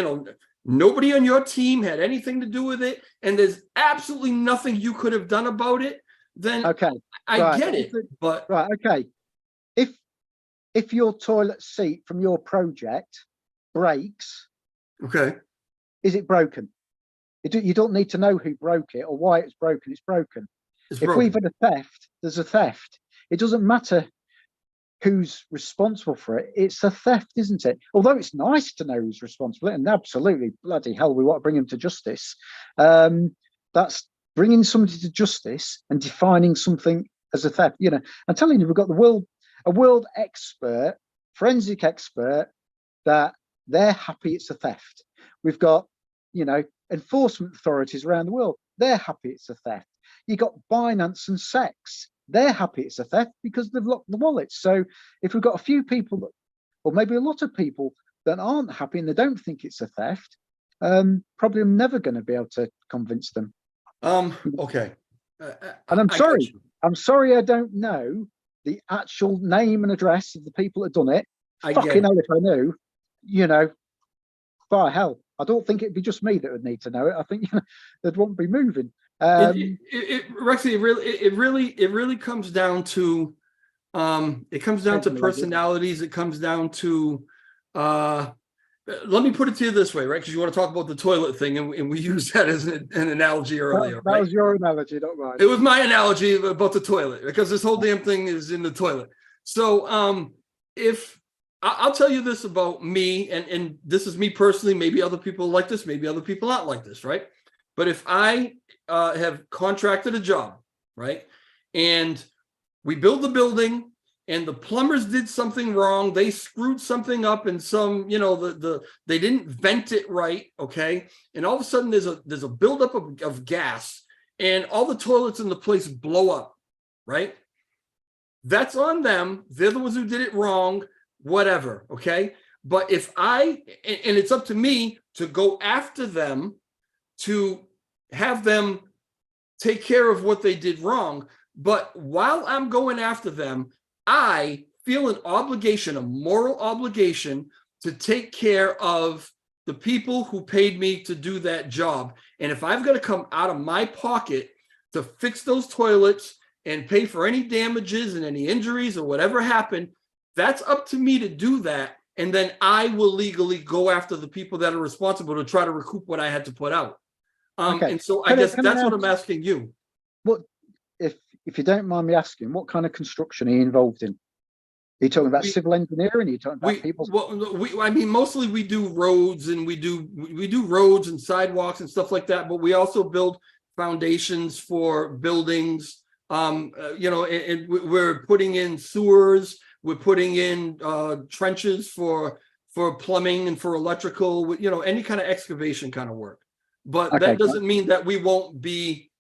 nobody on your team had anything to do with it, and there's absolutely nothing you could have done about it, then I get it. But okay. If your toilet seat from your project breaks, is it broken? You don't need to know who broke it or why it's broken. It's broken. We've had a theft, there's a theft. It doesn't matter who's responsible for it. It's a theft, isn't it? Although it's nice to know who's responsible, and absolutely, bloody hell, we want to bring him to justice. That's bringing somebody to justice and defining something as a theft. I'm telling you, we've got a world expert, forensic expert, that they're happy it's a theft. We've got, enforcement authorities around the world, they're happy it's a theft. You got Binance and SEX, they're happy it's a theft because they've locked the wallets. So if we've got a few people, or maybe a lot of people that aren't happy and they don't think it's a theft, probably I'm never going to be able to convince them. Okay. And I'm sorry I don't know the actual name and address of the people that done it. Fucking hell, if I knew, by hell, I don't think it'd be just me that would need to know it. I think they'd won't be moving. Rexy, it really comes down to personalities. It comes down to let me put it to you this way, right? Because you want to talk about the toilet thing, and we used that as an analogy earlier. That was your analogy, not mine. It was my analogy about the toilet, because this whole damn thing is in the toilet. So if I'll tell you this about me, and this is me personally, maybe other people like this, maybe other people aren't like this, right? But if I have contracted a job, right, and we build the building, and the plumbers did something wrong, they screwed something up, and they didn't vent it right, okay, and all of a sudden there's a buildup of gas, and all the toilets in the place blow up, right? That's on them. They're the ones who did it wrong, whatever, okay? But if and it's up to me to go after them, to have them take care of what they did wrong. But while I'm going after them, I feel an obligation, a moral obligation, to take care of the people who paid me to do that job. And if I've got to come out of my pocket to fix those toilets and pay for any damages and any injuries or whatever happened, that's up to me to do that. And then I will legally go after the people that are responsible to try to recoup what I had to put out. And so I guess that's what I'm asking you. What, if you don't mind me asking, what kind of construction are you involved in? Are you talking about civil engineering? Are you talking about people? Well, I mean, mostly we do roads, and we do roads and sidewalks and stuff like that. But we also build foundations for buildings. And we're putting in sewers. We're putting in trenches for plumbing and for electrical. Any kind of excavation kind of work. But that doesn't mean that we won't be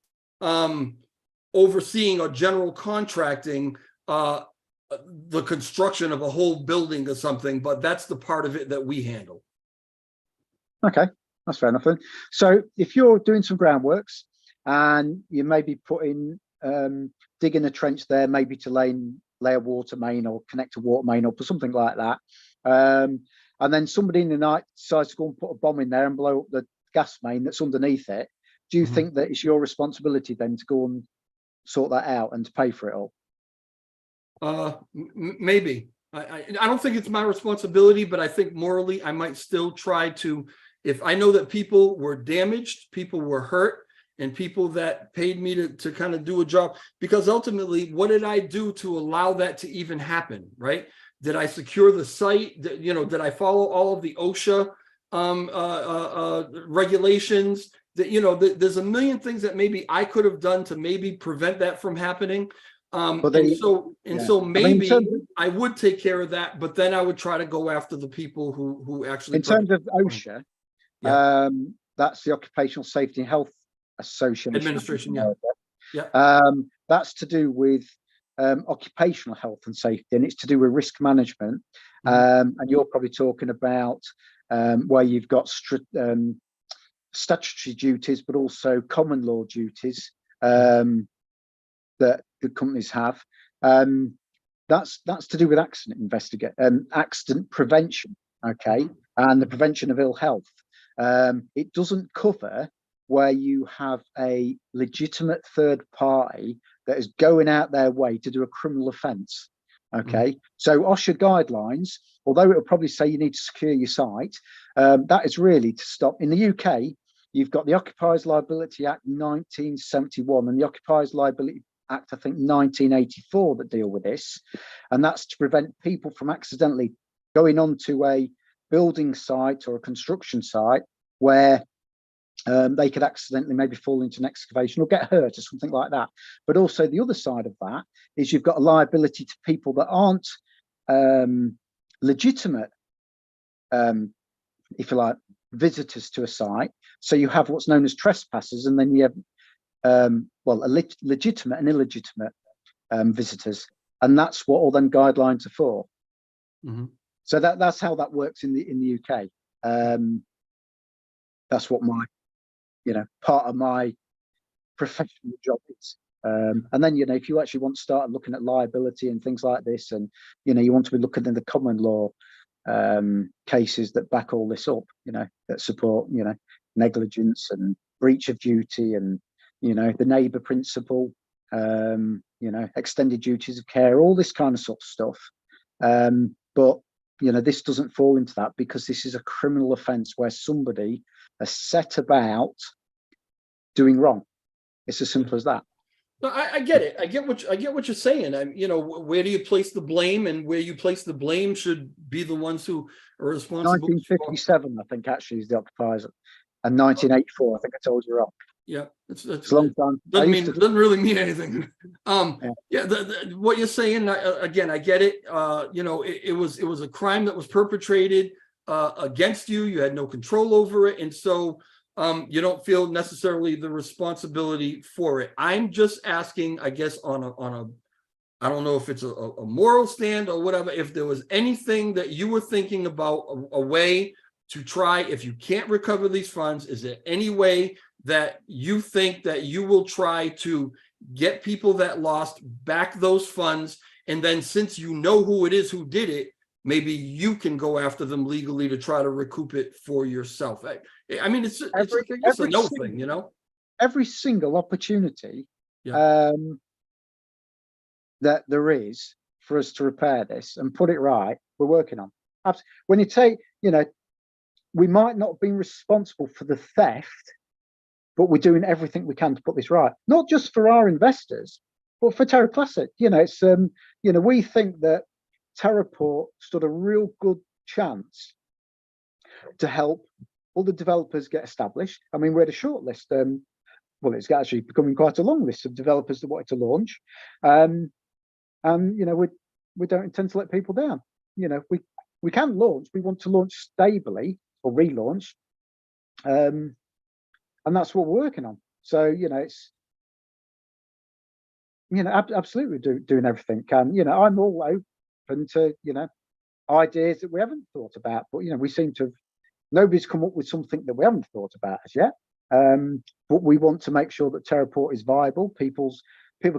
overseeing or general contracting the construction of a whole building or something, but that's the part of it that we handle. Okay, that's fair enough then. So if you're doing some groundworks and you may be digging a trench there, maybe to lay a water main or connect a water main up or something like that, and then somebody in the night decides to go and put a bomb in there and blow up the gas main that's underneath it, do you think that it's your responsibility then to go and sort that out and to pay for it all? Maybe. I don't think it's my responsibility, but I think morally I might still try to, if I know that people were damaged, people were hurt, and people that paid me to kind of do a job, because ultimately, what did I do to allow that to even happen, right? Did I secure the site? Did I follow all of the OSHA regulations? There's a million things that maybe I could have done to maybe prevent that from happening. So maybe I would take care of that, but then I would try to go after the people who actually. In terms of OSHA, that's the Occupational Safety and Health Association Administration. That's to do with occupational health and safety, and it's to do with risk management. And you're probably talking about where you've got statutory duties, but also common law duties that the companies have. That's to do with accident prevention, okay, and the prevention of ill health. It doesn't cover where you have a legitimate third party that is going out their way to do a criminal offence. Okay, so OSHA guidelines, although it will probably say you need to secure your site, that is really to stop. In the UK, you've got the Occupiers Liability Act 1971 and the Occupiers Liability Act, I think 1984, that deal with this, and that's to prevent people from accidentally going onto a building site or a construction site where they could accidentally maybe fall into an excavation or get hurt or something like that. But also the other side of that is you've got a liability to people that aren't legitimate, if you like, visitors to a site. So you have what's known as trespassers, and then you have legitimate and illegitimate visitors, and that's what all them guidelines are for. So that's how that works in the UK. That's what my part of my professional job is. And then if you actually want to start looking at liability and things like this, and you want to be looking at the common law cases that back all this up, that support negligence and breach of duty and the neighbour principle, extended duties of care, all this kind of sort of stuff. But this doesn't fall into that, because this is a criminal offence where somebody has set about doing wrong. It's as simple as that. No, I get it. I get what you're saying. Where do you place the blame, and where you place the blame should be the ones who are responsible. 1957, I think, actually is the occupiers, and 1984. I think I told you wrong. Yeah, it's a long time. Doesn't really mean anything. What you're saying, again, I get it. It was a crime that was perpetrated against you. You had no control over it, and so you don't feel necessarily the responsibility for it. I'm just asking, I guess, on a I don't know if it's a moral stand or whatever, if there was anything that you were thinking about, a way to try, if you can't recover these funds, is there any way that you think that you will try to get people that lost back those funds? And then, since you know who it is who did it, maybe you can go after them legally to try to recoup it for yourself. I mean, it's a no thing, Every single opportunity that there is for us to repair this and put it right, we're working on. When you take, we might not have been responsible for the theft, but we're doing everything we can to put this right, not just for our investors, but for Terra Classic. It's we think that Terraport stood a real good chance to help all the developers get established. I mean, we had a short list. It's actually becoming quite a long list of developers that wanted to launch, and we don't intend to let people down. We can launch. We want to launch stably or relaunch, and that's what we're working on. So it's absolutely doing everything. I'm all open to ideas that we haven't thought about, but we seem to have, nobody's come up with something that we haven't thought about as yet. But we want to make sure that Terraport is viable. People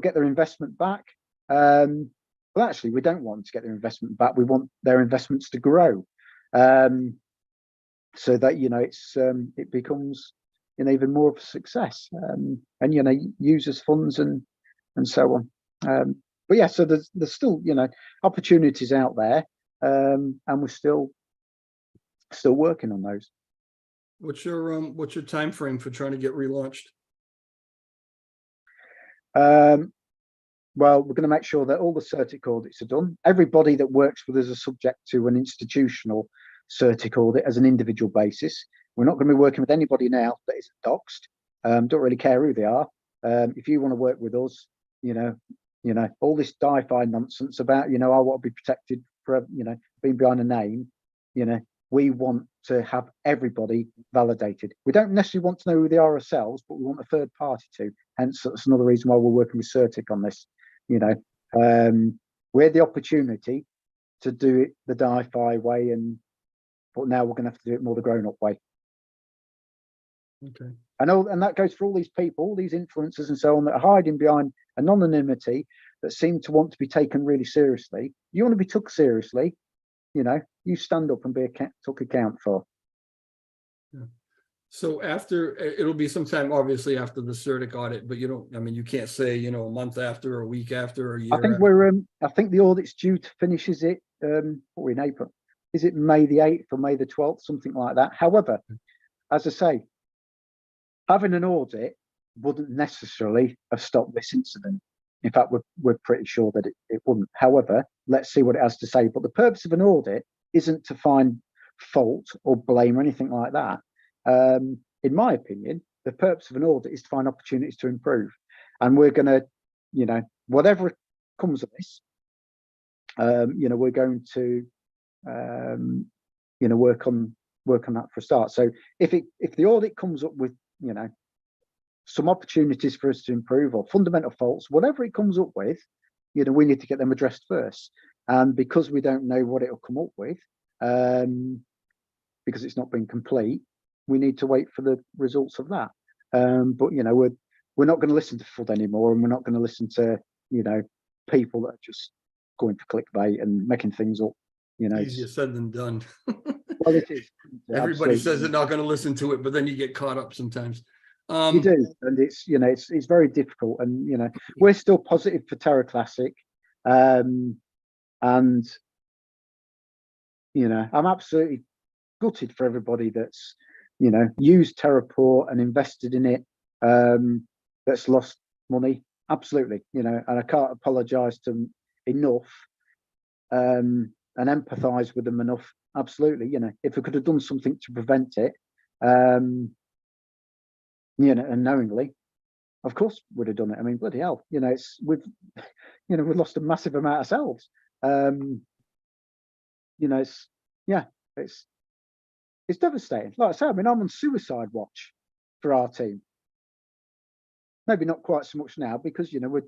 get their investment back. Well, actually, we don't want to get their investment back. We want their investments to grow, so that it becomes even more of a success, and users funds and so on. But yeah, so there's still opportunities out there, and we're still working on those. What's your time frame for trying to get relaunched? Well, we're going to make sure that all the CERTIC audits are done. Everybody that works with us is subject to an institutional CERTIC audit as an individual basis. We're not going to be working with anybody now that isn't doxed. Don't really care who they are. If you want to work with us, all this DIFI nonsense about, I want to be protected for, being behind a name, we want to have everybody validated. We don't necessarily want to know who they are ourselves, but we want a third party to. Hence, that's another reason why we're working with CERTIC on this. We had the opportunity to do it the DIFI way, but now we're going to have to do it more the grown-up way. Okay. And that goes for all these people, all these influencers and so on that are hiding behind anonymity that seem to want to be taken really seriously. You want to be took seriously, you stand up and be took account for. Yeah. So after, it'll be sometime obviously after the CERTIC audit, but you can't say, a month after or a week after or a year I think after. I think the audit's due to finish, is it, what are we in April? Is it May the 8th or May the 12th, something like that? However, as I say, having an audit wouldn't necessarily have stopped this incident. In fact, we're pretty sure that it wouldn't. However, let's see what it has to say. But the purpose of an audit isn't to find fault or blame or anything like that. In my opinion, the purpose of an audit is to find opportunities to improve. And we're going to, whatever comes of this, we're going to, work on that for a start. So if the audit comes up with, some opportunities for us to improve or fundamental faults, whatever it comes up with, we need to get them addressed first. And because we don't know what it'll come up with, because it's not been complete, we need to wait for the results of that. But we're not going to listen to FUD anymore, and we're not going to listen to people that are just going for clickbait and making things up. Easier said than done. Well, it is. Everybody Absolutely. says they're not going to listen to it, but then you get caught up sometimes. You do, and it's very difficult. And we're still positive for Terra Classic, and I'm absolutely gutted for everybody that's used Terraport and invested in it, that's lost money. Absolutely, and I can't apologise to them enough, and empathise with them enough. Absolutely, if we could have done something to prevent it, and knowingly, of course would have done it. I mean, bloody hell, we've lost a massive amount ourselves. It's devastating. Like I say, I mean, I'm on suicide watch for our team. Maybe not quite so much now because we're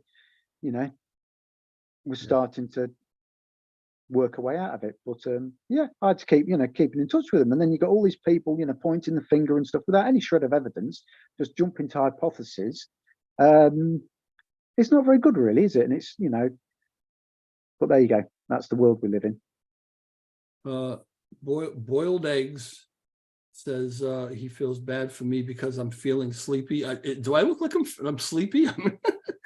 starting to work our way out of it. But I had to keep keeping in touch with them. And then you got all these people pointing the finger and stuff without any shred of evidence, just jumping to hypotheses. It's not very good, really, is it? And it's but there you go. That's the world we live in. Boiled eggs says he feels bad for me because I'm feeling sleepy. Do I look like I'm sleepy?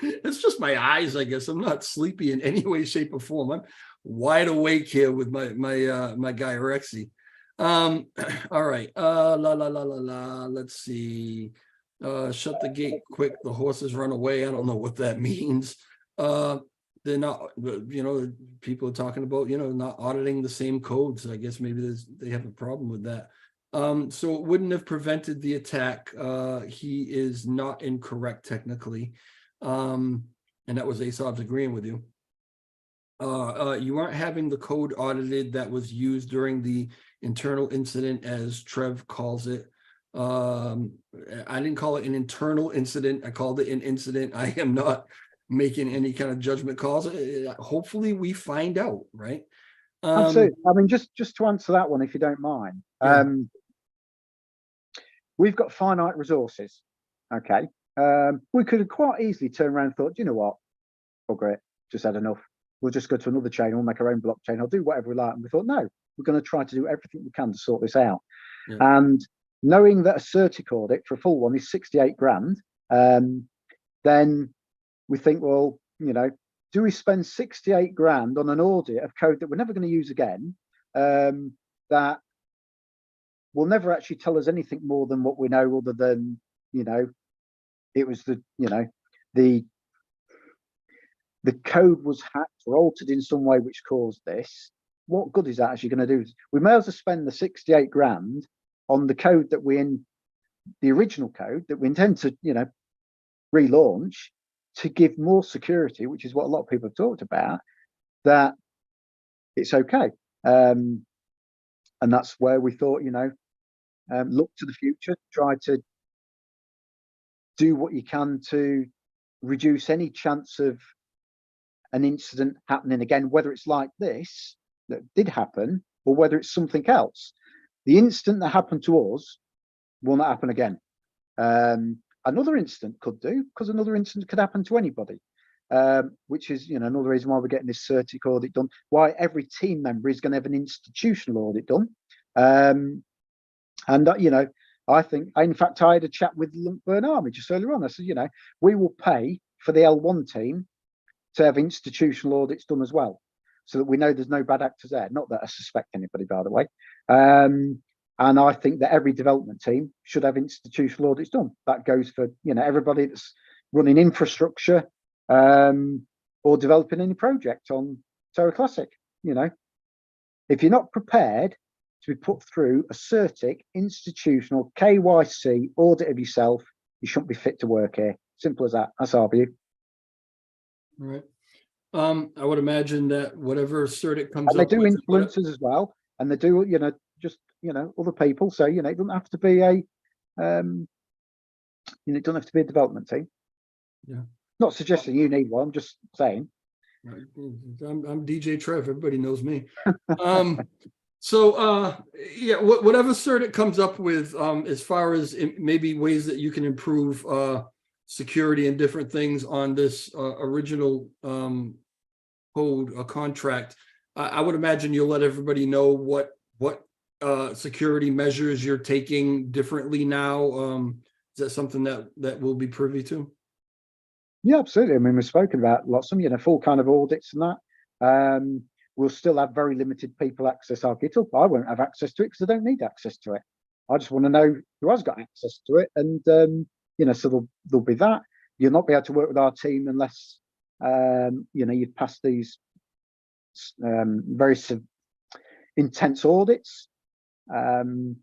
It's just my eyes, I guess. I'm not sleepy in any way, shape, or form. I'm wide awake here with my guy Rexy. All right. Let's see. Shut the gate quick. The horses run away. I don't know what that means. They're not, people are talking about, not auditing the same codes. I guess maybe they have a problem with that. So it wouldn't have prevented the attack. He is not incorrect technically. And that was Aesop's agreeing with you. You aren't having the code audited that was used during the internal incident, as Trev calls it. I didn't call it an internal incident. I called it an incident. I am not making any kind of judgment calls. Hopefully we find out, right? Absolutely. I mean, just to answer that one, if you don't mind. Yeah. We've got finite resources. Okay. We could have quite easily turned around and thought, you know what? Oh, great. Just had enough. We'll just go to another chain. We'll make our own blockchain. I'll do whatever we like. And we thought, no, we're going to try to do everything we can to sort this out. Yeah. And knowing that a CERTIC audit for a full one is 68 grand, then we think, well, do we spend 68 grand on an audit of code that we're never going to use again, that will never actually tell us anything more than what we know, other than, it was the code was hacked or altered in some way which caused this. What good is that actually going to do? We may as well spend the 68 grand on the code that the original code that we intend to, relaunch, to give more security, which is what a lot of people have talked about, that it's okay. And that's where we thought, look to the future, try to do what you can to reduce any chance of an incident happening again, whether it's like this that did happen or whether it's something else. The incident that happened to us will not happen again. Another incident could do, because another incident could happen to anybody, which is, you know, another reason why we're getting this CERTIC audit done, why every team member is going to have an institutional audit done. You know, I think, in fact, I had a chat with Burn Army just earlier on. I said, you know, we will pay for the L1 team to have institutional audits done as well, so that we know there's no bad actors there. Not that I suspect anybody, by the way. And I think that every development team should have institutional audits done. That goes for, you know, everybody that's running infrastructure or developing any project on Terra Classic. You know, if you're not prepared to be put through a CERTIC institutional KYC audit of yourself, you shouldn't be fit to work here. Simple as that. That's our view. All right. I would imagine that whatever CERTIC comes and they up do with, influencers as well, and they do, you know, just, you know, other people. So, you know, it doesn't have to be a you know, it doesn't have to be a development team. Yeah. Not suggesting you need one, I'm just saying. I'm DJ Trev, everybody knows me. So yeah, whatever CERTIC comes up with, as far as maybe ways that you can improve security and different things on this original code or contract, I would imagine you'll let everybody know what security measures you're taking differently now. Is that something that we'll be privy to? Yeah, absolutely. I mean, we've spoken about lots of them, you know, full kind of audits and that. We'll still have very limited people access our GitHub. I won't have access to it because I don't need access to it. I just want to know who has got access to it. And, you know, so there'll be that. You'll not be able to work with our team unless, you know, you've passed these very intense audits. You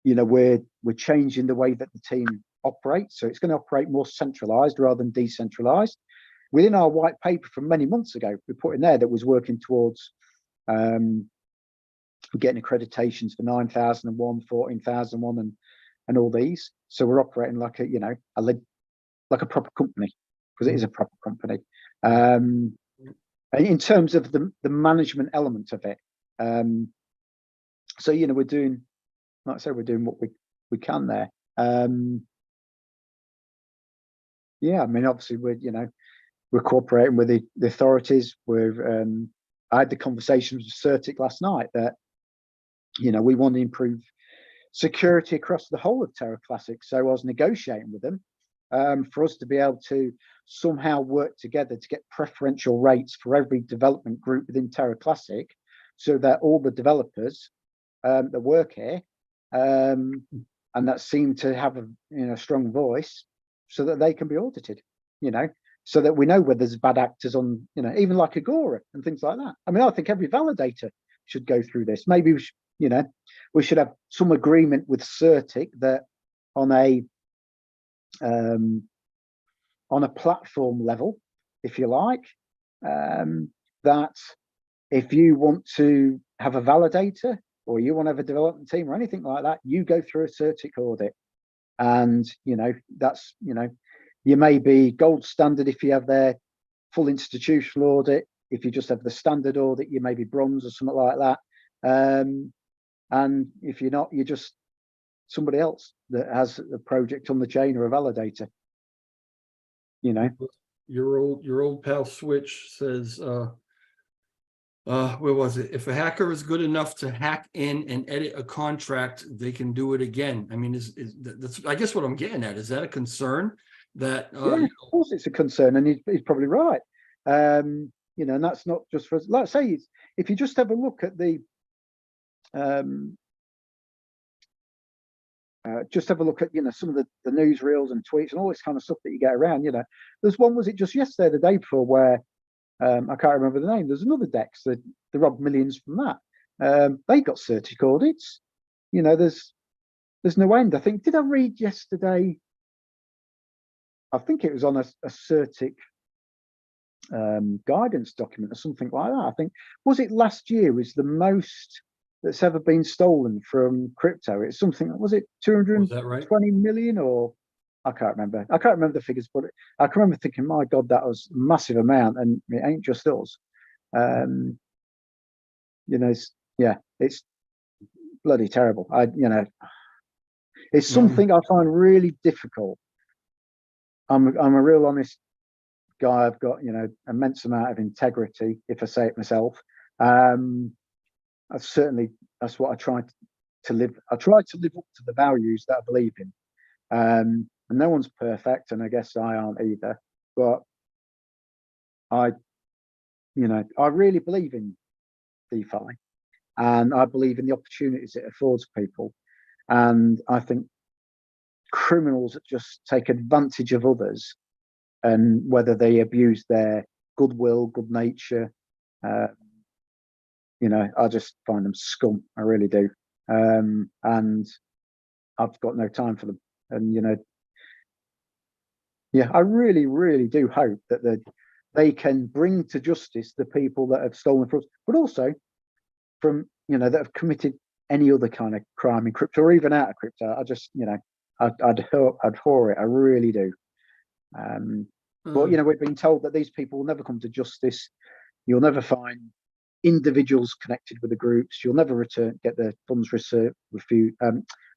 know, we're changing the way that the team operates. So it's going to operate more centralized rather than decentralized. Within our white paper from many months ago, we put in there that was working towards getting accreditations for 9001, 14001, and all these. So we're operating like a, you know, like a proper company, because it is a proper company. In terms of the management element of it, so, you know, we're doing, like I said, we're doing what we can there. Yeah, I mean, obviously we're cooperating with the authorities. I had the conversations with CERTIC last night that, you know, we want to improve security across the whole of Terra Classic. So I was negotiating with them for us to be able to somehow work together to get preferential rates for every development group within Terra Classic, so that all the developers that work here and that seem to have a, you know, strong voice, so that they can be audited, you know, so that we know whether there's bad actors on, you know, even like Agora and things like that. I mean, I think every validator should go through this. Maybe we should have some agreement with CERTIC that on a platform level, if you like, that if you want to have a validator or you want to have a development team or anything like that, you go through a CERTIC audit. And, you know, that's, you know, you may be gold standard if you have their full institutional audit. If you just have the standard audit, you may be bronze or something like that. And if you're not, you're just somebody else that has a project on the chain or a validator. You know, your old pal Switch says, where was it? If a hacker is good enough to hack in and edit a contract, they can do it again. I mean, that's, I guess what I'm getting at, is that a concern? That yeah, of course it's a concern, and he's probably right. You know, and that's not just for us. Like I say, if you just have a look at the just have a look at, you know, some of the newsreels and tweets and all this kind of stuff that you get around. You know, there's one, was it just yesterday, the day before, where I can't remember the name. There's another Dex that they robbed millions from that. They got CERTIC audits. You know, there's no end. I think, did I read yesterday? I think it was on a CERTIC guidance document or something like that. I think, was it last year was the most that's ever been stolen from crypto? It's something, was it 220 million, or I can't remember. I can't remember the figures, but I can remember thinking, my God, that was a massive amount, and it ain't just us. You know, yeah, it's bloody terrible. You know, It's something I find really difficult. I'm a real honest guy. I've got, you know, immense amount of integrity, if I say it myself. That's what I try to live. I try to live up to the values that I believe in. And no one's perfect, and I guess I aren't either. But I really believe in DeFi, and I believe in the opportunities it affords people. And I think criminals just take advantage of others, and whether they abuse their goodwill, good nature, you know, I just find them scum. I really do. And I've got no time for them. And, you know, yeah, I really, really do hope that they can bring to justice the people that have stolen from us, but also from, you know, that have committed any other kind of crime in crypto or even out of crypto. I just, you know, I'd abhor it. I really do. But, you know, we've been told that these people will never come to justice. You'll never find individuals connected with the groups. You'll never get the funds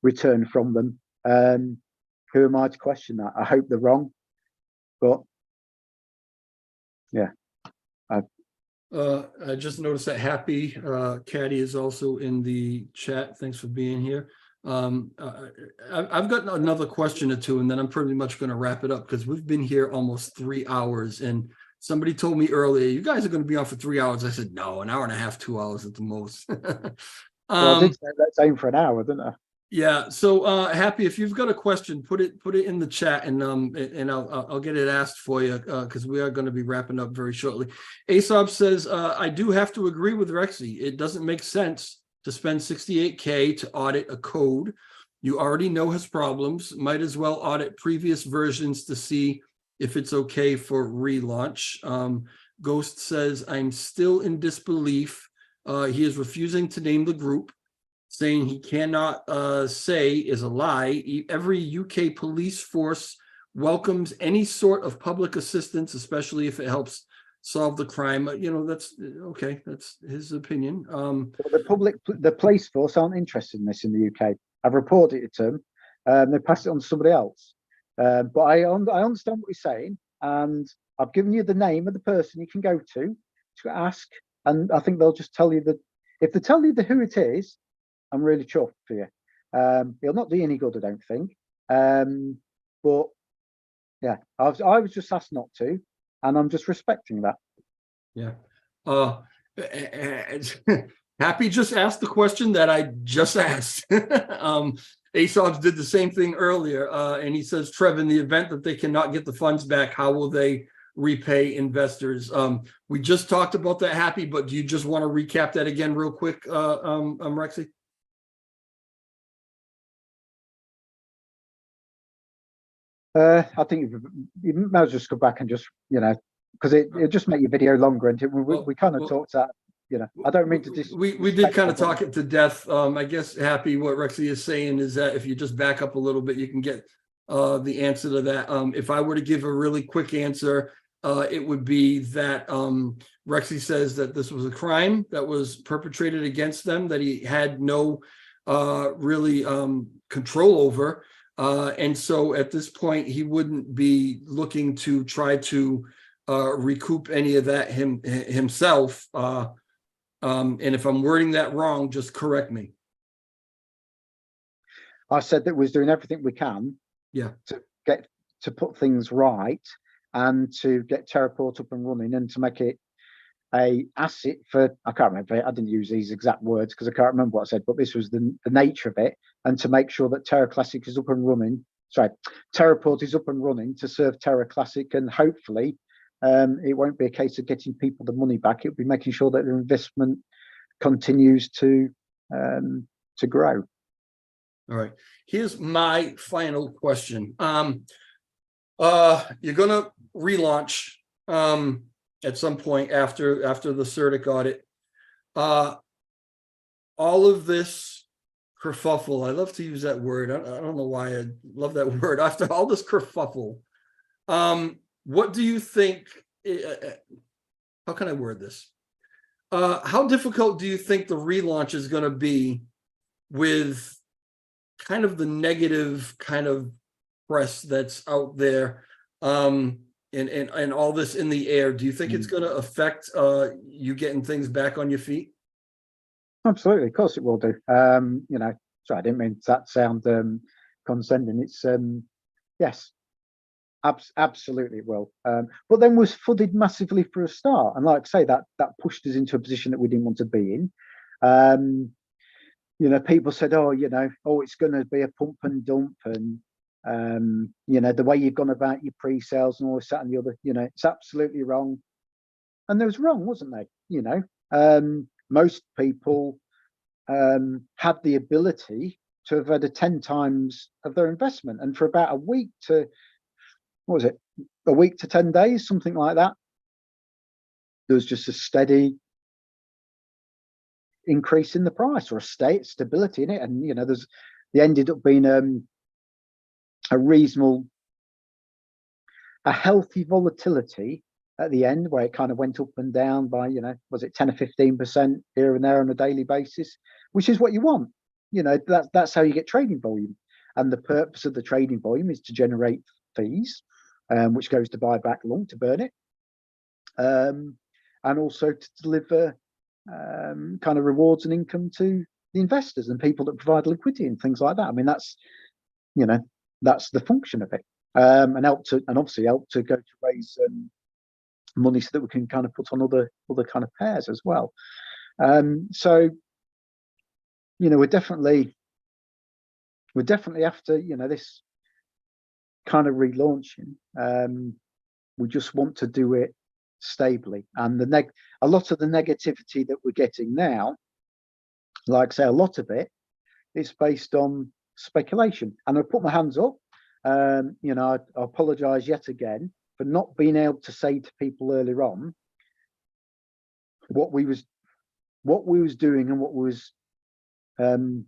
returned from them. Who am I to question that? I hope they're wrong, but yeah. I just noticed that Happy Caddy is also in the chat. Thanks for being here. I've got another question or two, and then I'm pretty much going to wrap it up because we've been here almost 3 hours. And somebody told me earlier, you guys are going to be on for 3 hours. I said, no, an hour and a half, 2 hours at the most. Well, I did say let's aim for an hour, didn't I? Yeah. So Happy, if you've got a question, put it in the chat, and I'll get it asked for you because we are going to be wrapping up very shortly. Aesop says, I do have to agree with Rexy. It doesn't make sense to spend $68K to audit a code you already know has problems. Might as well audit previous versions to see if it's okay for relaunch. Ghost says, I'm still in disbelief. He is refusing to name the group, saying he cannot say is a lie. Every UK police force welcomes any sort of public assistance, especially if it helps solve the crime. You know, that's okay. That's his opinion. Well, the police force aren't interested in this in the UK. I've reported it to them. They passed it on to somebody else. But I understand what he's saying, and I've given you the name of the person you can go to ask, and I think they'll just tell you that. If they tell you who it is, I'm really chuffed for you. It'll not do any good, I don't think. But yeah, I was just asked not to, and I'm just respecting that. Yeah. Happy just asked the question that I just asked. ASOBs did the same thing earlier, and he says, Trev, in the event that they cannot get the funds back, how will they repay investors? We just talked about that, Happy, but do you just want to recap that again real quick, Rexy? I think you might as well just go back and just, you know, because it'll just make your video longer, and we kind of talked that, you know, I don't mean to just. We did kind of talk it to death. I guess, Happy, what Rexy is saying is that if you just back up a little bit, you can get the answer to that. If I were to give a really quick answer, it would be that Rexy says that this was a crime that was perpetrated against them, that he had no really control over. And so at this point, he wouldn't be looking to try to recoup any of that himself. And if I'm wording that wrong, just correct me. I said that we're doing everything we can, yeah, to put things right and to get Terraport up and running and to make it a asset for, I can't remember, I didn't use these exact words because I can't remember what I said, but this was the nature of it, and to make sure that Terra Classic is up and running. Sorry, Terraport is up and running to serve Terra Classic, and hopefully it won't be a case of getting people the money back. It'll be making sure that their investment continues to grow. All right. Here's my final question. You're gonna relaunch at some point after the CERTIC audit. All of this kerfuffle, I love to use that word. I don't know why I love that word. After all this kerfuffle, what do you think? How can I word this? How difficult do you think the relaunch is going to be with kind of the negative kind of press that's out there, and all this in the air, do you think it's going to affect you getting things back on your feet? Absolutely, of course it will do. You know, sorry, I didn't mean that sound condescending. It's yes, absolutely it will. But then was flooded massively for a start, and like I say, that pushed us into a position that we didn't want to be in. You know, people said, oh, you know, oh, it's going to be a pump and dump, and you know, the way you've gone about your pre-sales and all this, that, and the other, you know, it's absolutely wrong. And there was wrong, wasn't they? You know, most people had the ability to have had 10 times of their investment, and for about a week to, what was it, a week to 10 days, something like that, there was just a steady increase in the price, or a stability in it. And you know, they ended up being a reasonable, a healthy volatility at the end, where it kind of went up and down by, you know, was it 10 or 15% here and there on a daily basis, which is what you want. You know, that's how you get trading volume. And the purpose of the trading volume is to generate fees, which goes to buy back long, to burn it, and also to deliver kind of rewards and income to the investors and people that provide liquidity and things like that. I mean, that's, you know, that's the function of it, and obviously help to go to raise money so that we can kind of put on other kind of pairs as well. So, you know, we're definitely after, you know, this kind of relaunching. We just want to do it stably, and a lot of the negativity that we're getting now, like I say, a lot of it is based on speculation. And I put my hands up. You know, I apologize yet again for not being able to say to people earlier on what we was doing and what was kind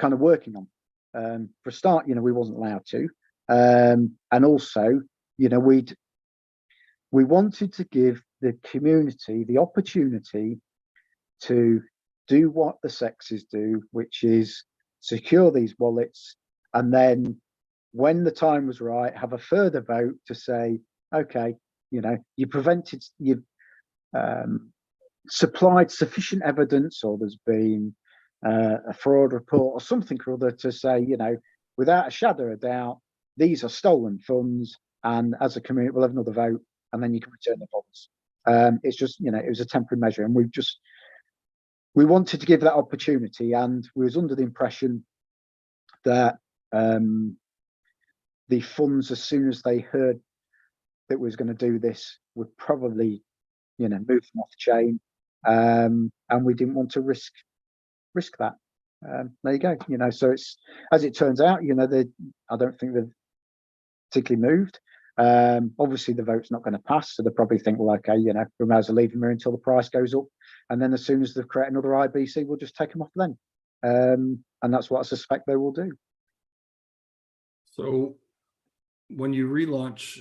of working on. For a start, you know, we wasn't allowed to, and also, you know, we wanted to give the community the opportunity to do what the Rexyz do, which is secure these wallets, and then when the time was right, have a further vote to say, okay, you know, you've supplied sufficient evidence, or there's been a fraud report or something or other to say, you know, without a shadow of doubt, these are stolen funds, and as a community we'll have another vote, and then you can return the funds. It's just, you know, it was a temporary measure, and we wanted to give that opportunity, and we was under the impression that the funds, as soon as they heard that we was going to do this, would probably, you know, move them off the chain, and we didn't want to risk that. There you go. You know, so it's, as it turns out, you know, I don't think they've particularly moved. Obviously the vote's not going to pass, so they probably think, well, okay, you know, we might as well leave them here until the price goes up, and then as soon as they create another IBC, we'll just take them off then. And that's what I suspect they will do. So when you relaunch,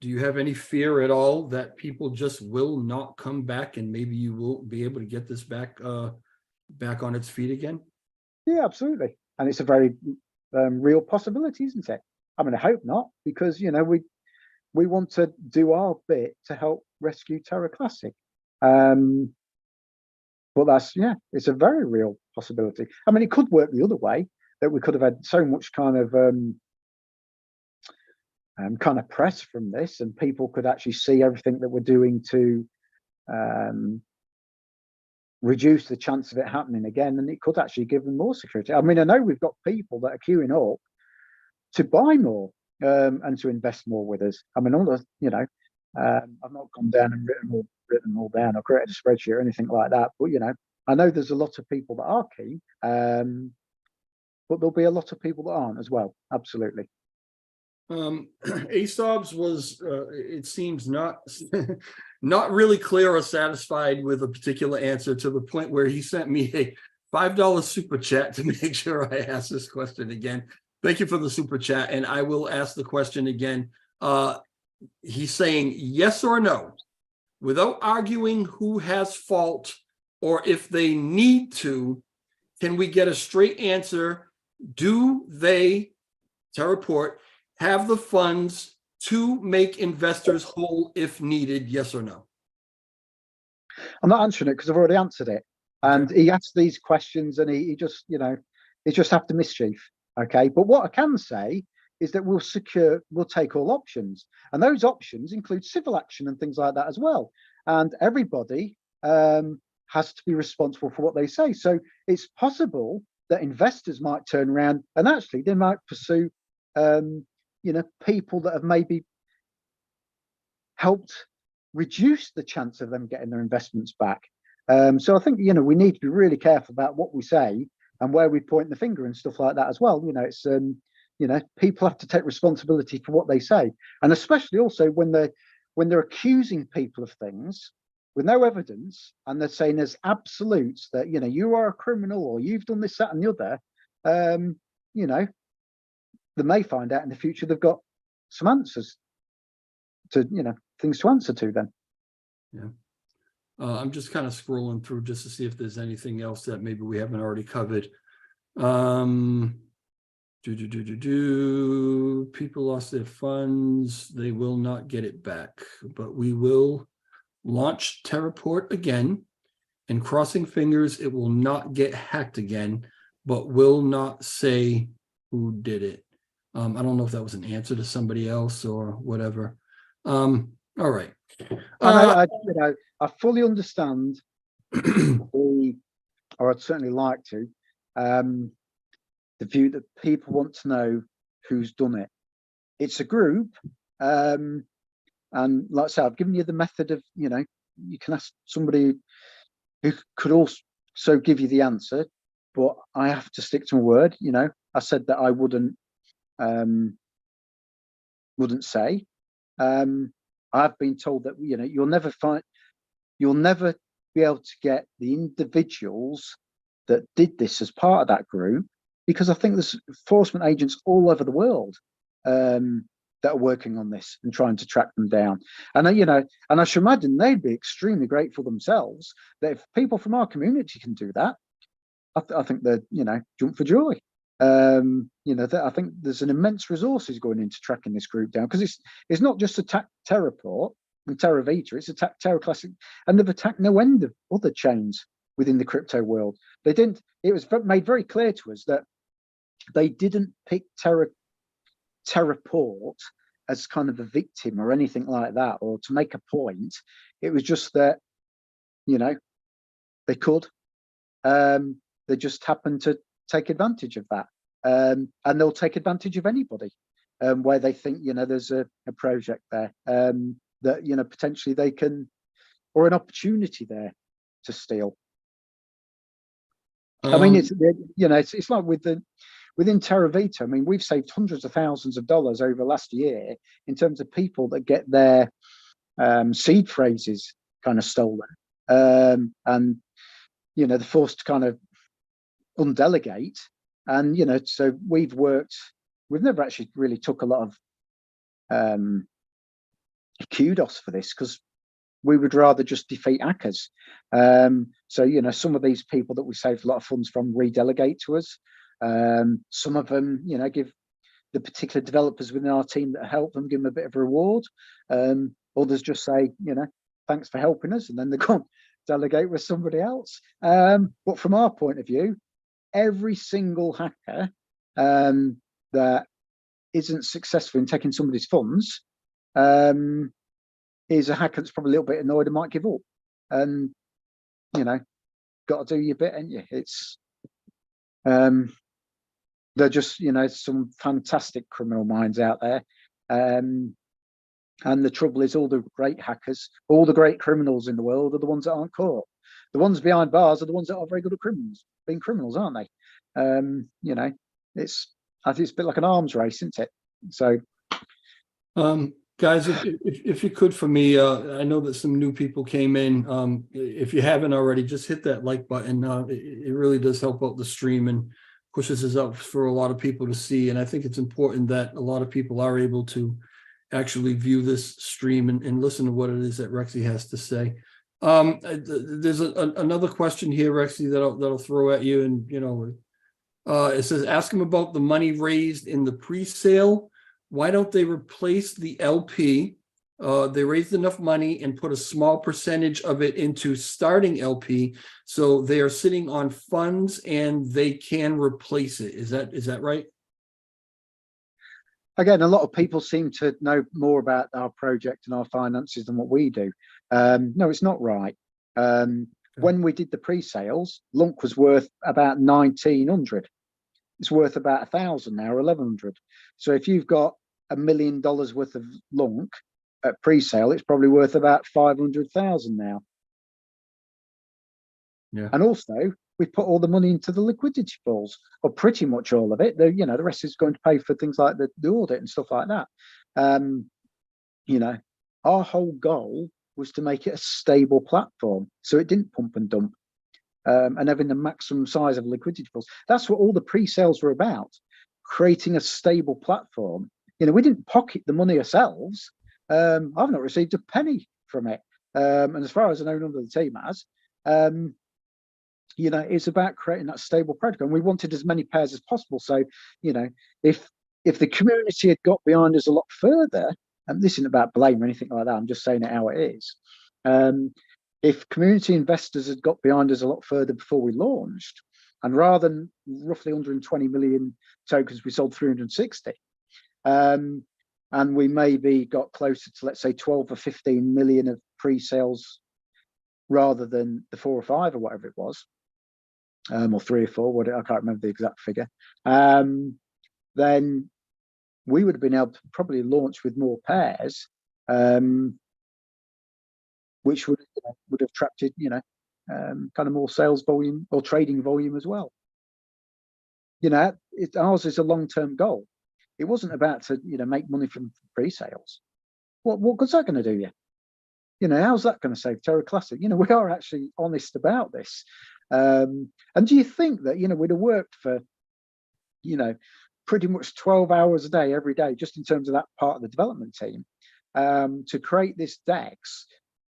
do you have any fear at all that people just will not come back, and maybe you will be able to get this back on its feet again? Yeah, absolutely. And it's a very real possibility, isn't it? I mean, I hope not, because, you know, we want to do our bit to help rescue Terra Classic. But that's, yeah, it's a very real possibility. I mean, it could work the other way, that we could have had so much kind of press from this, and people could actually see everything that we're doing to reduce the chance of it happening again, and it could actually give them more security. I mean, I know we've got people that are queuing up to buy more and to invest more with us. I mean, you know, I've not gone down and written all down or created a spreadsheet or anything like that, but you know, I know there's a lot of people that are keen, but there'll be a lot of people that aren't as well. Absolutely. ASOBs was, it seems, not really clear or satisfied with a particular answer, to the point where he sent me a $5 super chat to make sure I ask this question again. Thank you for the super chat, and I will ask the question again. He's saying yes or no, without arguing who has fault or if they need to. can we get a straight answer? Do they, Terraport, have the funds to make investors whole if needed? Yes or no? I'm not answering it because I've already answered it. And he asked these questions and he just, you know, he's just after mischief. Okay. But what I can say is that we'll take all options. And those options include civil action and things like that as well. And everybody has to be responsible for what they say. So it's possible that investors might turn around and actually they might pursue, you know, people that have maybe helped reduce the chance of them getting their investments back. So I think, you know, we need to be really careful about what we say and where we point the finger and stuff like that as well. You know, it's, you know, people have to take responsibility for what they say. And especially also when they're accusing people of things with no evidence and they're saying as absolutes that, you know, you are a criminal or you've done this, that and the other, you know, they may find out in the future they've got some answers to, you know, things to answer to then. Yeah. I'm just kind of scrolling through just to see if there's anything else that maybe we haven't already covered. People lost their funds. They will not get it back, but we will launch Terraport again, and crossing fingers, it will not get hacked again, but will not say who did it. I don't know if that was an answer to somebody else or whatever. All right. You know, I fully understand or I'd certainly like to, the view that people want to know who's done it. It's a group, and like I say, I've given you the method of, you know, you can ask somebody who could also give you the answer, but I have to stick to my word. You know, I said that I wouldn't say. I've been told that, you know, you'll never be able to get the individuals that did this as part of that group, because I think there's enforcement agents all over the world that are working on this and trying to track them down. And you know, and I should imagine they'd be extremely grateful themselves that if people from our community can do that, I think they'd, you know, jump for joy. You know, I think there's an immense resources going into tracking this group down, because it's not just attack Terraport and Terra Vita, it's attacked Terra Classic, and they've attacked no end of other chains within the crypto world. They didn't, it was made very clear to us that they didn't pick Terraport as kind of a victim or anything like that, or to make a point. It was just that, you know, they could. They just happened to take advantage of that. And they'll take advantage of anybody where they think, you know, there's a project there that, you know, potentially they can, or an opportunity there to steal. I mean, it's, you know, it's like within Terra Vita. I mean, we've saved hundreds of thousands of dollars over last year in terms of people that get their seed phrases kind of stolen, and you know, they're forced to kind of undelegate. And you know, so we've never actually really took a lot of kudos for this, because we would rather just defeat hackers. So, you know, some of these people that we saved a lot of funds from redelegate to us. Some of them, you know, give the particular developers within our team that help them, give them a bit of a reward. Others just say, you know, thanks for helping us, and then they go and delegate with somebody else. But from our point of view, every single hacker that isn't successful in taking somebody's funds is a hacker that's probably a little bit annoyed and might give up. And you know, got to do your bit, ain't you? It's they're just, you know, some fantastic criminal minds out there. And the trouble is, all the great hackers, all the great criminals in the world are the ones that aren't caught. The ones behind bars are the ones that are very good at being criminals, aren't they? You know, I think it's a bit like an arms race, isn't it? So, guys, if you could, for me, I know that some new people came in. If you haven't already, just hit that like button. It really does help out the stream and pushes us up for a lot of people to see. And I think it's important that a lot of people are able to actually view this stream and listen to what it is that Rexy has to say. There's another question here, Rexy, that'll throw at you, and it says, ask him about the money raised in the pre-sale. Why don't they replace the LP? They raised enough money and put a small percentage of it into starting LP, so they are sitting on funds and they can replace it. Is that right? Again, a lot of people seem to know more about our project and our finances than what we do. No, it's not right. When we did the pre-sales, Lunk was worth about 1,900. It's worth about 1,000 now, or 1,100. So if you've got $1 million worth of Lunk at pre-sale, it's probably worth about 500,000 now. Yeah. And also, we put all the money into the liquidity pools, or pretty much all of it. The rest is going to pay for things like the audit and stuff like that. Our whole goal was to make it a stable platform, so it didn't pump and dump, and having the maximum size of liquidity pools. That's what all the pre-sales were about, creating a stable platform. We didn't pocket the money ourselves. I've not received a penny from it, and as far as I know, none of the team has. It's about creating that stable protocol, and we wanted as many pairs as possible. So, if the community had got behind us a lot further, and this isn't about blame or anything like that, I'm just saying it how it is. If community investors had got behind us a lot further before we launched, and rather than roughly 120 million tokens, we sold 360, and we maybe got closer to, let's say, 12 or 15 million of pre-sales rather than the 4 or 5 or whatever it was, or 3 or 4, I can't remember the exact figure, then we would have been able to probably launch with more pairs, which would have attracted, kind of more sales volume or trading volume as well. Ours is a long-term goal. It wasn't about to, make money from pre-sales. What good's that going to do you? How's that going to save Terra Classic? We are actually honest about this. And do you think that, we'd have worked for, pretty much 12 hours a day, every day, just in terms of that part of the development team, to create this DEX,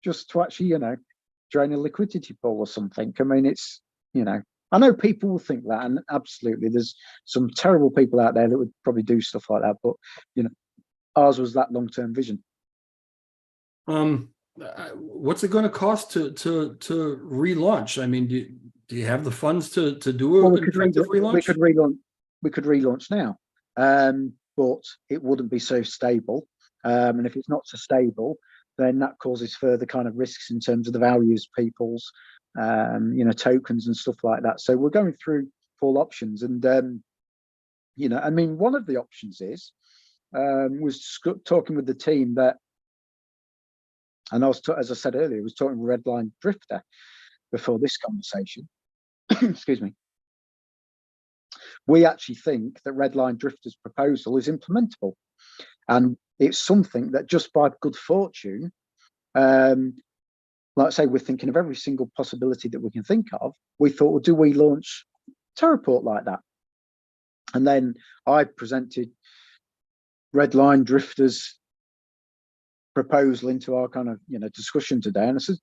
just to actually, drain a liquidity pool or something? I mean, it's, I know people will think that, and absolutely, there's some terrible people out there that would probably do stuff like that, but, ours was that long-term vision. What's it going to cost to relaunch? I mean, do you have the funds to do an effective relaunch? We could relaunch now, but it wouldn't be so stable. And if it's not so stable, then that causes further kind of risks in terms of the values of people's, tokens and stuff like that. So we're going through full options, and I mean, one of the options is was talking with the team that. And as I said earlier, I was talking with Redline Drifter before this conversation. Excuse me. We actually think that Redline Drifter's proposal is implementable, and it's something that just by good fortune, like I say, we're thinking of every single possibility that we can think of. We thought, well, do we launch Terraport like that? And then I presented Redline Drifter's proposal into our kind of discussion today, and I said,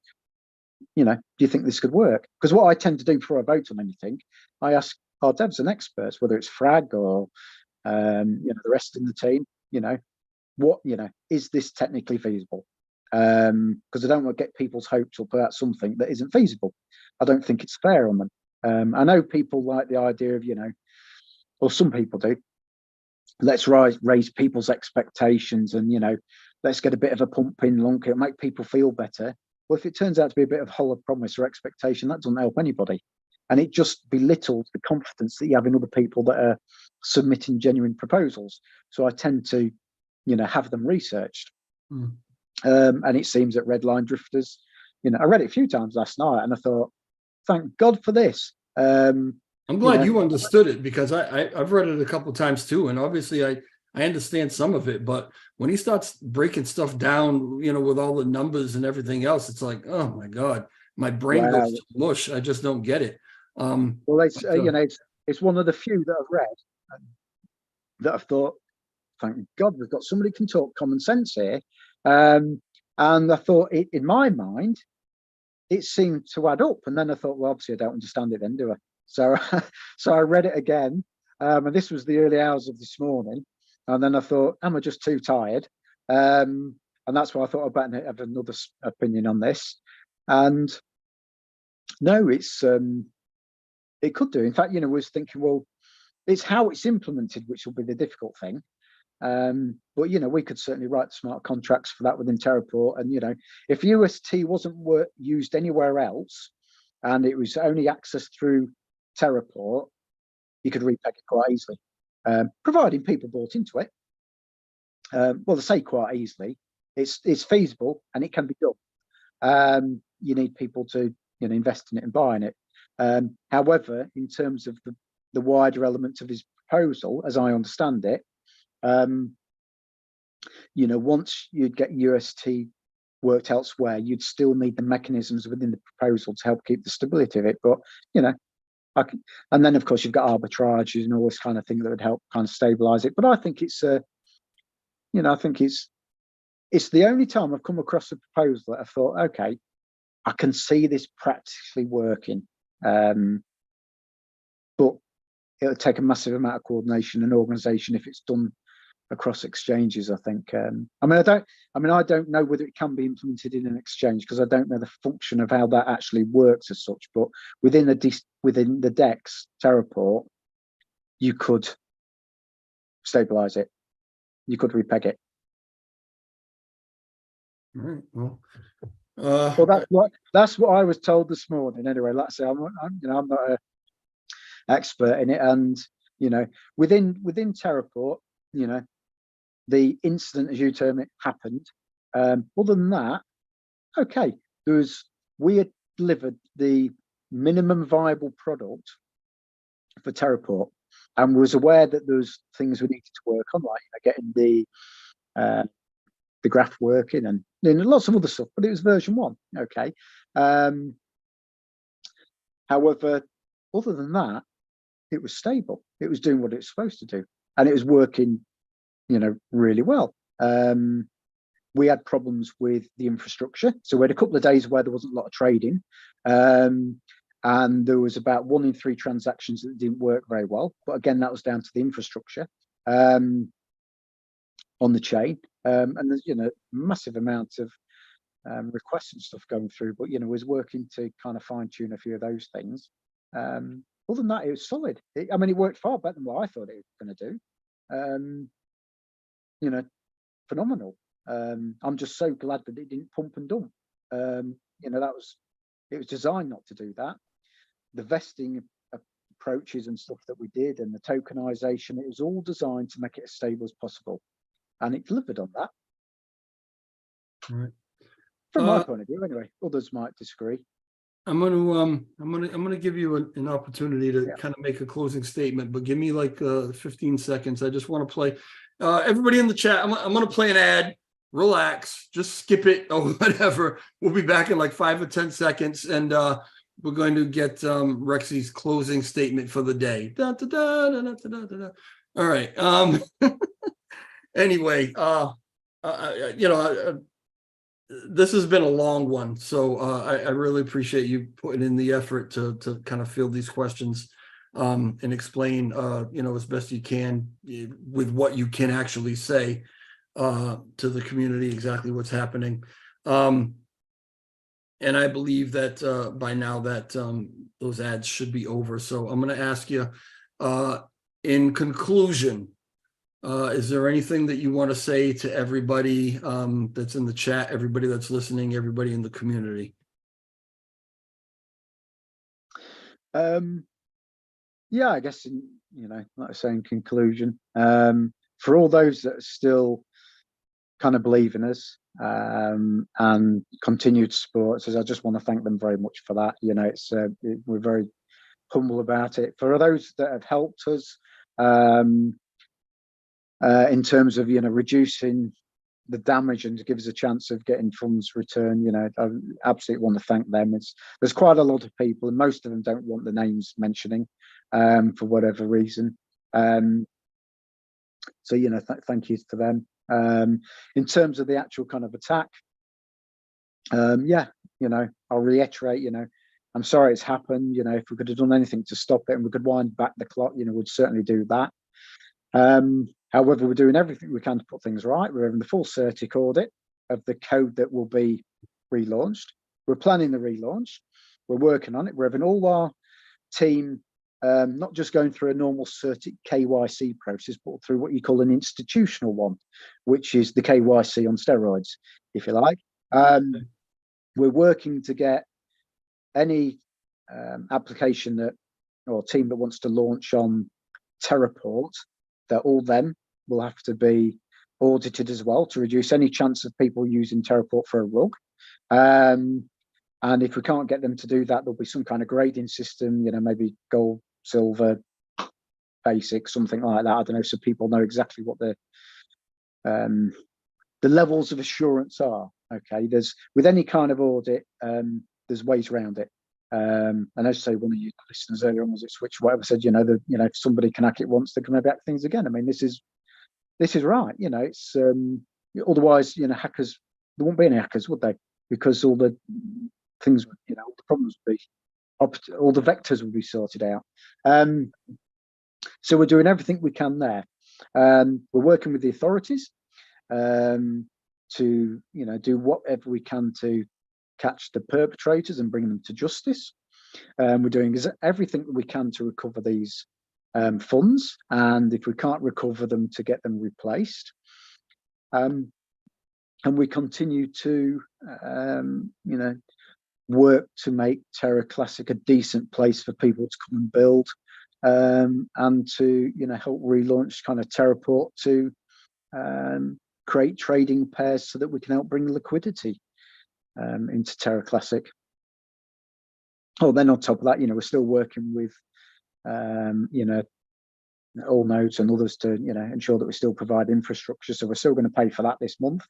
do you think this could work? Because what I tend to do before I vote on anything, I ask our devs and experts, whether it's Frag or the rest of the team, what is this technically feasible? Because I don't want to get people's hopes up about something that isn't feasible. I don't think it's fair on them. I know people like the idea of or some people do, let's raise people's expectations, and let's get a bit of a pump in Lunk, it'll make people feel better. Well, if it turns out to be a bit of hollow promise or expectation, that doesn't help anybody, and it just belittles the confidence that you have in other people that are submitting genuine proposals. So I tend to have them researched. And it seems that Redline Drifters, I read it a few times last night, and I thought, thank God for this. I'm glad you understood it, because I've read it a couple of times too, and obviously I understand some of it, but when he starts breaking stuff down, with all the numbers and everything else, it's like, oh my God, my brain goes to mush. I just don't get it. Well, it's it's one of the few that I've read that I've thought, thank God we've got somebody who can talk common sense here. And I thought, in my mind, it seemed to add up. And then I thought, well, obviously I don't understand it then, do I? So, so I read it again, and this was the early hours of this morning. And then I thought, am I just too tired? And that's why I thought I'd better have another opinion on this. And no, it's it could do. In fact, you know, was thinking, well, it's how it's implemented, which will be the difficult thing. But you know, we could certainly write smart contracts for that within Terraport. And you know, if UST wasn't used anywhere else, and it was only accessed through Terraport, you could repeg it quite easily, providing people bought into it. Well, they say quite easily. It's feasible and it can be done. You need people to, you know, invest in it and buying it. However, in terms of the wider elements of his proposal, as I understand it, you know, once you'd get UST worked elsewhere, you'd still need the mechanisms within the proposal to help keep the stability of it. But you know, and then of course you've got arbitrages and all this kind of thing that would help kind of stabilize it. But I think it's you know, I think it's the only time I've come across a proposal that I thought, okay, I can see this practically working. But it'll take a massive amount of coordination and organization if it's done across exchanges, I think. I mean, I don't know whether it can be implemented in an exchange because I don't know the function of how that actually works as such. But within the DEX Terraport, you could stabilize it. You could repeg it. All right. Well, Well, that's what I was told this morning. Anyway, like I say, I'm not an expert in it, and you know, within Terraport, you know, the incident, as you term it, happened. Other than that, okay, we had delivered the minimum viable product for Terraport, and was aware that there was things we needed to work on, like, you know, getting the graph working and lots of other stuff. But it was version 1, okay. However, other than that, it was stable. It was doing what it was supposed to do, and it was working, you know, really well. We had problems with the infrastructure, so we had a couple of days where there wasn't a lot of trading, and there was about 1 in 3 transactions that didn't work very well. But again, that was down to the infrastructure on the chain, and there's, you know, massive amounts of requests and stuff going through. But you know, was working to kind of fine tune a few of those things. Other than that, it was solid. I mean, it worked far better than what I thought it was going to do. You know, phenomenal. I'm just so glad that it didn't pump and dump. You know, it was designed not to do that. The vesting approaches and stuff that we did, and the tokenization, it was all designed to make it as stable as possible, and it delivered on that. right. From my point of view, anyway. Others might disagree. I'm gonna give you an opportunity to kind of make a closing statement, but give me like 15 seconds. I just want to play. Everybody in the chat, I'm gonna play an ad. Relax, just skip it or whatever. We'll be back in like 5 or 10 seconds, and we're going to get Rexy's closing statement for the day. Da, da, da, da, da, da, da, da. All right. Anyway, you know, this has been a long one, so I really appreciate you putting in the effort to kind of field these questions and explain, you know, as best you can with what you can actually say to the community exactly what's happening. And I believe that by now that those ads should be over. So I'm going to ask you, in conclusion, is there anything that you want to say to everybody that's in the chat, everybody that's listening, everybody in the community? Yeah, I guess, you know, like I say, in conclusion, for all those that are still kind of believe in us and continue to support us, I just want to thank them very much for that. You know, we're very humble about it. For those that have helped us in terms of, you know, reducing the damage and to give us a chance of getting funds returned, you know, I absolutely want to thank them. There's quite a lot of people, and most of them don't want the names mentioning for whatever reason. So, you know, thank you to them. In terms of the actual kind of attack, yeah, I'll reiterate, I'm sorry it's happened. If we could have done anything to stop it and we could wind back the clock, we'd certainly do that. However, we're doing everything we can to put things right. We're having the full CERTIC audit of the code that will be relaunched. We're planning the relaunch. We're working on it. We're having all our team not just going through a normal CERTIC KYC process, but through what you call an institutional one, which is the KYC on steroids, if you like. We're working to get any application that or team that wants to launch on Terraport, that all them will have to be audited as well to reduce any chance of people using Terraport for a rug. And if we can't get them to do that, there'll be some kind of grading system, maybe gold, silver, basic, something like that. I don't know, so people know exactly what the levels of assurance are. Okay, with any kind of audit, there's ways around it. And as I say, one of you listeners earlier on, was it Switch, whatever, said, if somebody can hack it once, they can maybe hack things again. I mean, this is right. It's otherwise, hackers, there won't be any hackers, would they? Because all the things, all the problems would be, all the vectors will be sorted out. So we're doing everything we can there. We're working with the authorities to do whatever we can to catch the perpetrators and bring them to justice. We're doing everything that we can to recover these funds, and if we can't recover them, to get them replaced. And we continue to work to make Terra Classic a decent place for people to come and build, and to help relaunch kind of Terraport to create trading pairs so that we can help bring liquidity into Terra Classic. Oh, then on top of that, we're still working with all nodes and others to ensure that we still provide infrastructure. So we're still going to pay for that this month,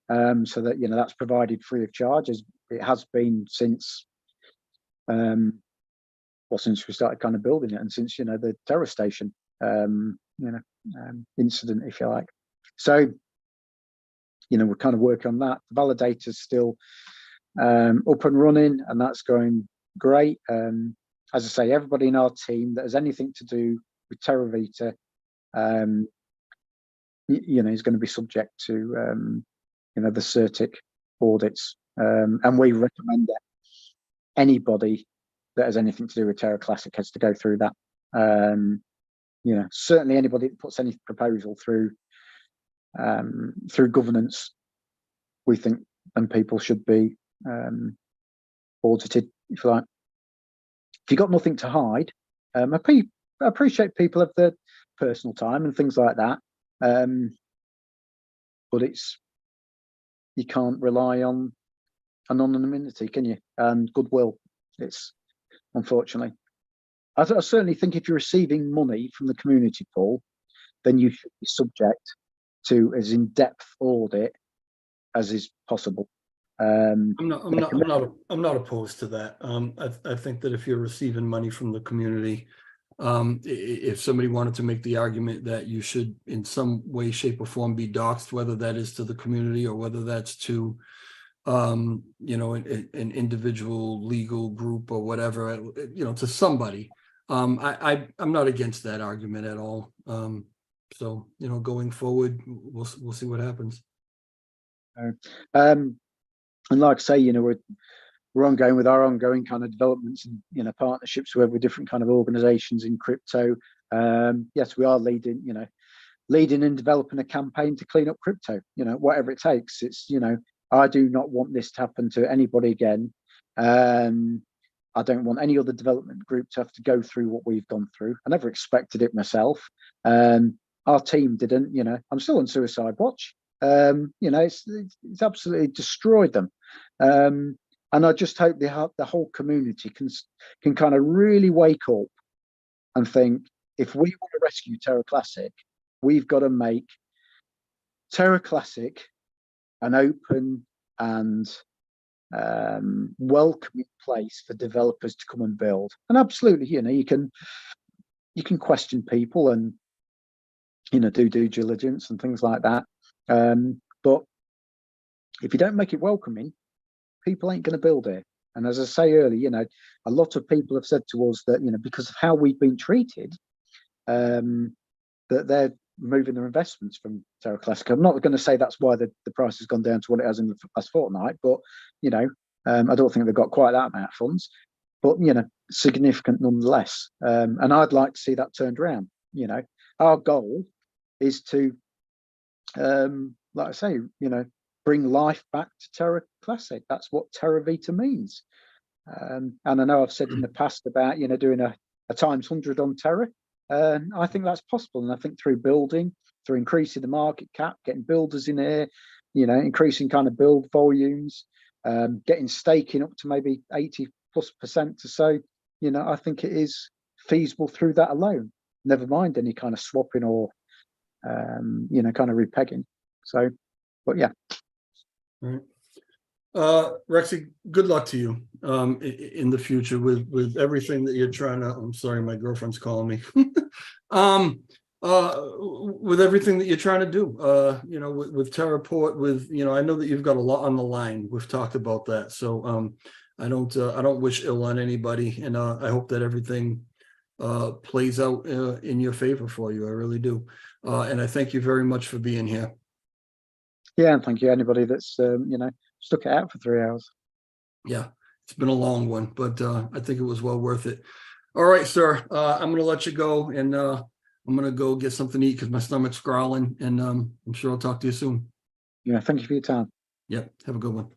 so that that's provided free of charge, as it has been since since we started kind of building it, and since the Terra station incident, if you like. So we're kind of working on that. The validator's still up and running, and that's going great. As I say, everybody in our team that has anything to do with Terra Vita, is going to be subject to the CERTIC audits, and we recommend that anybody that has anything to do with Terra Classic has to go through that. Certainly anybody that puts any proposal through governance, we think, and people should be audited, if you like. If you've got nothing to hide, I appreciate people have their personal time and things like that, but you can't rely on anonymity, can you? And goodwill. It's unfortunately. I certainly think if you're receiving money from the community pool, then you should be subject to as in-depth audit as is possible. I'm not opposed to that. I think that if you're receiving money from the community, if somebody wanted to make the argument that you should in some way, shape, or form be doxxed, whether that is to the community or whether that's to an individual legal group or whatever, to somebody, I'm not against that argument at all. So going forward, we'll see what happens. And like I say, we're ongoing with our ongoing kind of developments and partnerships with different kind of organizations in crypto. Yes, we are leading and developing a campaign to clean up crypto, whatever it takes. It's I do not want this to happen to anybody again. I don't want any other development group to have to go through what we've gone through. I never expected it myself. Our team didn't. I'm still on suicide watch. It's absolutely destroyed them. And I just hope the whole community can kind of really wake up and think, if we want to rescue Terra Classic, we've got to make Terra Classic an open and welcoming place for developers to come and build. And absolutely, you can question people and do due diligence and things like that. But if you don't make it welcoming, people ain't going to build here. And as I say earlier, you know, a lot of people have said to us that, you know, because of how we've been treated, that they're moving their investments from Terra Classic. I'm not going to say that's why the price has gone down to what it has in the last fortnight, but, you know, I don't think they've got quite that amount of funds, but, you know, significant nonetheless. And I'd like to see that turned around. You know, our goal is to, like I say, you know, bring life back to Terra Classic. That's what Terra Vita means. And I know I've said in the past about, you know, doing a times 100 on Terra. I think that's possible. And I think through building, through increasing the market cap, getting builders in here, you know, increasing kind of build volumes, getting staking up to maybe 80+% or so, you know, I think it is feasible through that alone. Never mind any kind of swapping or, you know, kind of repegging. So, but yeah. All right. Rexy, good luck to you in the future with everything that you're trying to. I'm sorry, my girlfriend's calling me. With everything that you're trying to do, you know, with Terraport, with, you know, I know that you've got a lot on the line. We've talked about that, so I don't wish ill on anybody, and I hope that everything plays out in your favor for you. I really do, and I thank you very much for being here. Yeah, and thank you anybody that's you know, stuck it out for 3 hours. Yeah, it's been a long one, but I think it was well worth it. All right, sir. I'm going to let you go, and I'm going to go get something to eat because my stomach's growling, and I'm sure I'll talk to you soon. Yeah, thank you for your time. Yep. Have a good one.